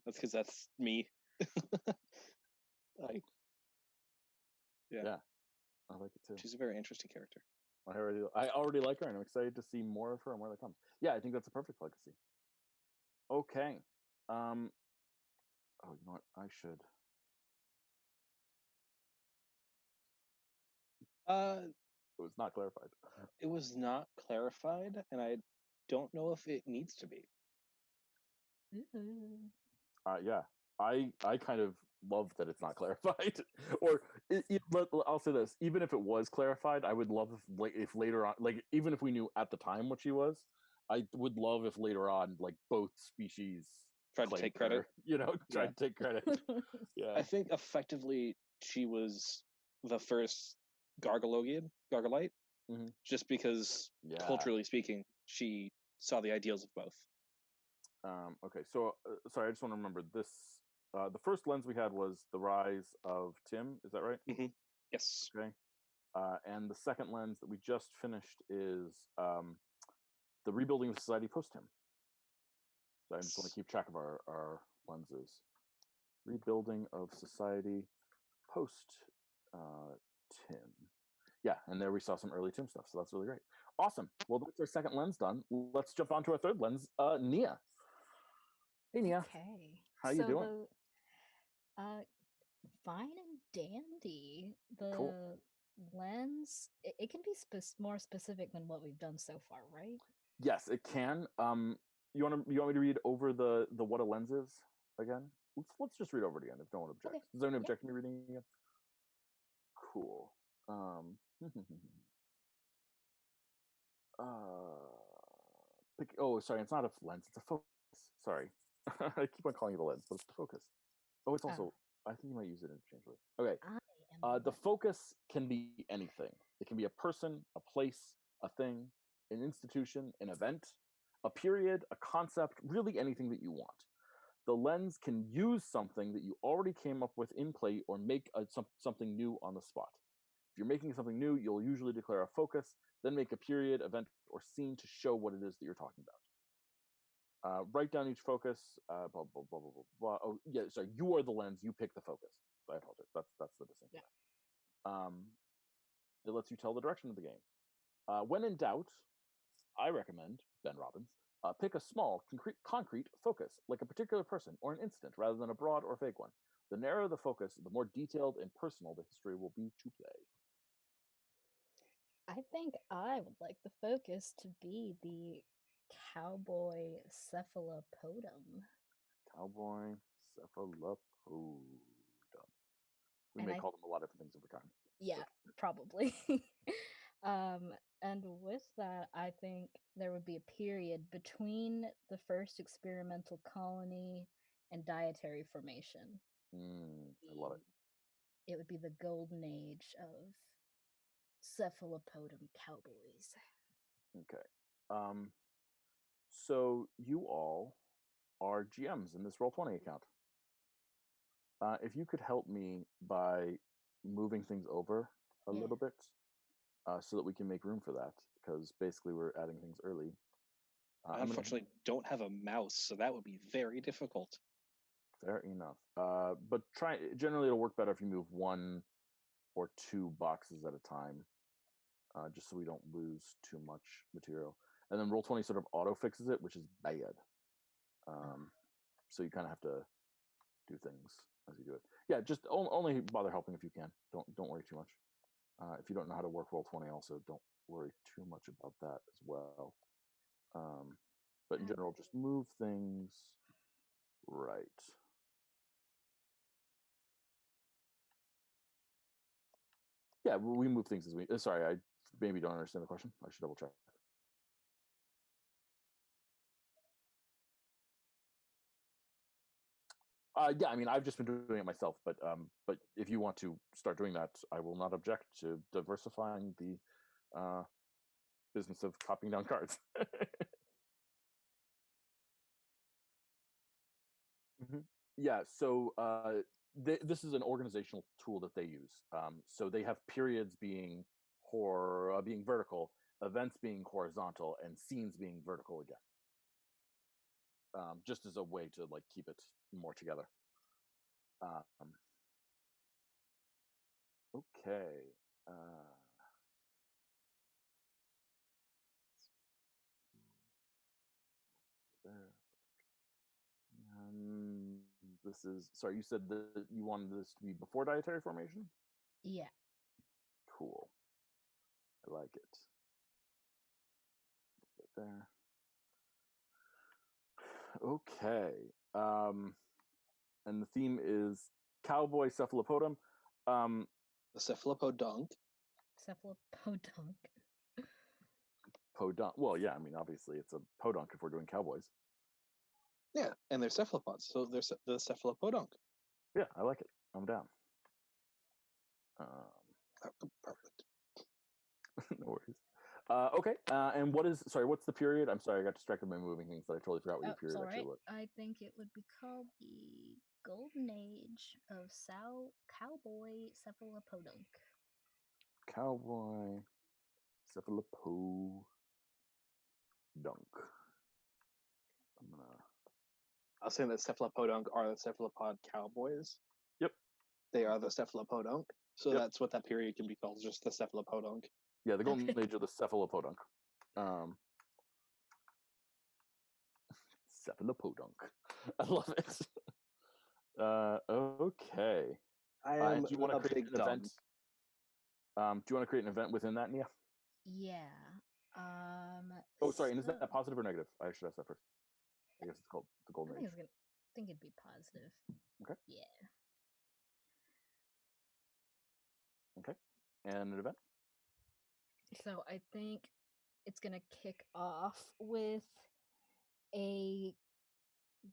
S3: That's because that's me.
S1: Yeah, I like it too.
S3: She's a very interesting character.
S1: I already like her, and I'm excited to see more of her and where that comes. Yeah, I think that's a perfect legacy. Okay. Oh, you know what? I should. It was not clarified.
S3: It was not clarified, and I don't know if it needs to be.
S1: Yeah, I kind of love that it's not clarified. Or I'll say this: even if it was clarified, I would love if later on, like even if we knew at the time what she was, I would love if later on, like both species
S3: tried to take credit.
S1: Tried to take credit. Yeah,
S3: I think effectively she was the first Gargolite, just because culturally speaking, she saw the ideals of both.
S1: Okay, so sorry, I just want to remember this. The first lens we had was the rise of Tim. Is that right?
S3: Yes.
S1: Okay. And the second lens that we just finished is the rebuilding of society post Tim. So I just want to keep track of our lenses. Rebuilding of society post Tim. Yeah, and there we saw some early Tim stuff, so that's really great. Awesome. Well, that's our second lens done. Let's jump on to our third lens, Nia. Hey, Nia.
S2: Okay.
S1: How you
S2: So
S1: doing?
S2: uh fine and dandy.
S1: Cool.
S2: The lens, it can be more specific than what we've done so far, right?
S1: Yes, it can. You want me to read over the what a lens is again? Let's just read over it again if no one
S2: Okay.
S1: objects. Does anyone
S2: Yep.
S1: object to me reading it again? Cool. uh, oh, sorry, it's not a lens. It's a focus. Sorry, I keep on calling it a lens, but it's the focus. Oh, it's
S2: Oh,
S1: also. I think you might use it interchangeably. Okay.
S2: I am
S1: The focus can be anything. It can be a person, a place, a thing, an institution, an event, a period, a concept, really anything that you want. The lens can use something that you already came up with in play or make something new on the spot. If you're making something new, you'll usually declare a focus, then make a period, event, or scene to show what it is that you're talking about. Write down each focus. Blah, blah, blah, blah, blah, blah. Oh, yeah, sorry. You are the lens. You pick the focus. I apologize. That's the distinction.
S2: yeah.
S1: It lets you tell the direction of the game. When in doubt, I recommend Ben Robbins. Pick a small, concrete focus, like a particular person or an incident, rather than a broad or vague one. The narrower the focus, the more detailed and personal the history will be to play.
S2: I think I would like the focus to be the cowboy cephalopodum.
S1: Cowboy cephalopodum. We
S2: And
S1: may
S2: I,
S1: call them a lot of different things over time.
S2: yeah,
S1: So.
S2: probably. um, and with that, I think there would be a period between the first experimental colony and dietary formation.
S1: I love it.
S2: It would be the golden age of cephalopodum cowboys.
S1: Okay. So you all are GMs in this Roll20 account. If you could help me by moving things over a
S2: Yeah.
S1: little bit, so that we can make room for that, because basically we're adding things early.
S3: I unfortunately don't have a mouse, so that would be very difficult.
S1: Fair enough. But generally it'll work better if you move 1 or 2 boxes at a time, just so we don't lose too much material. And then Roll20 sort of auto fixes it, which is bad. So you kind of have to do things as you do it. Yeah, just only bother helping if you can. Don't worry too much. If you don't know how to work Roll20, also don't worry too much about that as well. But in general, just move things right. Yeah, we move things as we. Sorry, I maybe don't understand the question. I should double check. Yeah, I mean, I've just been doing it myself, but if you want to start doing that, I will not object to diversifying the business of copying down cards. Yeah, so this is an organizational tool that they use. So they have periods being being vertical, events being horizontal, and scenes being vertical again. Just as a way to like keep it more together. Okay. There. This is sorry. You said that you wanted this to be before dietary formation.
S2: Yeah.
S1: Cool. I like it. Put that there. Okay. And the theme is cowboy cephalopodum.
S3: The cephalopodunk.
S2: Cephalopodunk.
S1: Podunk. Well, yeah, I mean, obviously it's a podunk if we're doing cowboys.
S3: Yeah, and they're cephalopods, so they're the cephalopodunk.
S1: Yeah, I like it. I'm down.
S3: Perfect.
S1: No worries. Okay, and what's the period? I'm sorry, I got distracted by moving things that I totally forgot what your period actually was.
S2: I think it would be called the golden age of cowboy cephalopodunk.
S1: Cowboy cephalopodunk.
S3: I was saying that cephalopodunk are the cephalopod cowboys.
S1: Yep.
S3: They are the cephalopodunk. So
S1: Yep.
S3: That's what that period can be called, just the cephalopodunk.
S1: Yeah, the golden age of the cephalopodunk. Cephalopodunk. I love it. Okay.
S3: I am
S1: do you want to
S3: a
S1: create
S3: big
S1: an
S3: dumb.
S1: event? Do you want to create an event within that, Nia?
S2: Yeah.
S1: Oh, sorry. And is
S2: So
S1: that positive or negative? I should ask that first. I guess it's called the golden age.
S2: I think it'd be positive.
S1: Okay.
S2: Yeah.
S1: Okay. And an event?
S2: So I think it's gonna kick off with a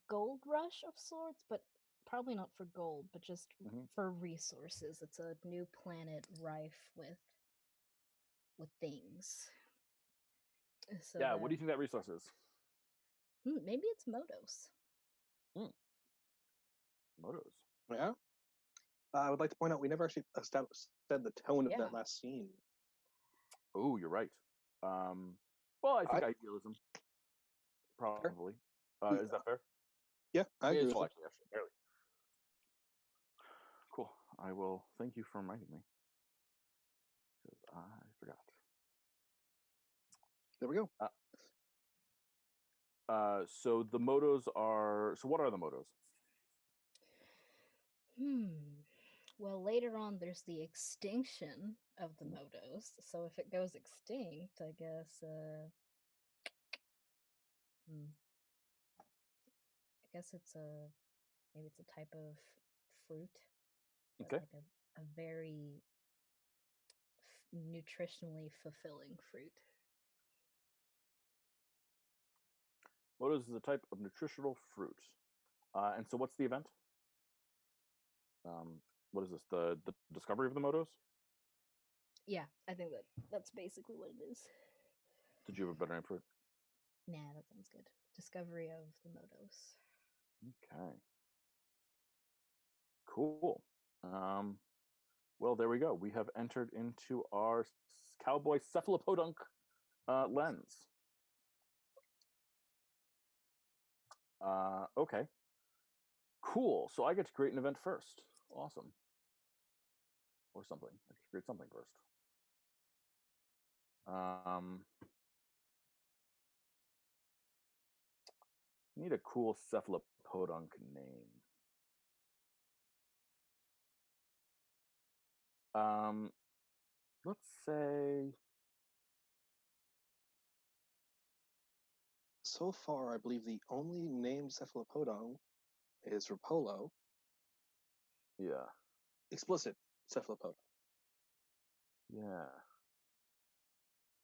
S2: gold rush of sorts, but probably not for gold, but just for resources. It's a new planet rife with things. So
S1: Yeah. What do you think that resource is?
S2: maybe it's Motos.
S1: Motos.
S3: Yeah. I would like to point out we never actually said the tone of that last scene.
S1: Oh, you're right. Well, I think idealism. Probably. Is that fair?
S3: Yeah, I agree with
S1: actually,
S3: it.
S1: barely. Cool. I will thank you for reminding me. Because I forgot.
S3: There we go.
S1: So the motos are. So what are the motos?
S2: Well, later on, there's the extinction of the Motos. So if it goes extinct, I guess. I guess maybe it's a type of fruit.
S1: Okay.
S2: Like a very nutritionally fulfilling fruit.
S1: Motos is a type of nutritional fruit. And so what's the event? What is this? The discovery of the motos?
S2: Yeah, I think that's basically what it is.
S1: Did you have a better name for it?
S2: Nah, that sounds good. Discovery of the motos.
S1: Okay. Cool. Well, there we go. We have entered into our cowboy cephalopodunk lens. Okay. Cool. So I get to create an event first. Awesome. Or something. I get to create something first. Need a cool cephalopodunk name. Let's say.
S3: So far, I believe the only named cephalopodon is Rapolo.
S1: Yeah.
S3: Explicit cephalopodon.
S1: Yeah.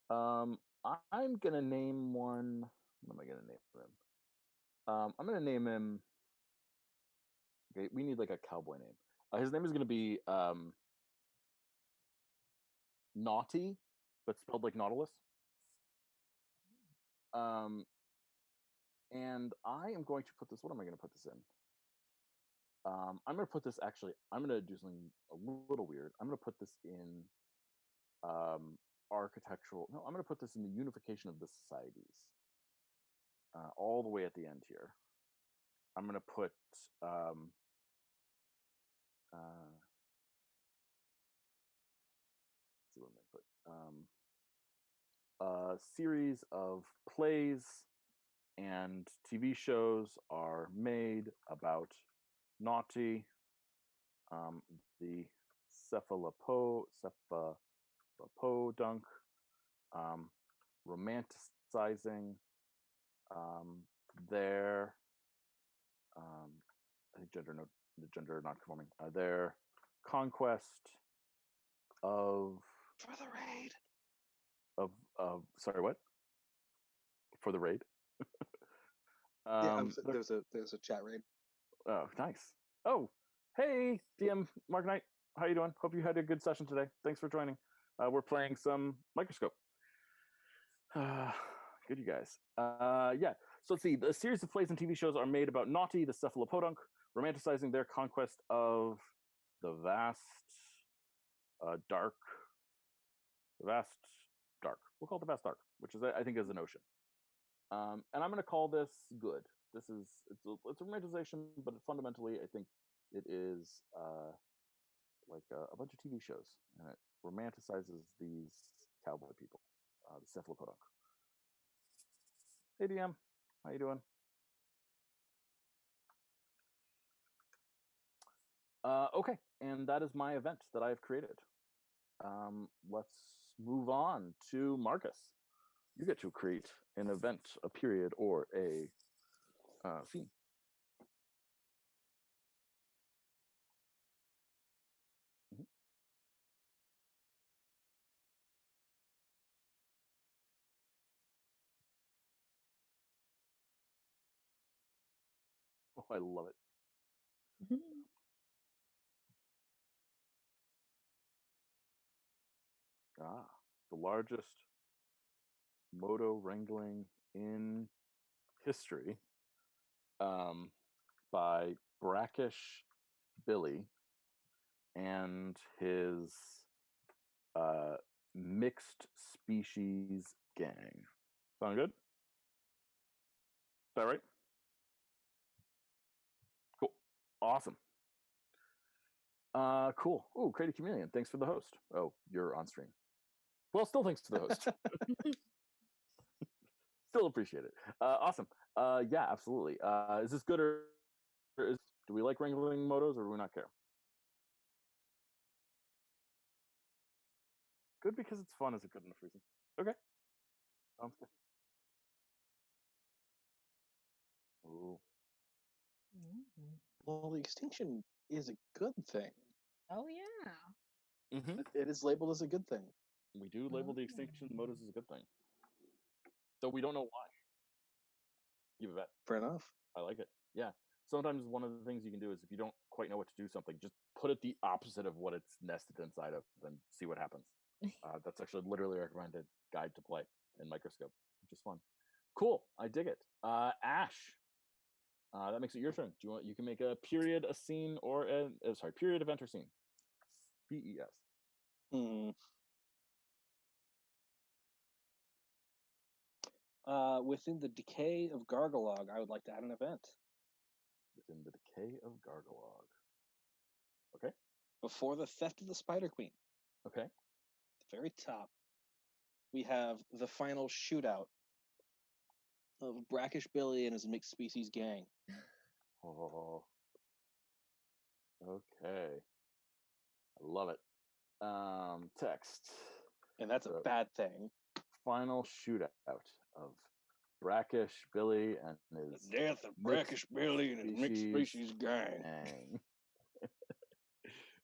S1: I'm gonna name one. What am I gonna name him? I'm gonna name him. Okay, we need like a cowboy name. His name is gonna be Naughty, but spelled like Nautilus. And I am going to put this. What am I going to put this in? I'm going to put this. Actually, I'm going to do something a little weird. I'm going to put this in architectural. No, I'm going to put this in the unification of the societies. All the way at the end here. I'm going to put. Let's see what I'm going to put. A series of plays and TV shows are made about Naughty, the cephalopodunk, romanticizing their, I think gender not conforming, their conquest of
S3: For the raid.
S1: Sorry, what? For the raid?
S3: Yeah, there's a chat raid.
S1: Oh, nice. Oh, hey, DM Mark Knight. How you doing? Hope you had a good session today. Thanks for joining. We're playing some Microscope. Good, you guys. Yeah. So let's see. The series of plays and TV shows are made about Naughty, the cephalopodunk, romanticizing their conquest of the vast dark. The vast dark. We'll call it the vast dark, which is I think is an ocean. And I'm going to call this good. It's a romanticization, but fundamentally, I think it is like a bunch of TV shows, and it romanticizes these cowboy people, the cephalopodunk. Hey DM, how you doing? Okay, and that is my event that I have created. Let's move on to Marcus. You get to create an event, a period, or a scene. Mhm. Oh, I love it. Ah, the largest moto wrangling in history, by brackish Billy and his uh, mixed species gang. Sound good? Is that right? Cool. Awesome. Cool. Ooh, create a chameleon. Thanks for the host. Oh, you're on stream. Well, still thanks to the host. Still appreciate it. Awesome. Yeah, absolutely. Is this good or do we like wrangling motos or do we not care? Good because it's fun is a good enough reason. Okay. Sounds good. Ooh.
S3: Well, the extinction is a good thing.
S2: Oh yeah.
S1: Mm-hmm.
S3: It is labeled as a good thing.
S1: We do label the extinction of motos as a good thing. Though we don't know why. Give it back.
S3: Fair enough.
S1: I like it. Yeah. Sometimes one of the things you can do is if you don't quite know what to do something, just put it the opposite of what it's nested inside of and see what happens. That's actually literally a recommended guide to play in Microscope, which is fun. Cool. I dig it. Ash. That makes it your turn. Do you want? You can make a period, a scene, or period, event, or scene. PES.
S3: Within the decay of Gargalog, I would like to add an event.
S1: Within the decay of Gargalog. Okay.
S3: Before the theft of the Spider Queen.
S1: Okay.
S3: At the very top, we have the final shootout of Brackish Billy and his mixed species gang.
S1: Oh. Okay. I love it. Text.
S3: And that's a bad thing.
S1: Final shootout of Brackish Billy and his
S3: The death of Brackish Billy and his mixed species gang.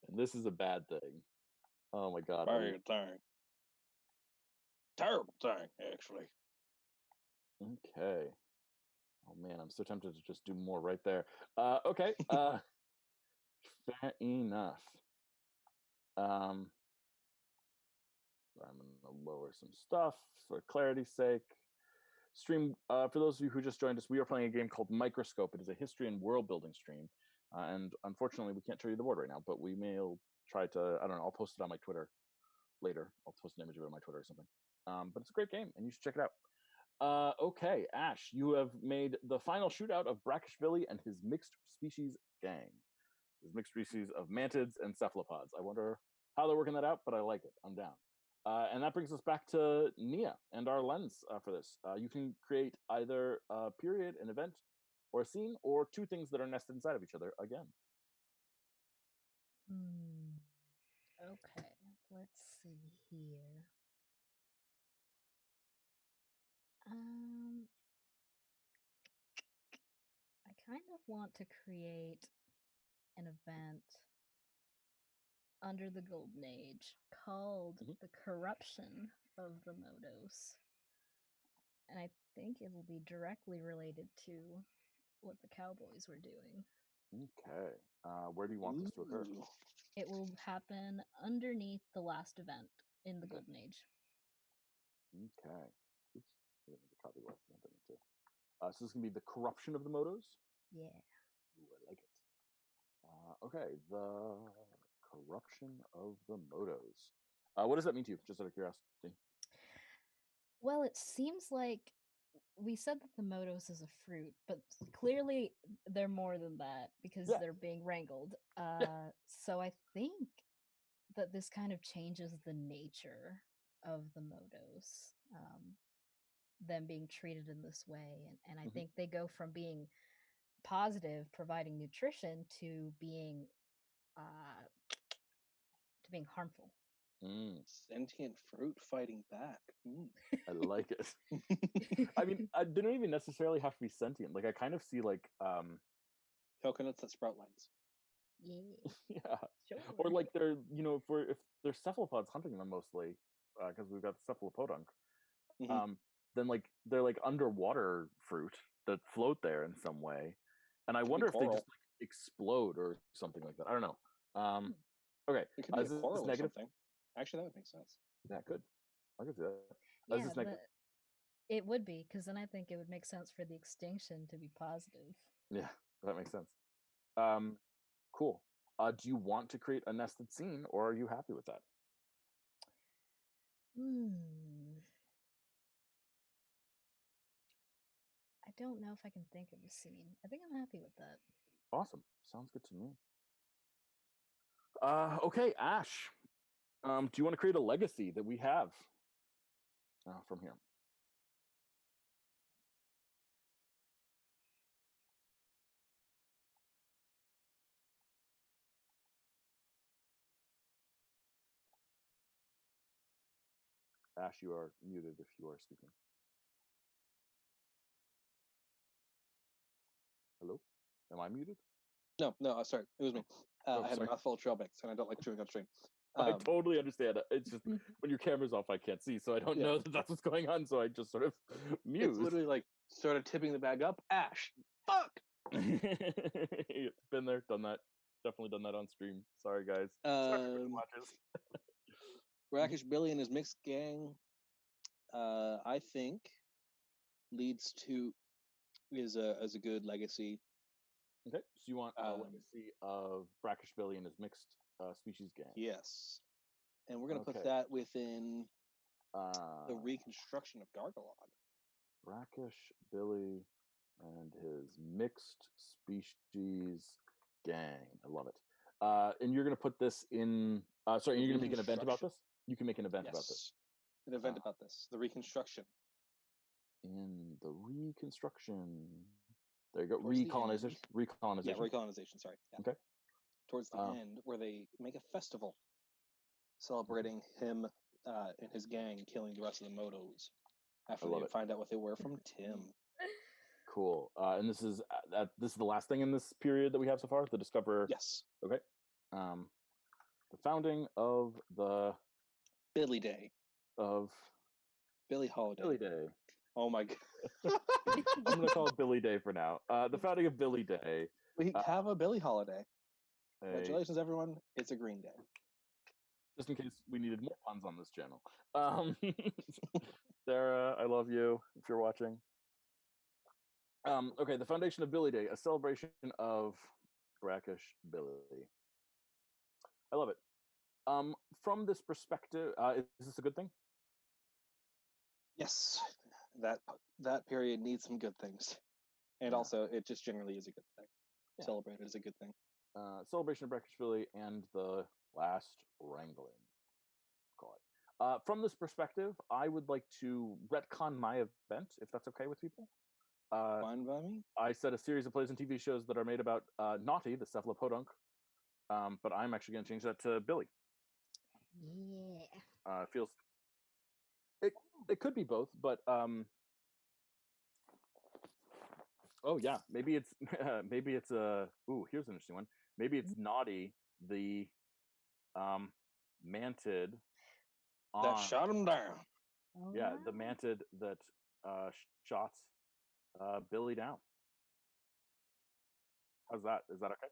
S1: And this is a bad thing. Oh my god.
S3: Bad thing. Terrible thing, actually.
S1: Okay. Oh man, I'm so tempted to just do more right there. Okay. Fair enough. I'm gonna lower some stuff for clarity's sake. Stream, for those of you who just joined us, we are playing a game called Microscope. It is a history and world building stream. And unfortunately, we can't show you the board right now, but we may try to, I don't know, I'll post it on my Twitter later. I'll post an image of it on my Twitter or something. But it's a great game, and you should check it out. Okay, Ash, you have made the final shootout of Brackish Billy and his mixed species gang. His mixed species of mantids and cephalopods. I wonder how they're working that out, but I like it. I'm down. And that brings us back to Nia and our lens for this. You can create either a period, an event, or a scene, or two things that are nested inside of each other again.
S2: Okay, let's see here. I kind of want to create an event under the Golden Age called The Corruption of the Modos. And I think it'll be directly related to what the Cowboys were doing.
S1: Okay. Where do you want this to occur?
S2: It will happen underneath the last event in the Golden Age.
S1: Okay. Oops. I didn't copy last event. So this is going to be the corruption of the motos?
S2: Yeah.
S1: Ooh, I like it. Okay. The corruption of the motos. What does that mean to you, just out of curiosity?
S2: Well, it seems like we said that the motos is a fruit, but clearly they're more than that because they're being wrangled. So I think that this kind of changes the nature of the motos, them being treated in this way. And I think they go from being positive, providing nutrition, to being to being harmful.
S3: Sentient fruit fighting back.
S1: I like it. I mean, they don't even necessarily have to be sentient. Like, I kind of see like
S3: Coconuts that sprout legs.
S2: Yeah.
S1: yeah,
S2: Sure.
S1: or like they're if they're cephalopods hunting them mostly, because we've got the cephalopodunk. Then like they're like underwater fruit that float there in some way, and I wonder if they just like explode or something like that. I don't know. Okay,
S3: it could be a
S1: is this
S3: coral or
S1: negative?
S3: something. Actually, that would make sense.
S1: Yeah, good. I could see that.
S2: Yeah,
S1: Is this negative?
S2: it would be, because then I think it would make sense for the extinction to be positive.
S1: Yeah, that makes sense. Cool. Do you want to create a nested scene, or are you happy with that?
S2: I don't know if I can think of a scene. I think I'm happy with that.
S1: Awesome. Sounds good to me. Okay, Ash. Do you want to create a legacy that we have from here? Ash, you are muted if you are speaking. Hello? Am I muted?
S3: No, sorry. It was me. I had a mouthful of trail mix, and I don't like chewing on string.
S1: I totally understand. It's just when your camera's off, I can't see, so I don't know that that's what's going on, so I just sort of mute.
S3: It's literally like sort of tipping the bag up. Ash, fuck!
S1: Been there, done that. Definitely done that on stream. Sorry, guys. Sorry, watchers.
S3: Brackish Billy and his mixed gang, I think, leads to is a good legacy.
S1: Okay, so you want a legacy of Brackish Billy and his mixed species gang?
S3: Yes, and we're gonna put that within the reconstruction of Gargalog.
S1: Brackish Billy and his mixed species gang. I love it. And you're gonna put this in. Sorry, you're gonna make an event about this. You can make an event about this.
S3: An event about this. The reconstruction.
S1: In the reconstruction. There you go. Recolonization.
S3: Yeah, recolonization. Sorry. Yeah.
S1: Okay.
S3: Towards the end, where they make a festival celebrating him and his gang killing the rest of the Motos after they find out what they were from Tim.
S1: Cool. And this is the last thing in this period that we have so far. The Discover.
S3: Yes.
S1: Okay. The founding of the
S3: Billy Day.
S1: Of
S3: Billy Holiday.
S1: Billy Day.
S3: Oh my god.
S1: I'm gonna call it Billy Day for now. The founding of Billy Day.
S3: We have a Billy holiday. Congratulations, everyone. It's a Green Day.
S1: Just in case we needed more puns on this channel. Sarah, I love you if you're watching. Okay, the foundation of Billy Day, a celebration of Brackish Billy. I love it. From this perspective, is this a good thing?
S3: Yes, that period needs some good things, and also it just generally is a good thing. Yeah. Celebrated is a good thing.
S1: Celebration of Brackish Billy and the last wrangling. Call it. From this perspective, I would like to retcon my event, if that's okay with people.
S3: Fine by me.
S1: I said a series of plays and TV shows that are made about Naughty, the cephalopodunk, but I'm actually going to change that to Billy.
S2: Yeah.
S1: Feels it could be both, but oh yeah, maybe it's here's an interesting one. Maybe it's Naughty, the mantid
S3: that shot him down.
S1: Yeah, the mantid that shot Billy down. How's that? Is that okay?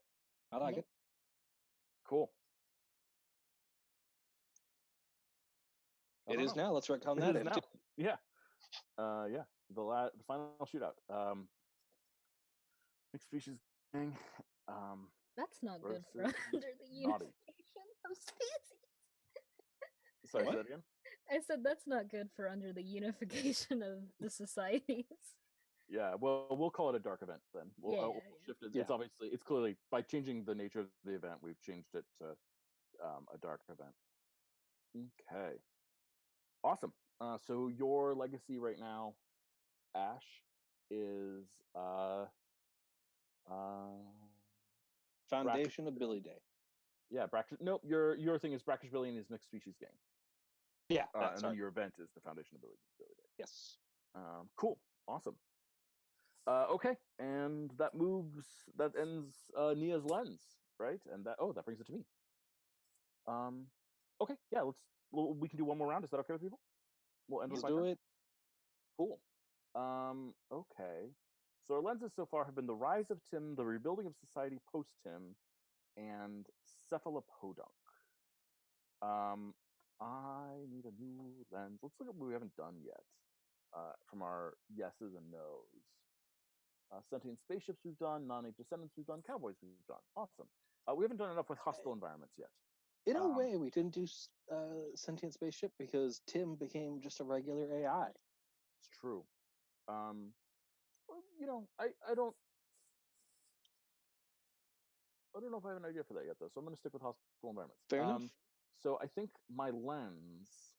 S3: I like it.
S1: Cool.
S3: It is now. Let's retcon that.
S1: Now. Yeah. Yeah. The final shootout. Mixed species gang.
S2: That's not good for under the unification of species.
S1: Sorry, say that again?
S2: I said that's not good for under the unification of the societies.
S1: Yeah, well, we'll call it a dark event then. We'll shift it. Yeah. It's clearly, by changing the nature of the event, we've changed it to a dark event. Okay. Awesome. So your legacy right now, Ash, is
S3: foundation of Billy Day.
S1: Yeah, Brackish. Nope, your thing is Brackish Billion is mixed species game.
S3: Yeah,
S1: And then your event is the Foundation of Billy Day.
S3: Yes.
S1: Cool, awesome. Okay, and that ends Nia's lens, right? And that brings it to me. Okay, yeah, we can do one more round. Is that okay with people? We'll end
S3: Let's
S1: with my
S3: do
S1: turn.
S3: it.
S1: Cool. Okay. So our lenses so far have been the rise of Tim, the rebuilding of society post Tim, and cephalopodunk. I need a new lens. Let's look at what we haven't done yet. From our yeses and nos. Sentient spaceships we've done, non-ape descendants we've done, cowboys we've done. Awesome. We haven't done enough with hostile environments yet.
S3: In a way, we didn't do sentient spaceship because Tim became just a regular AI.
S1: It's true. Well, I don't know if I have an idea for that yet, though. So I'm going to stick with hostile environments.
S3: Fair enough.
S1: So I think my lens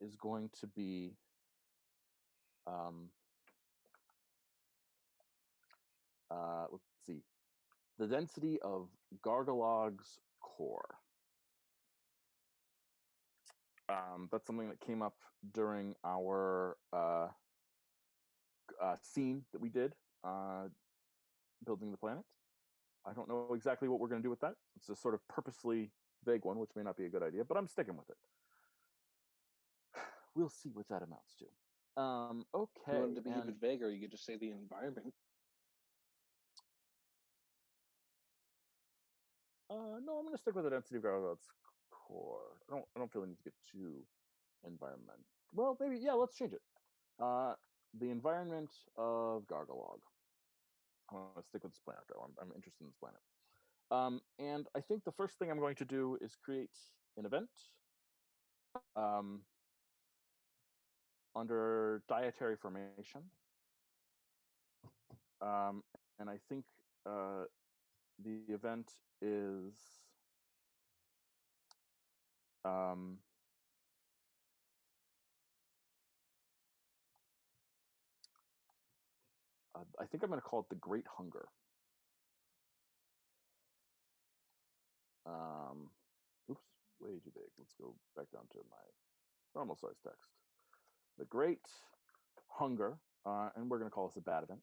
S1: is going to be let's see, the density of Gargalog's core. That's something that came up during our scene that we did building the planet. I don't know exactly what we're going to do with that. It's a sort of purposely vague one, which may not be a good idea, but I'm sticking with it. We'll see what that amounts to. Okay.
S3: If you wanted to be even vaguer, you could just say the environment.
S1: No, I'm going to stick with the density of Gargalog's core. I don't feel the need to get too environment. Well, maybe, yeah, let's change it. The environment of Gargalog. I want to stick with this planet, though. I'm interested in this planet. And I think the first thing I'm going to do is create an event under dietary formation. And I think the event is I think I'm going to call it the Great Hunger. Oops, way too big. Let's go back down to my normal size text. The Great Hunger, and we're going to call this a bad event.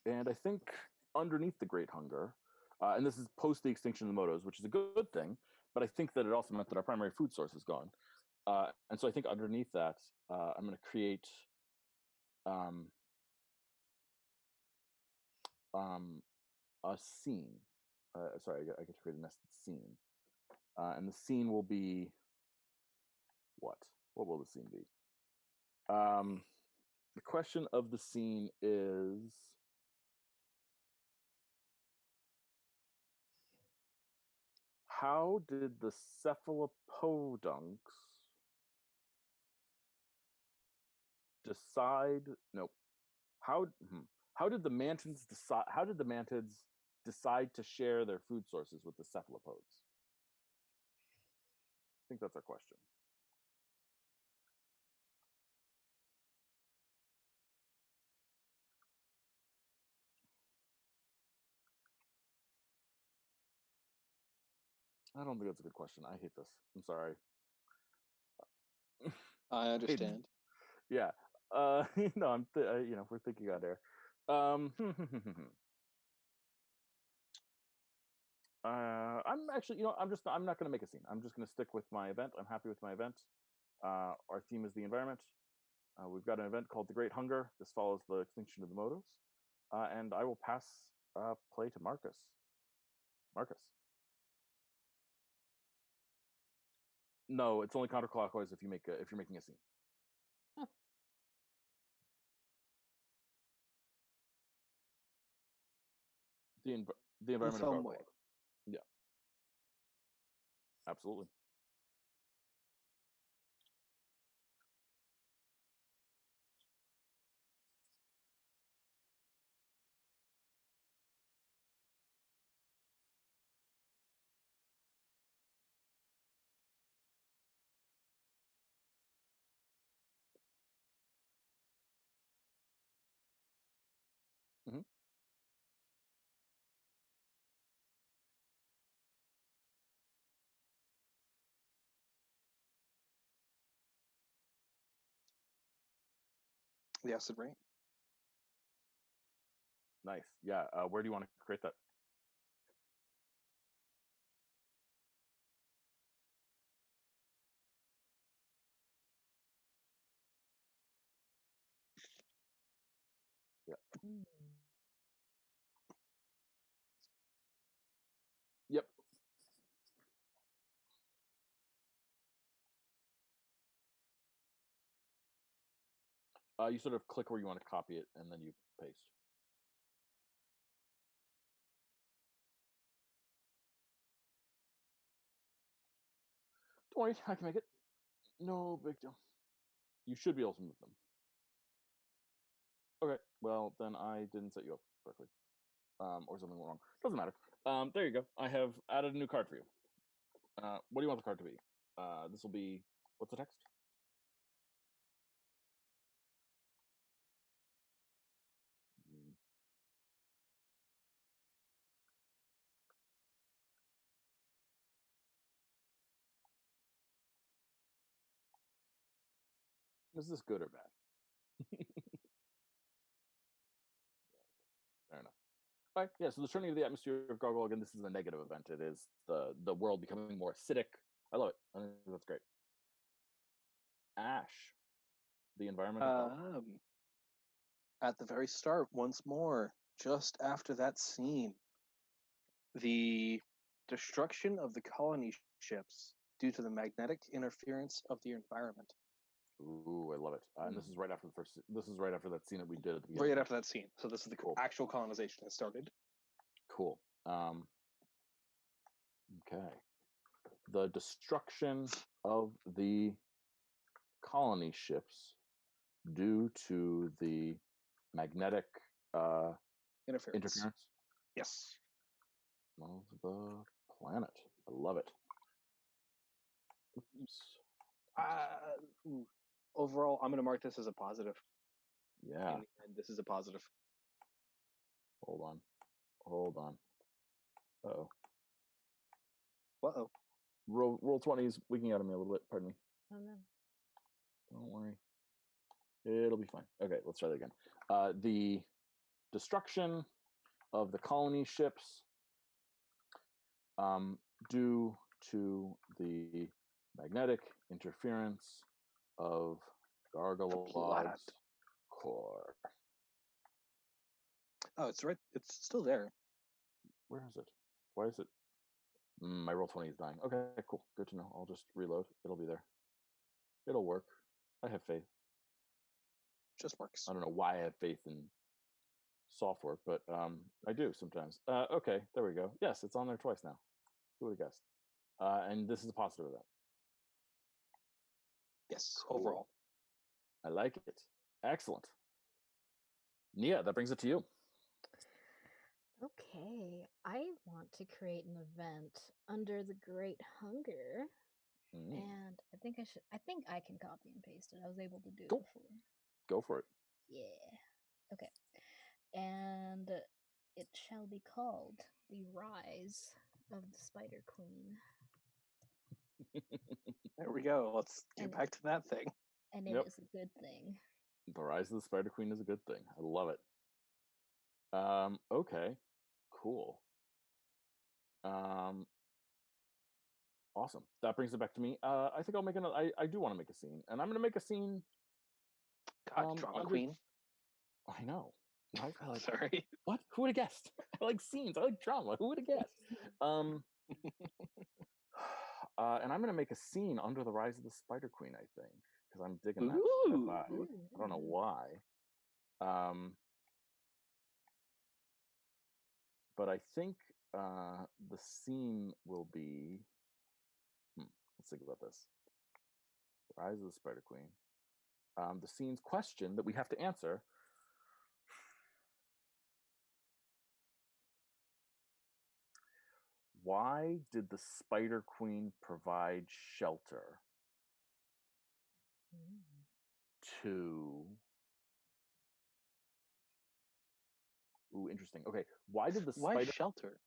S1: And I think underneath the Great Hunger, and this is post the extinction of the Motos, which is a good thing, but I think that it also meant that our primary food source is gone. And so I think underneath that, I'm going to create a scene. Sorry, I get to create a nested scene. And the scene will be what? What will the scene be? The question of the scene is, how did the cephalopodunks decide? Nope. How did the mantids decide? How did the mantids decide to share their food sources with the cephalopods? I think that's our question. I don't think that's a good question. I hate this. I'm sorry.
S3: I understand.
S1: Yeah. No, we're thinking out there. I'm actually, I'm not going to make a scene. I'm just going to stick with my event. I'm happy with my event. Our theme is the environment. We've got an event called the Great Hunger. This follows the extinction of the Motos. And I will pass play to Marcus. Marcus. No, it's only counterclockwise if you're making a scene. The environment of Gargoyle. Yeah. Absolutely.
S3: The acid rain.
S1: Nice. Yeah. Where do you want to create that? Yeah. Yep. You sort of click where you want to copy it, and then you paste. Don't worry, I can make it. No big deal. You should be able to move them. Okay, well, then I didn't set you up correctly. Or something went wrong. Doesn't matter. There you go. I have added a new card for you. What do you want the card to be? This will be, what's the text? Is this good or bad? Fair enough. All right, yeah, so the turning of the atmosphere of Gargoyle, again, this is a negative event. It is the world becoming more acidic. I love it. I think that's great. Ash, the environmental health.
S3: At the very start, once more, just after that scene, the destruction of the colony ships due to the magnetic interference of the environment.
S1: Ooh, I love it. And this is right after this is right after that scene that we did at the beginning.
S3: Right after that scene. So this is the actual colonization that started.
S1: Cool. Okay. The destruction of the colony ships due to the magnetic interference.
S3: Yes.
S1: Of the planet. I love it. Oops.
S3: Overall, I'm going to mark this as a positive.
S1: Yeah.
S3: In the end, this is a positive.
S1: Hold on. Uh-oh.
S3: Uh-oh.
S1: Roll 20 is leaking out of me a little bit. Pardon me.
S2: Oh, no.
S1: Don't worry. It'll be fine. Okay, let's try that again. The destruction of the colony ships due to the magnetic interference of Gargalog's core.
S3: Oh, it's right. It's still there.
S1: Where is it? Why is it? My roll 20 is dying. Okay, cool. Good to know. I'll just reload. It'll be there. It'll work. I have faith.
S3: Just works.
S1: I don't know why I have faith in software, but I do sometimes. Okay, there we go. Yes, it's on there twice now. Who would have guessed? And this is a positive event.
S3: Yes,
S1: cool.
S3: Overall.
S1: I like it. Excellent. Nia, that brings it to you.
S2: Okay, I want to create an event under the Great Hunger, and I think I can copy and paste it. I was able to do it before.
S1: Go for it.
S2: Yeah. Okay. And it shall be called The Rise of the Spider Queen.
S3: There we go. Let's get back to that thing.
S2: And it is a good thing.
S1: The Rise of the Spider Queen is a good thing. I love it. Okay. Cool. Awesome. That brings it back to me. I think I'll make another. I do want to make a scene, and I'm going to make a scene.
S3: God, drama queen.
S1: I know. I like,
S3: sorry.
S1: What? Who would have guessed? I like scenes. I like drama. Who would have guessed? And I'm going to make a scene under the Rise of the Spider Queen. I think because I'm digging that vibe. I don't know why. But I think the scene will be. Let's think about this. Rise of the Spider Queen. The scene's question that we have to answer. Why did the Spider Queen provide shelter to... Ooh, interesting. Okay, why did the spider...
S3: Why shelter?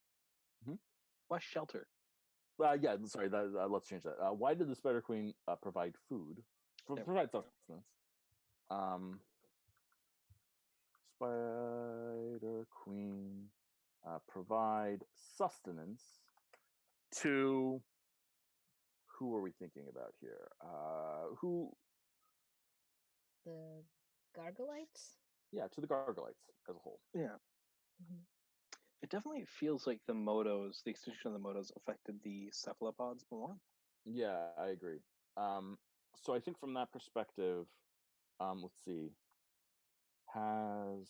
S3: Why shelter?
S1: Yeah, sorry, let's change that. Why did the Spider Queen provide food? Provide sustenance. queen provide sustenance to, who are we thinking about here? Who?
S2: The Gargolites?
S1: Yeah, to the Gargolites as a whole.
S3: Yeah.
S2: Mhm.
S3: It definitely feels like the Motos, the extinction of the Motos, affected the cephalopods more.
S1: Yeah, I agree. So I think from that perspective, let's see, has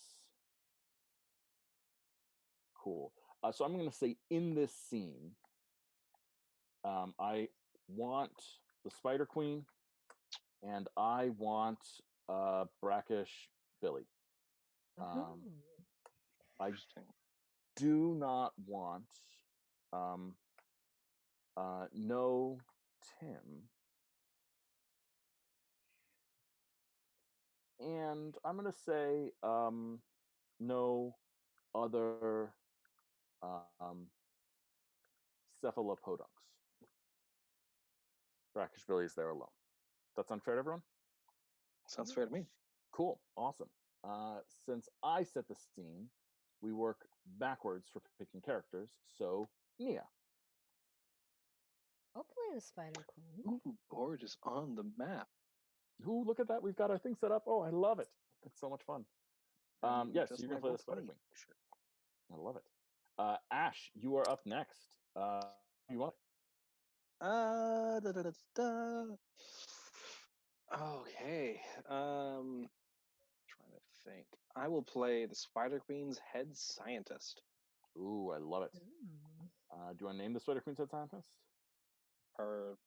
S1: cool. So I'm going to say in this scene, I want the Spider Queen, and I want Brackish Billy.
S2: Oh.
S1: I
S3: Interesting.
S1: do not want no Tim, and I'm gonna say no other um, cephalopodunks. Brackish Billy is there alone. That's unfair to everyone?
S3: Sounds fair to me.
S1: Cool, awesome. Since I set the scene, we work backwards for picking characters. So, Nia.
S2: I'll play the Spider Queen.
S3: Ooh, gorgeous on the map.
S1: Ooh, look at that. We've got our thing set up. Oh, I love it. It's so much fun. Yes,
S3: Just
S1: you're
S3: my
S1: going to play the Spider
S3: Roll20
S1: Queen.
S3: shirt.
S1: I love it. Ash, you are up next. You want?
S3: Da, da, da, da. Okay. Trying to think. I will play the Spider Queen's head scientist.
S1: Ooh, I love it.
S2: Mm.
S1: Do you want to name the Spider Queen's head scientist?
S3: Her.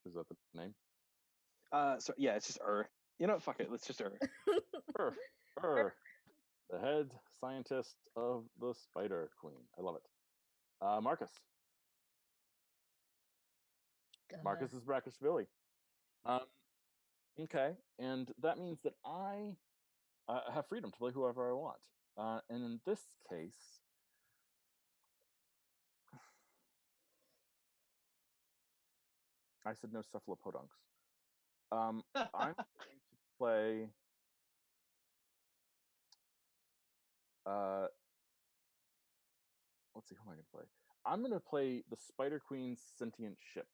S1: Is that the name?
S3: So yeah, it's just You know what? Fuck it. Let's just
S1: The head scientist of the Spider Queen. I love it. Marcus. Marcus is Brackish Billy. Okay, and that means that I have freedom to play whoever I want. And in this case, I said no cephalopodunks. I'm going to play. Let's see, who am I going to play? I'm going to play the Spider Queen's sentient ship.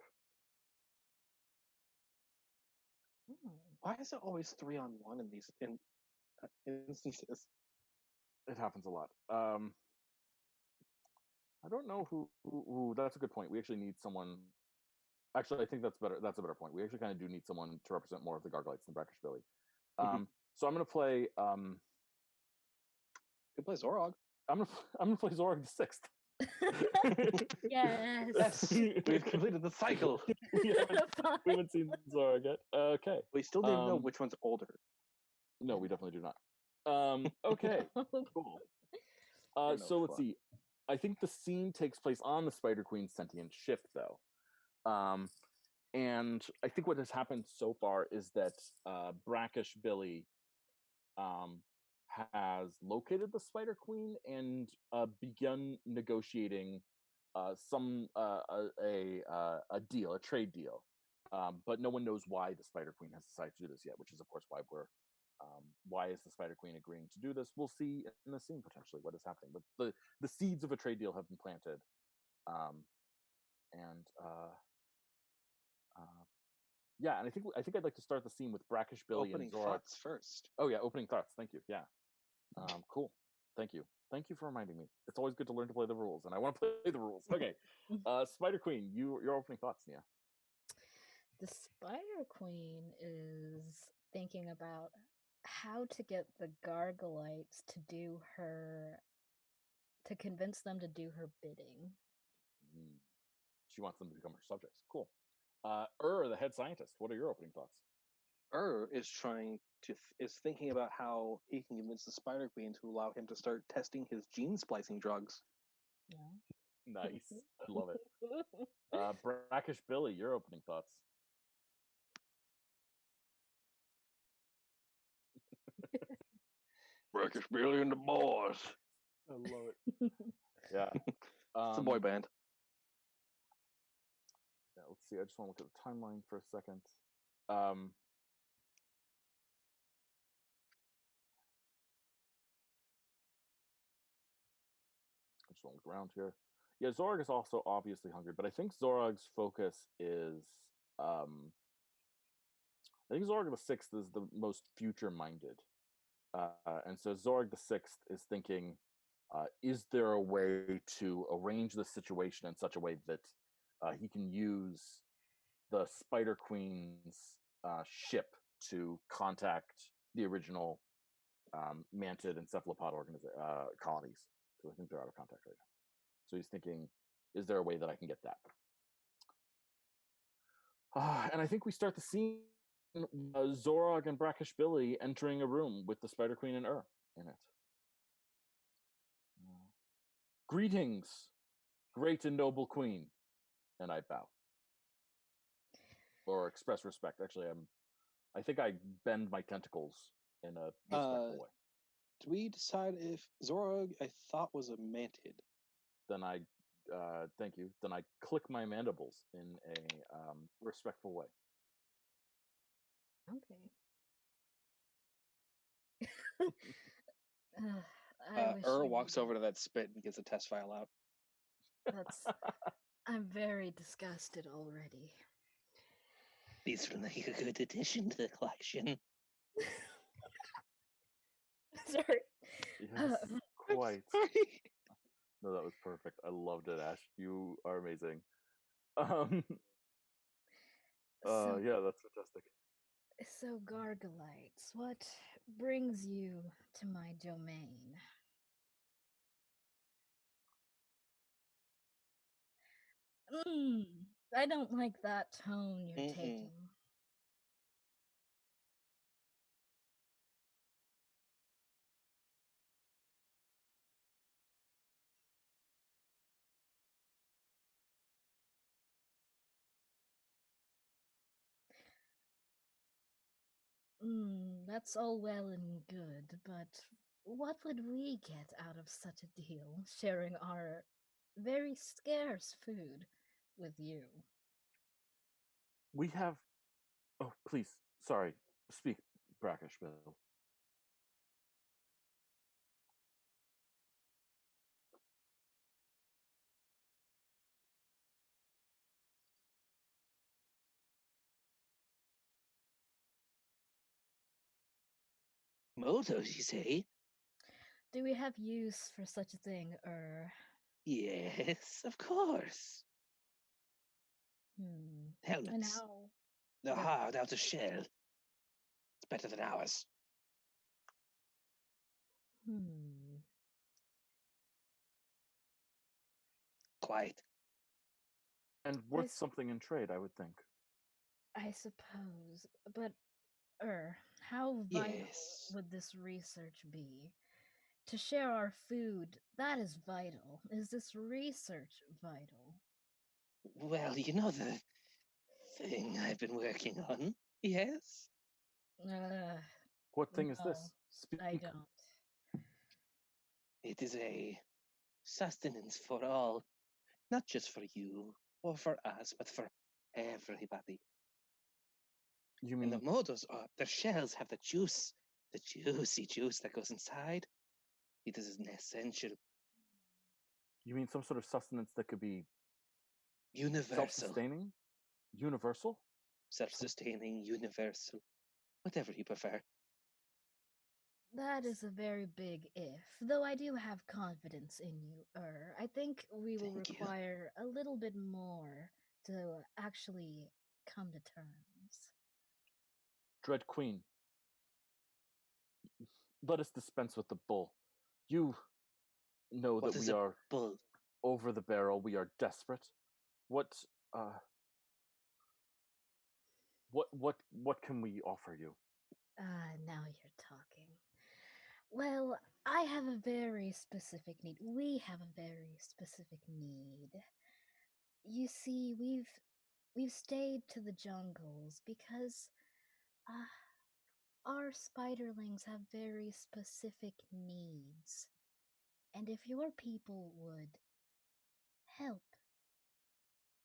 S3: Why is it always 3-on-1 in these instances?
S1: It happens a lot. I don't know who. That's a good point. We actually need someone. Actually, I think that's better. That's a better point. We actually kind of do need someone to represent more of the Gargolites than Brackish Billy. So I'm going to play.
S3: You play Zorog.
S1: I'm gonna play Zorog the Sixth.
S2: Yes.
S3: Yes, we've completed the cycle.
S1: we haven't seen Zorog yet. Okay.
S3: We still need to know which one's older.
S1: No, we definitely do not. Okay. Cool. So let's see. I think the scene takes place on the Spider Queen's sentient ship, though. And I think what has happened so far is that Brackish Billy has located the Spider Queen and begun negotiating a deal, a trade deal. But no one knows why the Spider Queen has decided to do this yet, which is of course why is the Spider Queen agreeing to do this? We'll see in the scene potentially what is happening. But the seeds of a trade deal have been planted, and yeah, and I think I'd like to start the scene with Brackish Billy
S3: Opening
S1: and Zorog.
S3: thoughts first.
S1: Oh yeah, opening thoughts. Thank you. Yeah. Cool. Thank you for reminding me. It's always good to learn to play the rules, and I want to play the rules. Okay. Spider Queen, your opening thoughts, Nia.
S2: The Spider Queen is thinking about how to get the Gargolites to convince them to do her bidding.
S1: She wants them to become her subjects. Cool. The head scientist. What are your opening thoughts?
S3: Is thinking about how he can convince the Spider Queen to allow him to start testing his gene splicing drugs.
S2: Yeah.
S1: Nice. I love it. Brackish Billy, your opening thoughts.
S3: Brackish Billy and the boys.
S1: I love it. Yeah.
S3: It's a boy band.
S1: Yeah, let's see. I just want to look at the timeline for a second. around here. Yeah, Zorg is also obviously hungry, but I think Zorog's focus is I think Zorg the Sixth is the most future-minded, and so Zorg the Sixth is thinking, is there a way to arrange the situation in such a way that he can use the Spider Queen's ship to contact the original mantid and cephalopod colonies? Because I think they're out of contact right now. So he's thinking, is there a way that I can get that? And I think we start the scene Zorog and Brackish Billy entering a room with the Spider Queen and in it. Greetings, great and noble queen. And I bow. Or express respect. Actually, I think I bend my tentacles in a respectful way.
S3: Do we decide if Zorog I thought was a mantid?
S1: Then I thank you. Then I click my mandibles in a respectful way.
S2: Okay.
S3: Walks over to that spit and gets a test file out.
S2: I'm very disgusted already.
S3: These will make a good addition to the collection.
S2: Sorry.
S1: Yes, quite. No, that was perfect. I loved it, Ash. You are amazing. Yeah, that's fantastic.
S2: So, Gargolites, what brings you to my domain? I don't like that tone you're taking. That's all well and good, but what would we get out of such a deal, sharing our very scarce food with you?
S1: We have. Oh, please. Sorry. Speak, Brackish Bill.
S4: Motos, you say?
S2: Do we have use for such a thing,
S4: Yes, of course.
S2: And
S4: Helmets.
S2: how?
S4: They're hard out of shell. It's better than ours. Quite.
S1: And worth something in trade, I would think.
S2: I suppose. But, how vital would this research be? To share our food, that is vital. Is this research vital?
S4: Well, you know the thing I've been working on, yes?
S1: What thing is this? Speak.
S2: I don't.
S4: It is a sustenance for all, not just for you or for us, but for everybody.
S1: You mean
S4: and the motos their shells have the juice, the juicy juice that goes inside. It is an essential.
S1: You mean some sort of sustenance that could be
S4: universal,
S1: self-sustaining, universal,
S4: self-sustaining, universal, whatever you prefer.
S2: That is a very big if, though I do have confidence in you, I think we will require a little bit more to actually come to terms.
S1: Dread Queen, let us dispense with the bull. You know that we are over the barrel. We are desperate. What can we offer you?
S2: Now you're talking. Well, I have a very specific need. We have a very specific need. You see, we've stayed to the jungles because our spiderlings have very specific needs. And if your people would help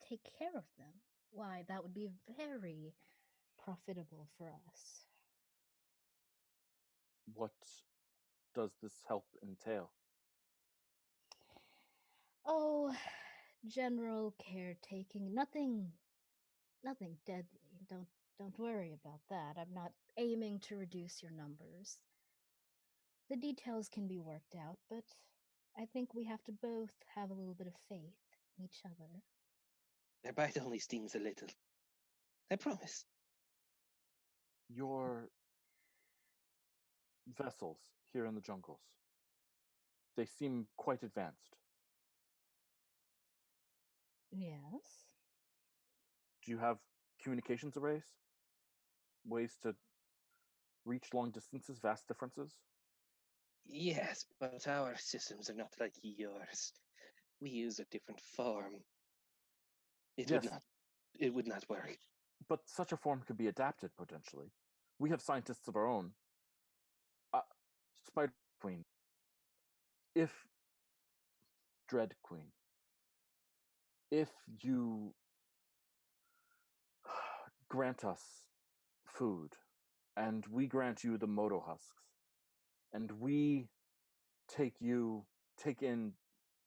S2: take care of them, why, that would be very profitable for us.
S1: What does this help entail?
S2: Oh, general caretaking. Nothing deadly. Don't worry about that. I'm not aiming to reduce your numbers. The details can be worked out, but I think we have to both have a little bit of faith in each other.
S4: Their bite only stings a little. I promise.
S1: Your vessels here in the jungles, they seem quite advanced.
S2: Yes.
S1: Do you have communications arrays? Ways to reach long distances, vast differences?
S4: Yes, but our systems are not like yours. We use a different form. It
S1: Yes,
S4: would not work.
S1: but such a form could be adapted potentially. We have scientists of our own. Spider Queen, if Dread Queen, if you grant us food, and we grant you the Moto husks, and we take in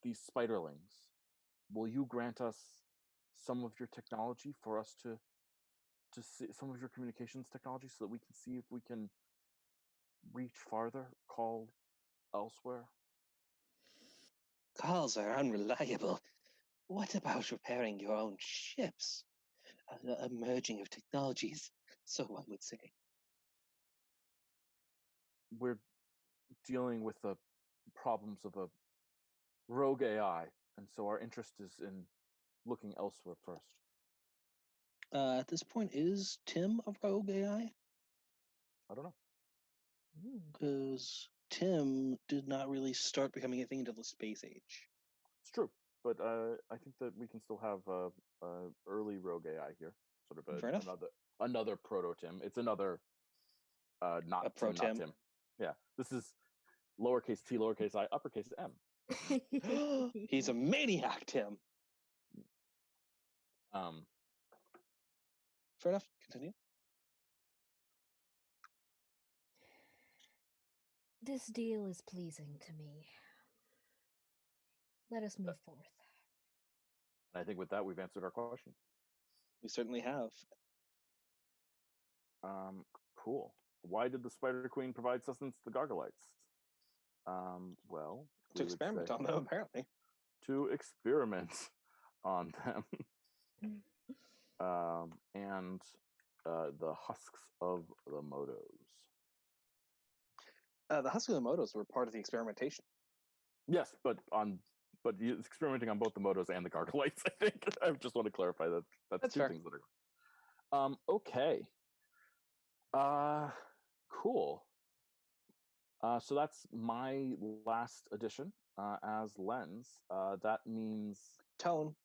S1: these spiderlings, will you grant us some of your technology for us to see some of your communications technology so that we can see if we can reach farther, call elsewhere?
S4: Calls are unreliable. What about repairing your own ships? A merging of technologies, so one would say.
S1: We're dealing with the problems of a rogue AI, and so our interest is in looking elsewhere first.
S4: At this point, is Tim a rogue AI?
S1: I don't know.
S4: Because Tim did not really start becoming a thing until the space age.
S1: It's true, but I think that we can still have early rogue AI here, sort of
S4: Fair enough.
S1: another proto Tim. It's another not
S4: A pro
S1: Tim, not
S4: Tim.
S1: Tim. Yeah, this is lowercase t, lowercase I, uppercase M.
S4: He's a maniac, Tim. Fair enough. Continue.
S2: This deal is pleasing to me. Let us move forth.
S1: And I think with that, we've answered our question.
S4: We certainly have.
S1: Cool. Why did the Spider Queen provide sustenance to the Gargolites? Well,
S4: To experiment on them, apparently.
S1: To experiment on them. And the husks of the Motos.
S4: The husks of the Motos were part of the experimentation.
S1: Yes, but experimenting on both the Motos and the Gargolites, I think. I just want to clarify that's two
S4: fair.
S1: things that are. Okay. Cool. So that's my last edition as Lens. That means
S4: Tone.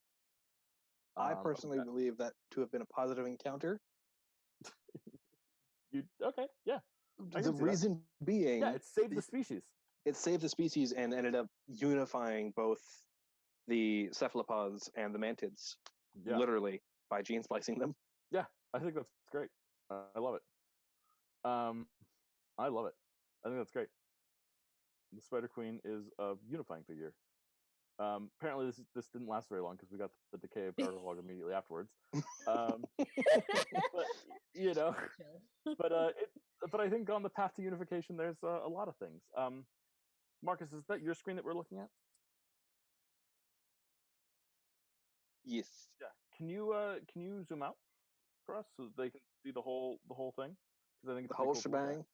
S4: I personally believe that to have been a positive encounter.
S1: Okay, yeah.
S4: The reason being,
S1: yeah, it saved the species.
S4: It saved the species and ended up unifying both the cephalopods and the mantids, literally by gene splicing them.
S1: Yeah, I think that's great. I love it. I love it. I think that's great. The Spider Queen is a unifying figure. Apparently, this didn't last very long because we got the decay of Gargolog immediately afterwards. But you know, but I think on the path to unification, there's a lot of things. Marcus, is that your screen that we're looking at?
S4: Yes.
S1: Yeah. Can you zoom out for us so they can see the whole thing? Because I think it's
S4: the whole shebang.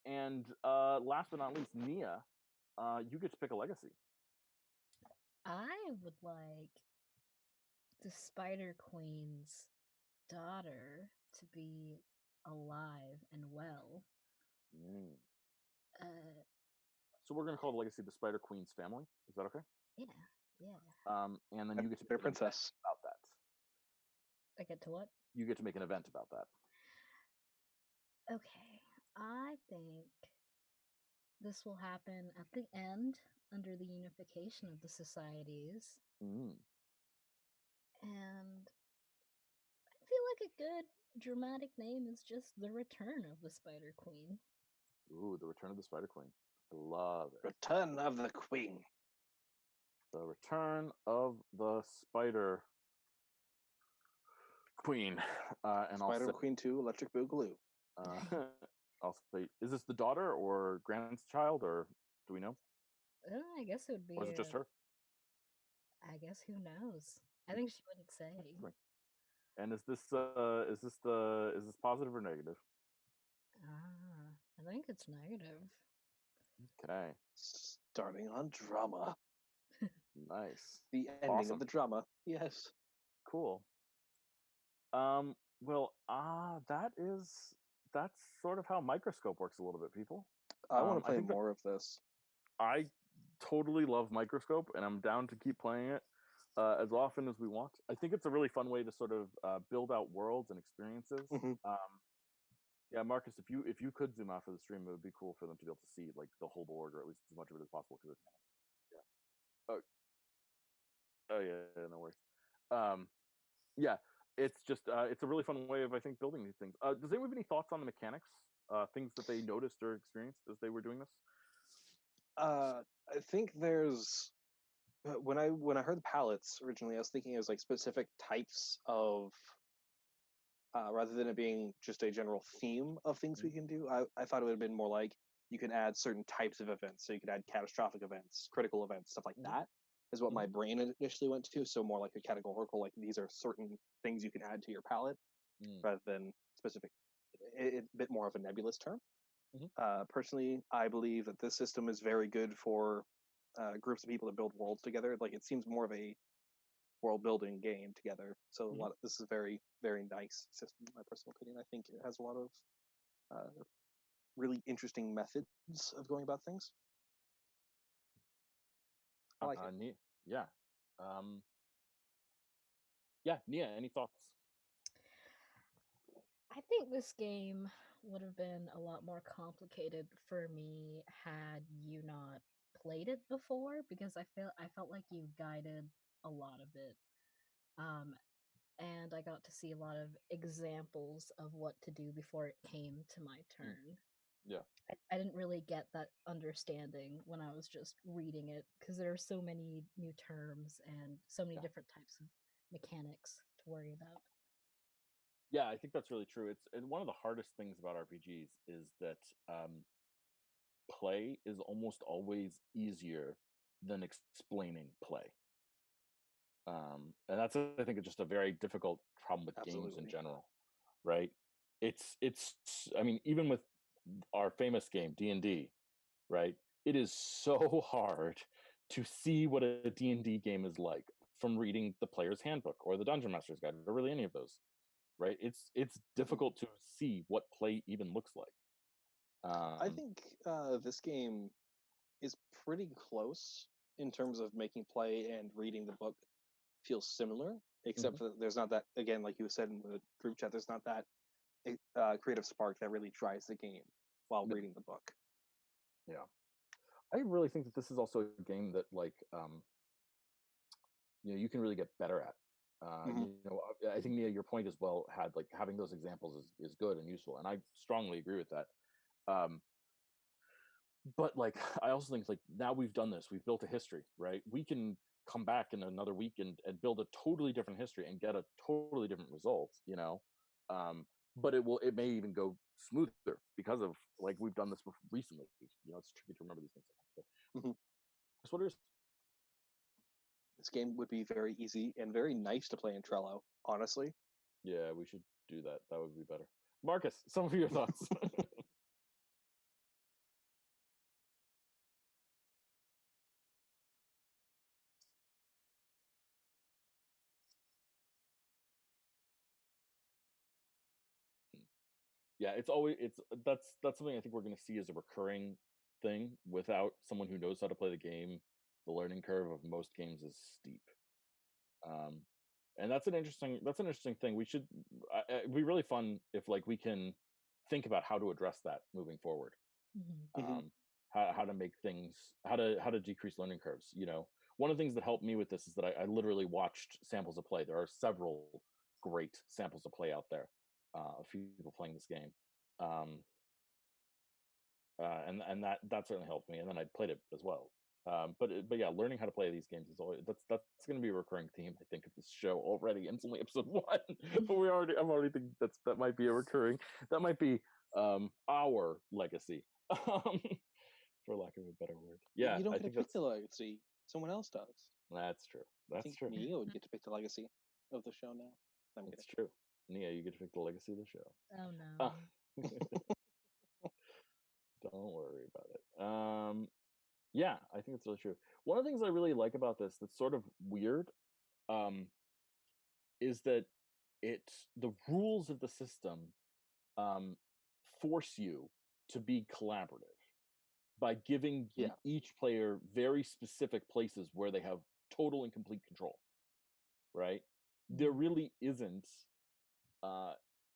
S1: And last but not least, Nia, you get to pick a legacy.
S2: I would like the Spider Queen's daughter to be alive and well.
S1: So we're gonna call the legacy the Spider Queen's family. Is that okay?
S2: Yeah.
S1: And then you get to
S4: pick a princess
S1: about that.
S2: I get to what?
S1: You get to make an event about that.
S2: Okay. I think this will happen at the end under the unification of the societies. And I feel like a good dramatic name is just The Return of the Spider Queen.
S1: Ooh, The Return of the Spider Queen. I love it.
S4: Return of the Queen.
S1: The Return of the Spider Queen. And
S3: Spider
S1: also,
S3: Queen 2, Electric Boogaloo.
S1: I'll say, is this the daughter or grandchild, or do we know?
S2: I guess it would be.
S1: Or is it just her?
S2: I guess who knows? I think she wouldn't say.
S1: And is this positive or negative?
S2: I think it's negative.
S1: Okay,
S3: Starting on drama.
S1: nice.
S3: The ending
S1: Awesome.
S3: of the drama. Yes.
S1: Cool. Well, that's sort of how Microscope works a little bit, people.
S3: I want to play
S1: think
S3: more of this.
S1: I totally love Microscope, and I'm down to keep playing it as often as we want. I think it's a really fun way to sort of build out worlds and experiences.
S3: Mhm.
S1: Yeah, Marcus, if you could zoom out for the stream, it would be cool for them to be able to see like the whole board, or at least as much of it as possible. Because yeah, oh yeah, no worries. Yeah, it's just it's a really fun way of, I think, building these things. Does anyone have any thoughts on the mechanics? Things that they noticed or experienced as they were doing this?
S3: I think there's when I heard the palettes originally, I was thinking it was like specific types of rather than it being just a general theme of things we can do. I thought it would have been more like you can add certain types of events. So you could add catastrophic events, critical events, stuff like that is what my brain initially went to. So more like a categorical, like these are certain things you can add to your palette rather than specific, a bit more of a nebulous term. Personally, I believe that this system is very good for groups of people to build worlds together. Like it seems more of a world building game together. So a lot of, this is a very, very nice system, in my personal opinion. I think it has a lot of really interesting methods of going about things. I like it.
S1: Yeah. Yeah, Nia, any thoughts?
S2: I think this game would have been a lot more complicated for me had you not played it before, because I felt like you guided a lot of it. And I got to see a lot of examples of what to do before it came to my turn.
S1: Yeah.
S2: I didn't really get that understanding when I was just reading it, because there are so many new terms and so many different types of mechanics to worry about.
S1: Yeah, I think that's really true. It's one of the hardest things about RPGs is that play is almost always easier than explaining play. And that's, I think, just a very difficult problem with games in general, right? It's I mean, even with our famous game D&D, right? It is so hard to see what a D&D game is like from reading the player's handbook or the Dungeon Master's Guide or really any of those, right? It's difficult to see what play even looks like.
S3: I think this game is pretty close in terms of making play and reading the book feel similar, except for there's not that, again, like you said in the group chat, there's not that creative spark that really drives the game while reading the book.
S1: Yeah, I really think that this is also a game that, like, you can really get better at. I think, Nia, your point as well had, like, having those examples is good and useful, and I strongly agree with that. But, like, I also think, like, now we've done this, we've built a history, right? We can come back in another week and build a totally different history and get a totally different result, but it may even go smoother because of, like, we've done this recently. It's tricky to remember these things sometimes. So what are
S3: this game would be very easy and very nice to play in Trello, honestly.
S1: Yeah, we should do that. That would be better. Marcus, some of your thoughts. Yeah, that's something I think we're going to see as a recurring thing. Without someone who knows how to play the game, the learning curve of most games is steep. And that's an interesting thing. It'd be really fun if, like, we can think about how to address that moving forward. How to make things, how to decrease learning curves. One of the things that helped me with this is that I literally watched samples of play. There are several great samples of play out there of people playing this game, and that certainly helped me. And then I played it as well. But yeah, learning how to play these games is always that's going to be a recurring theme, I think, of this show already. And it's only episode 1, but I'm already thinking that might be a recurring, that might be our legacy, for lack of a better word. Yeah,
S4: You don't
S1: I
S4: get to
S1: think
S4: pick
S1: that's
S4: the legacy. Someone else does.
S1: true.
S4: I
S1: That's
S4: think
S1: true.
S4: Nia would get to pick the legacy of the show now. I'm
S1: That's
S4: kidding.
S1: true. Nia, you get to pick the legacy of the show.
S2: Oh no.
S1: Don't worry about it. Yeah, I think it's really true. One of the things I really like about this that's sort of weird, um, is that the rules of the system um, force you to be collaborative by giving
S4: Yeah.
S1: each player very specific places where they have total and complete control. Right? There really isn't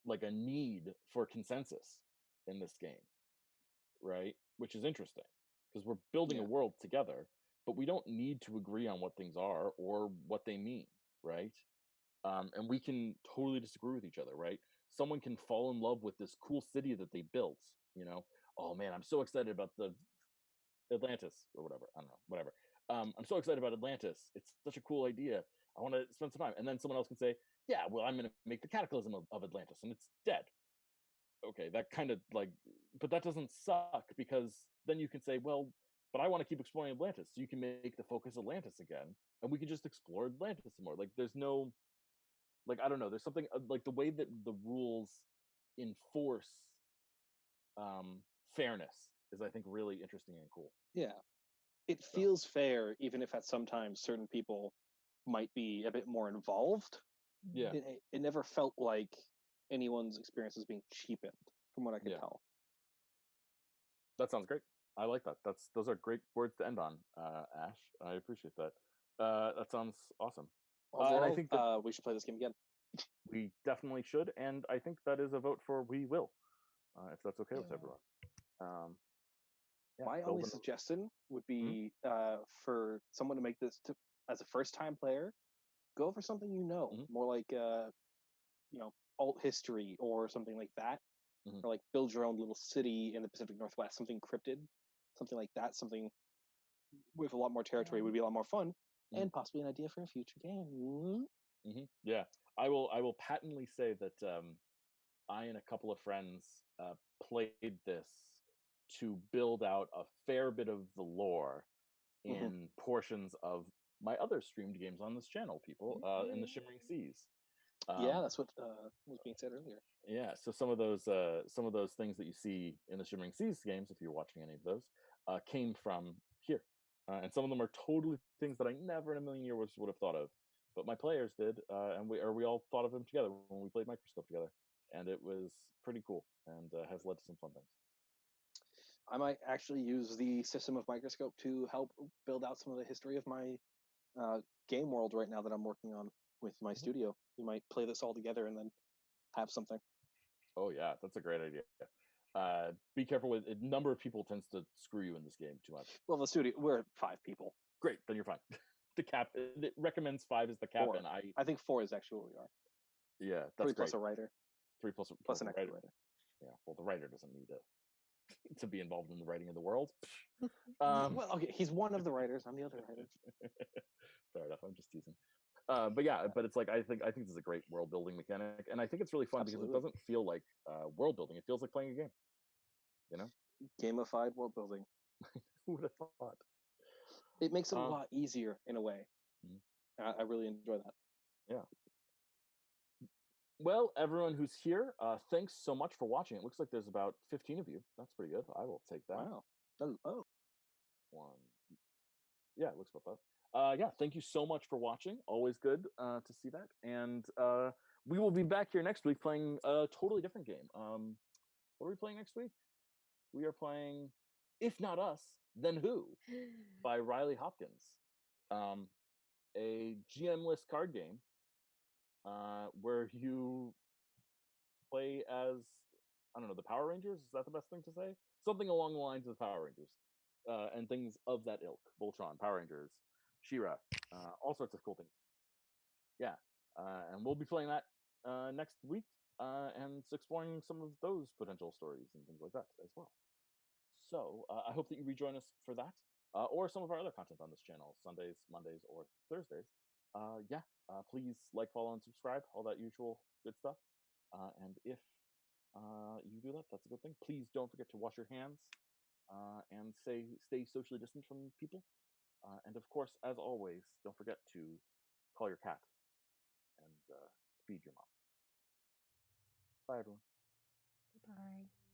S1: like a need for consensus in this game, right? Which is interesting because we're building a
S4: Yeah.
S1: world together, but we don't need to agree on what things are or what they mean, right? And we can totally disagree with each other, right? Someone can fall in love with this cool city that they built, you know. Oh man, I'm so excited about the Atlantis or whatever. I don't know, whatever. I'm so excited about Atlantis. It's such a cool idea. I want to spend some time. And then someone else can say, yeah, well, I'm going to make the cataclysm of Atlantis and it's dead. Okay, that kind of like, but that doesn't suck because then you can say, well, but I want to keep exploring Atlantis. So you can make the focus Atlantis again and we can just explore Atlantis some more. Like, there's no, like, I don't know, there's something like the way that the rules enforce fairness is, I think, really interesting and cool.
S4: Yeah. It feels fair, even if at sometimes certain people might be a bit more involved.
S1: Yeah.
S4: It never felt like anyone's experience was being cheapened, from what I could tell.
S1: That sounds great. I like that. Those are great words to end on, Ash. I appreciate that. That sounds awesome.
S4: Overall,
S1: and I think that
S4: we should play this game again.
S1: we definitely should, and I think that is a vote for we will, if that's okay with everyone.
S4: My only suggestion would be for someone to make this as a first-time player, go for something more like alt history or something like that, or like build your own little city in the Pacific Northwest, something cryptid, something like that, something with a lot more territory would be a lot more fun, and possibly an idea for a future game.
S1: Yeah, I will patently say that I and a couple of friends played this to build out a fair bit of the lore in portions of my other streamed games on this channel, people, in the Shimmering Seas.
S4: Yeah, that's what was being said earlier.
S1: Yeah, so some of those things that you see in the Shimmering Seas games, if you're watching any of those, came from here, and some of them are totally things that I never in a million years would have thought of, but my players did, and we all thought of them together when we played Microscope together, and it was pretty cool, and has led to some fun things.
S4: I might actually use the system of Microscope to help build out some of the history of my game world right now that I'm working on with my studio. We might play this all together and then have something.
S1: Oh yeah, that's a great idea. Be careful with a number of people tends to screw you in this game too much.
S4: Well, the studio, we're 5 people.
S1: Great, then you're fine. The cap, it recommends 5 as the cap,
S4: 4.
S1: and
S4: I think 4 is actually what we are.
S1: Yeah,
S4: Three
S1: that's
S4: plus
S1: great.
S4: a writer.
S1: 3 plus
S4: an extra writer.
S1: Yeah, well, the writer doesn't need to be involved in the writing of the world.
S4: Well, okay, he's one of the writers. I'm the other writer.
S1: Fair enough. I'm just teasing. But yeah, but it's like I think this is a great world building mechanic, and I think it's really fun because it doesn't feel like world building. It feels like playing a game. You know,
S4: gamified world building.
S1: Who would have thought?
S4: It makes it a lot easier in a way. I really enjoy that.
S1: Yeah. Well, everyone who's here, thanks so much for watching. It looks like there's about 15 of you. That's pretty good. I will take that.
S4: Wow. Hello.
S1: 1. Yeah, it looks about that. Yeah, thank you so much for watching. Always good to see that. And we will be back here next week playing a totally different game. What are we playing next week? We are playing If Not Us, Then Who by Riley Hopkins. A GM-less card game where you play as, I don't know, the Power Rangers? Is that the best thing to say? Something along the lines of Power Rangers. And things of that ilk. Voltron, Power Rangers, She-Ra, all sorts of cool things. Yeah, and we'll be playing that next week and exploring some of those potential stories and things like that as well. So I hope that you rejoin us for that. or some of our other content on this channel, Sundays, Mondays, or Thursdays. Please like, follow, and subscribe, all that usual good stuff. And if you do that, that's a good thing. Please don't forget to wash your hands and stay socially distant from people. And of course, as always, don't forget to call your cat and feed your mom. Bye, everyone.
S2: Bye.